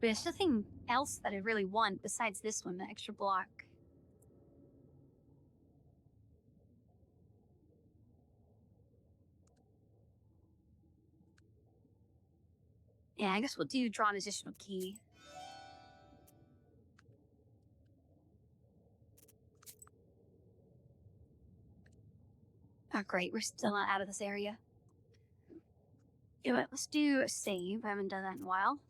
But there's nothing else that I really want besides this one, the extra block. Yeah, I guess we'll do draw an additional key. Oh great, we're still not out of this area. Yeah, but let's do a save. I haven't done that in a while.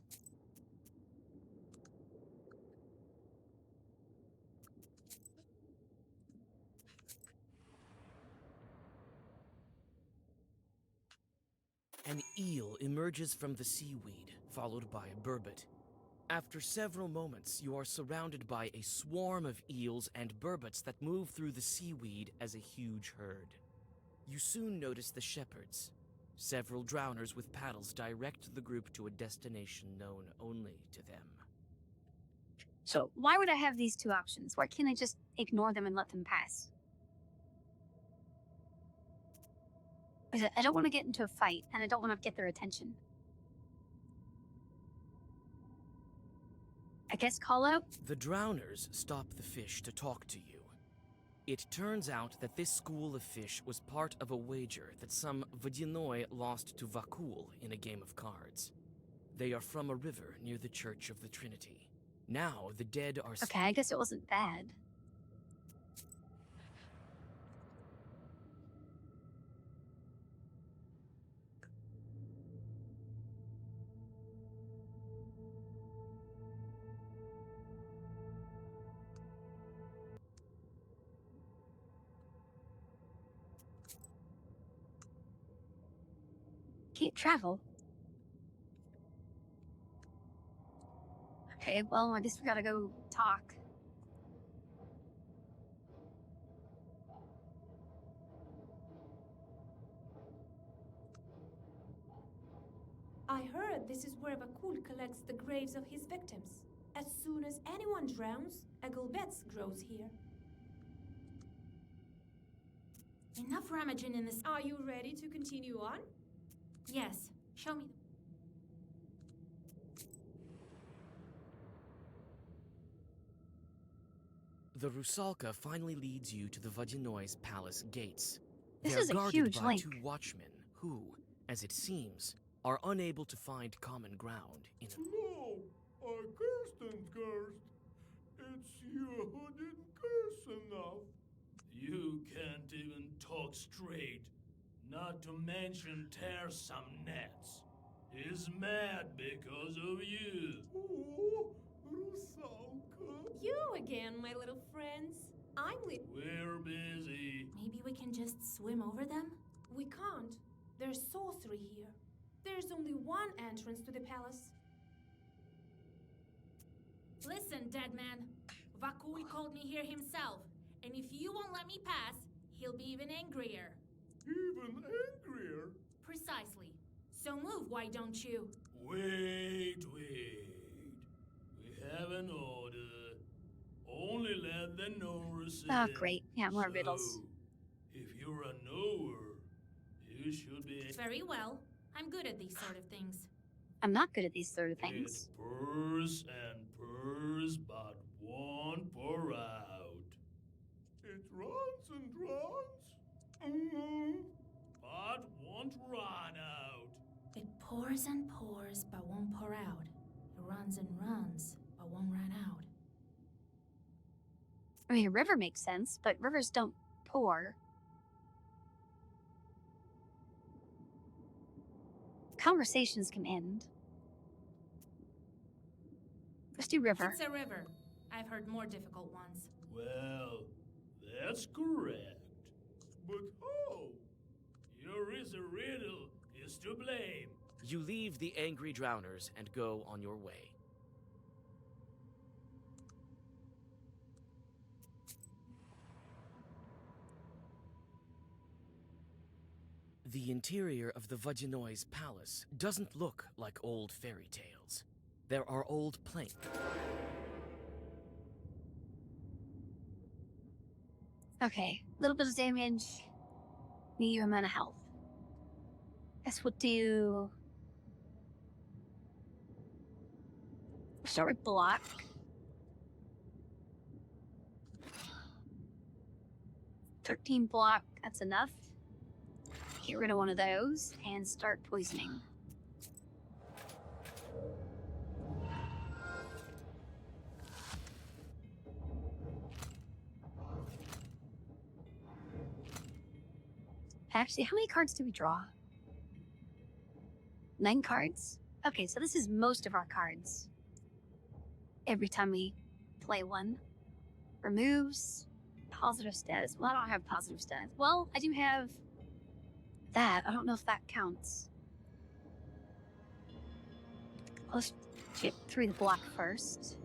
An eel emerges from the seaweed, followed by a burbot. After several moments, you are surrounded by a swarm of eels and burbots that move through the seaweed as a huge herd. You soon notice the shepherds. Several drowners with paddles direct the group to a destination known only to them. So why would I have these two options? Why can't I just ignore them and let them pass? I don't want to get into a fight, and I don't want to get their attention. I guess call out? The drowners stop the fish to talk to you. It turns out that this school of fish was part of a wager that some Vodyanoi lost to Vakul in a game of cards. They are from a river near the Church of the Trinity. Now the dead are... Okay, I guess it wasn't bad. Can't travel. Okay, well, I guess we gotta go talk. I heard this is where Vakul collects the graves of his victims. As soon as anyone drowns, a gulbets grows here. Enough rummaging in this. Are you ready to continue on? Yes, show me. The Rusalka finally leads you to the Vodyanoi palace gates. This They are is a guarded huge by link. 2 watchmen who, as it seems, are unable to find common ground in a... No, I cursed and cursed. It's you who didn't curse enough. You can't even talk straight, not to mention tear some nets. He's mad because of you. Oh, Rusalka. You again, my little friends. We're busy. Maybe we can just swim over them? We can't. There's sorcery here. There's only one entrance to the palace. Listen, dead man. Vakul called me here himself, and if you won't let me pass, he'll be even angrier. Even angrier? Precisely. So move, why don't you? Wait. We have an order. Only let the knowers Oh, in. great. Yeah, more riddles. If you're a knower, You should be. Very well. I'm good at these sort of things. I'm not good at these sort of things. It purrs and purrs, but won't pour out. It runs and runs, but won't run out. It pours and pours, but won't pour out. It runs and runs, but won't run out. I mean, a river makes sense, but rivers don't pour. Conversations can end. Let's do river. It's a river. I've heard more difficult ones. Well, that's correct. But how? Your is a riddle is to blame. You leave the angry drowners and go on your way. The interior of the Vajinoy's palace doesn't look like old fairy tales. There are old planks. Okay, a little bit of damage. Medium amount of health. Guess we'll do... Start with block. $13 block, that's enough. Get rid of one of those and start poisoning. Actually, how many cards do we draw? 9 cards? Okay, so this is most of our cards. Every time we play one. Removes positive status. Well, I don't have positive status. Well, I do have that. I don't know if that counts. Let's get through the block first.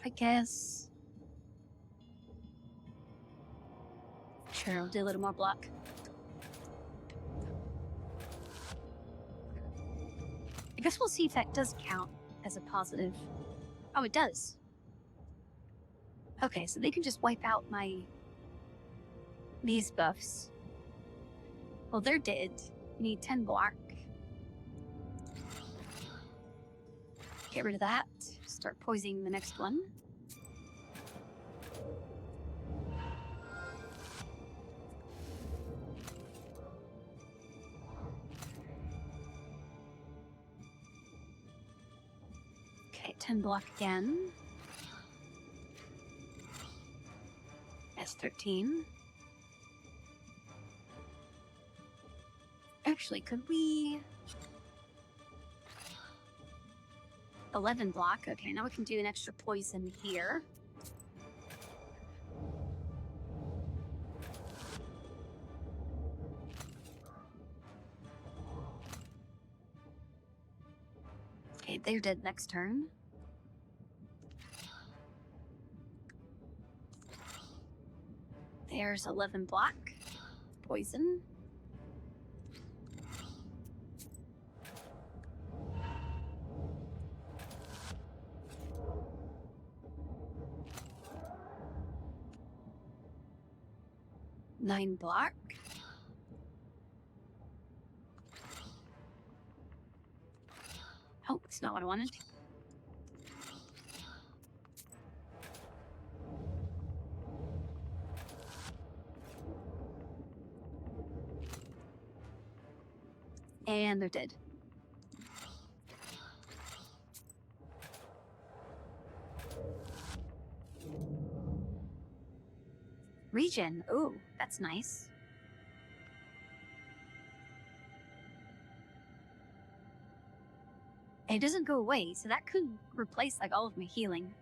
I guess. Sure, I'll do a little more block. I guess we'll see if that does count as a positive. Oh, it does. Okay, so they can just wipe out these buffs. Well, they're dead. You need 10 block. Get rid of that. Start poisoning the next one. Okay, 10 block again. That's 13. Actually, could we... 11 block. Okay, now we can do an extra poison here. Okay, they're dead next turn. There's 11 block. Poison. Nine block. Oh, it's not what I wanted. And they're dead. Regen. Ooh, that's nice. And it doesn't go away, so that could replace like all of my healing.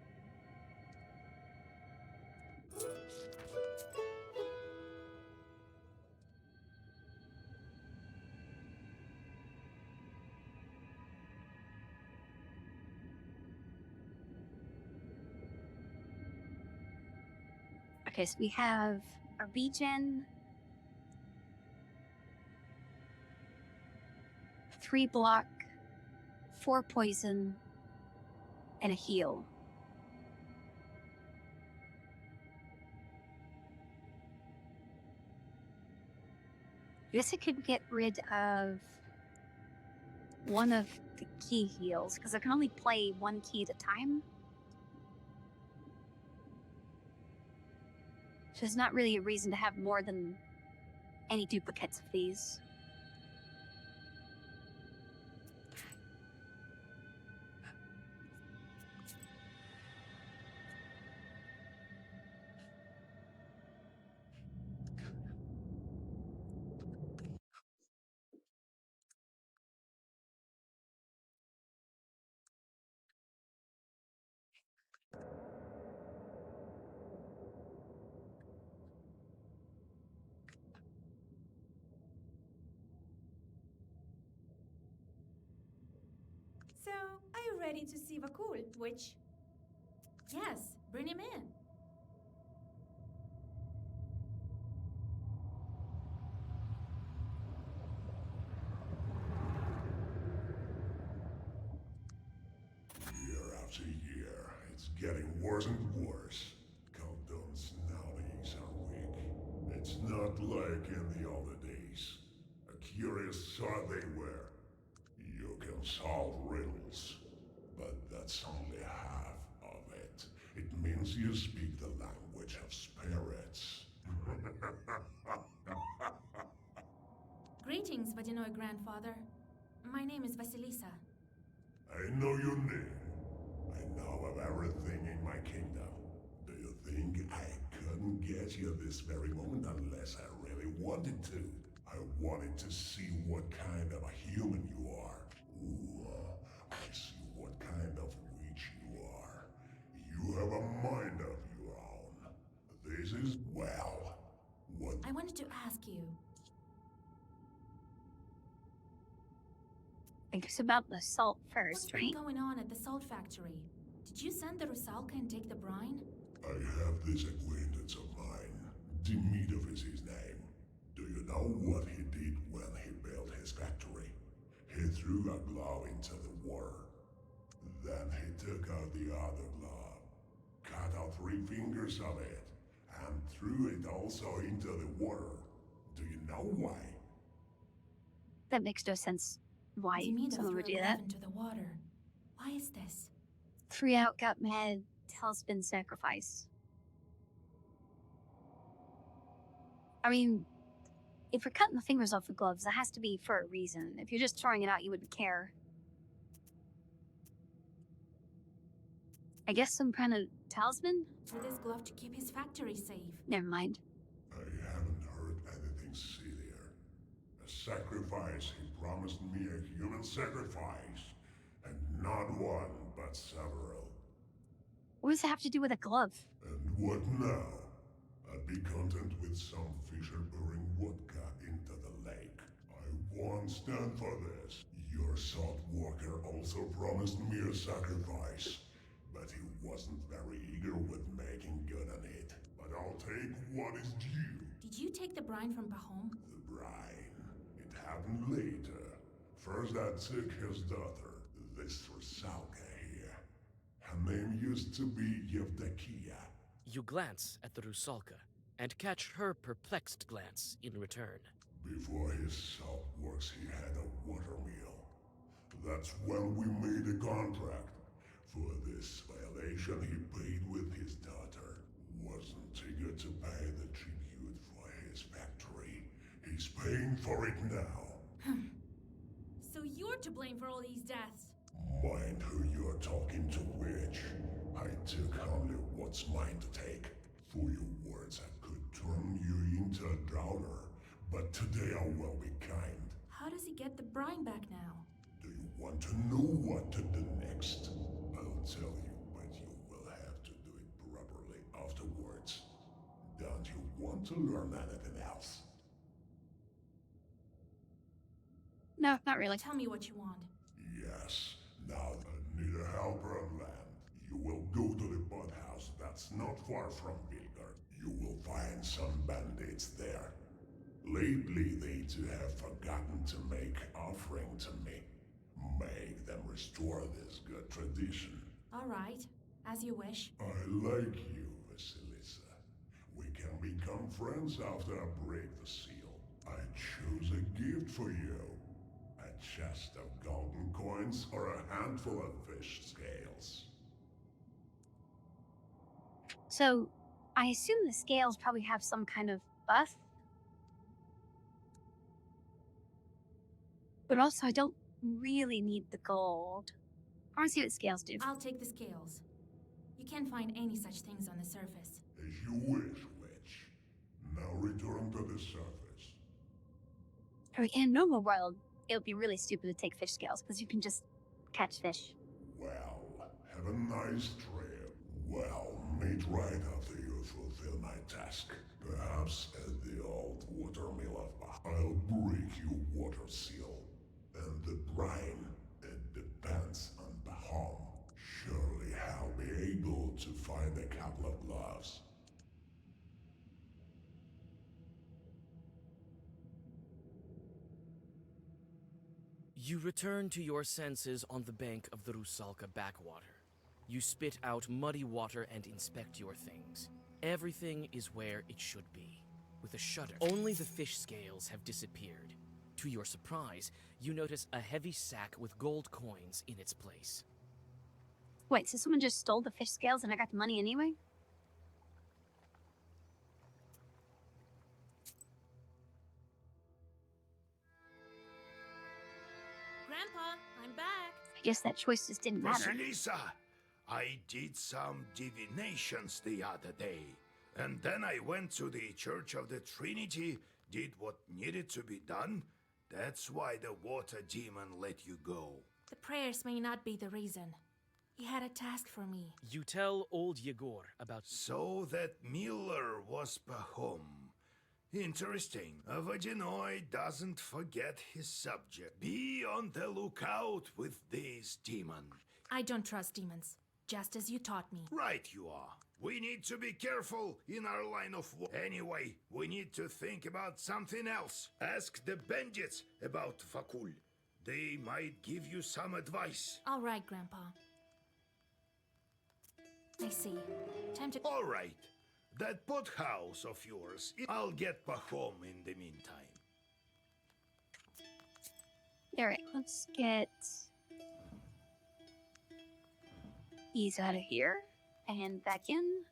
Okay, so we have a regen, 3 block, 4 poison, and a heal. guess I could get rid of one of the key heals, because I can only play one key at a time. So there's not really a reason to have more than any duplicates of these. So, are you ready to see Vakul, witch? Yes, bring him in. Year after year, it's getting worse and worse. Countdown's nowadays are weak. It's not like in the older days. A curious sort they were. You can solve riddles, but that's only half of it. It means you speak the language of spirits. Greetings, Vadinoy grandfather. My name is Vasilisa. I know your name. I know of everything in my kingdom. Do you think I couldn't get you this very moment unless I really wanted to? I wanted to see what kind of a human you are. Ooh, I see what kind of witch you are. You have a mind of your own. This is, well, what... I wanted to ask you. I guess about the salt first, What's right? been going on at the salt factory? Did you send the Rusalka and take the brine? I have this acquaintance of mine. Demidov is his name. Do you know what he did when he built his factory? He threw a glove into the water. Then he took out the other glove, cut out 3 fingers of it, and threw it also into the water. Do you know why? That makes no sense. Why Demidov someone threw would a do glove that? into the water. Why is this? 3 out, got mad, Tailspin sacrifice. I mean, if you're cutting the fingers off the gloves, that has to be for a reason. If you're just throwing it out, you wouldn't care. I guess some kind of talisman? Threw this glove to keep his factory safe. Never mind. I haven't heard anything sillier. A sacrifice, he promised me a human sacrifice. And not one, but several. What does it have to do with a glove? And what now? I'd be content with some fisher pouring vodka into the lake. I won't stand for this. Your salt walker also promised me a sacrifice, but he wasn't very eager with making good on it. But I'll take what is due. Did you take the brine from Pahom? The brine. It happened later. First I took his daughter, this Rusalka here. Her name used to be Yevdokia. You glance at the Rusalka and catch her perplexed glance in return. Before his salt works, he had a water mill. That's when we made a contract. For this violation, he paid with his daughter. Wasn't eager to pay the tribute for his factory. He's paying for it now. So you're to blame for all these deaths. Mind who you're talking to, witch. I took only what's mine to take. For your words, I could turn you into a drowner. But today I will be kind. How does he get the brine back now? Do you want to know what to do next? I'll tell you, but you will have to do it properly afterwards. Don't you want to learn anything else? No, not really. Tell me what you want. Yes. Now I need a helper on land. You will go to the boat house that's not far from Vilgard. You will find some bandits there. Lately, they too have forgotten to make offering to me. Make them restore this good tradition. All right, as you wish. I like you, Vasilisa. We can become friends after I break the seal. I choose a gift for you. A chest of golden coins or a handful of fish scales. So, I assume the scales probably have some kind of buff. But also, I don't really need the gold. I want to see what scales do. I'll take the scales. You can't find any such things on the surface. As you wish, witch. Now return to the surface. In normal world, it would be really stupid to take fish scales because you can just catch fish. Well, have a nice trip. Well, meet right after you fulfill my task. Perhaps at the old watermill of I'll break your water seal. And the brine, it depends on Baham. Surely I'll be able to find a couple of gloves. You return to your senses on the bank of the Rusalka backwater. You spit out muddy water and inspect your things. Everything is where it should be. With a shudder, only the fish scales have disappeared. To your surprise, you notice a heavy sack with gold coins in its place. Wait, so someone just stole the fish scales and I got the money anyway? Grandpa, I'm back. I guess that choice just didn't matter. Vasilisa, I did some divinations the other day. And then I went to the Church of the Trinity, did what needed to be done. That's why the water demon let you go. The prayers may not be the reason. He had a task for me. You tell old Yegor about... So that Miller was Pahom. Interesting. A Vadinoi doesn't forget his subject. Be on the lookout with this demon. I don't trust demons, just as you taught me. Right you are. We need to be careful in our line of work. Anyway, we need to think about something else. Ask the bandits about Fakul. They might give you some advice. All right, Grandpa. I see. Time to... All right. That pot house of yours, I'll get Pahom in the meantime. Alright, let's get these out of here and back in.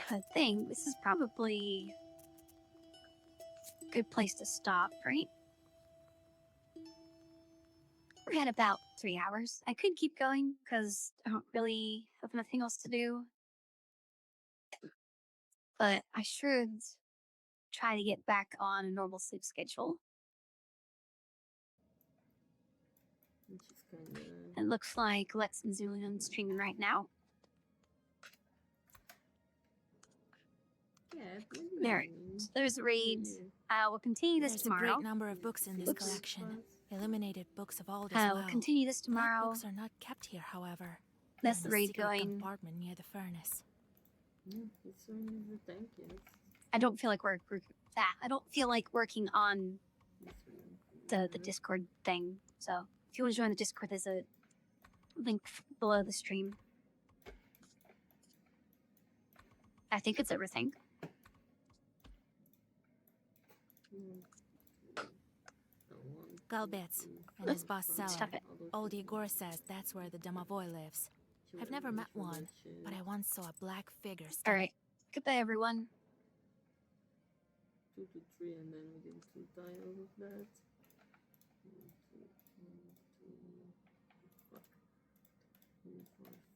I think this is probably a good place to stop, right? We're at about 3 hours. I could keep going because I don't really have nothing else to do. But I should try to get back on a normal sleep schedule. It looks like Lex and Zulian streaming right now. There, so there's a raid. We'll continue this tomorrow. There's a great number of books in this collection. Illuminated books of old as well. We'll continue this tomorrow. Black books are not kept here, however. That's in the raid secret going. compartment near the furnace. I don't feel like I don't feel like working on the Discord thing. So if you want to join the Discord, there's a link below the stream. I think it's everything. Galbets and his boss Stop cellar. it. Old Igor says that's where the Domovoy lives. I've never met one, but I once saw a black figure. All right. Goodbye, everyone. 2 to 3, and then we did 2 tiles of that. 1, 2, 3, 4, 5.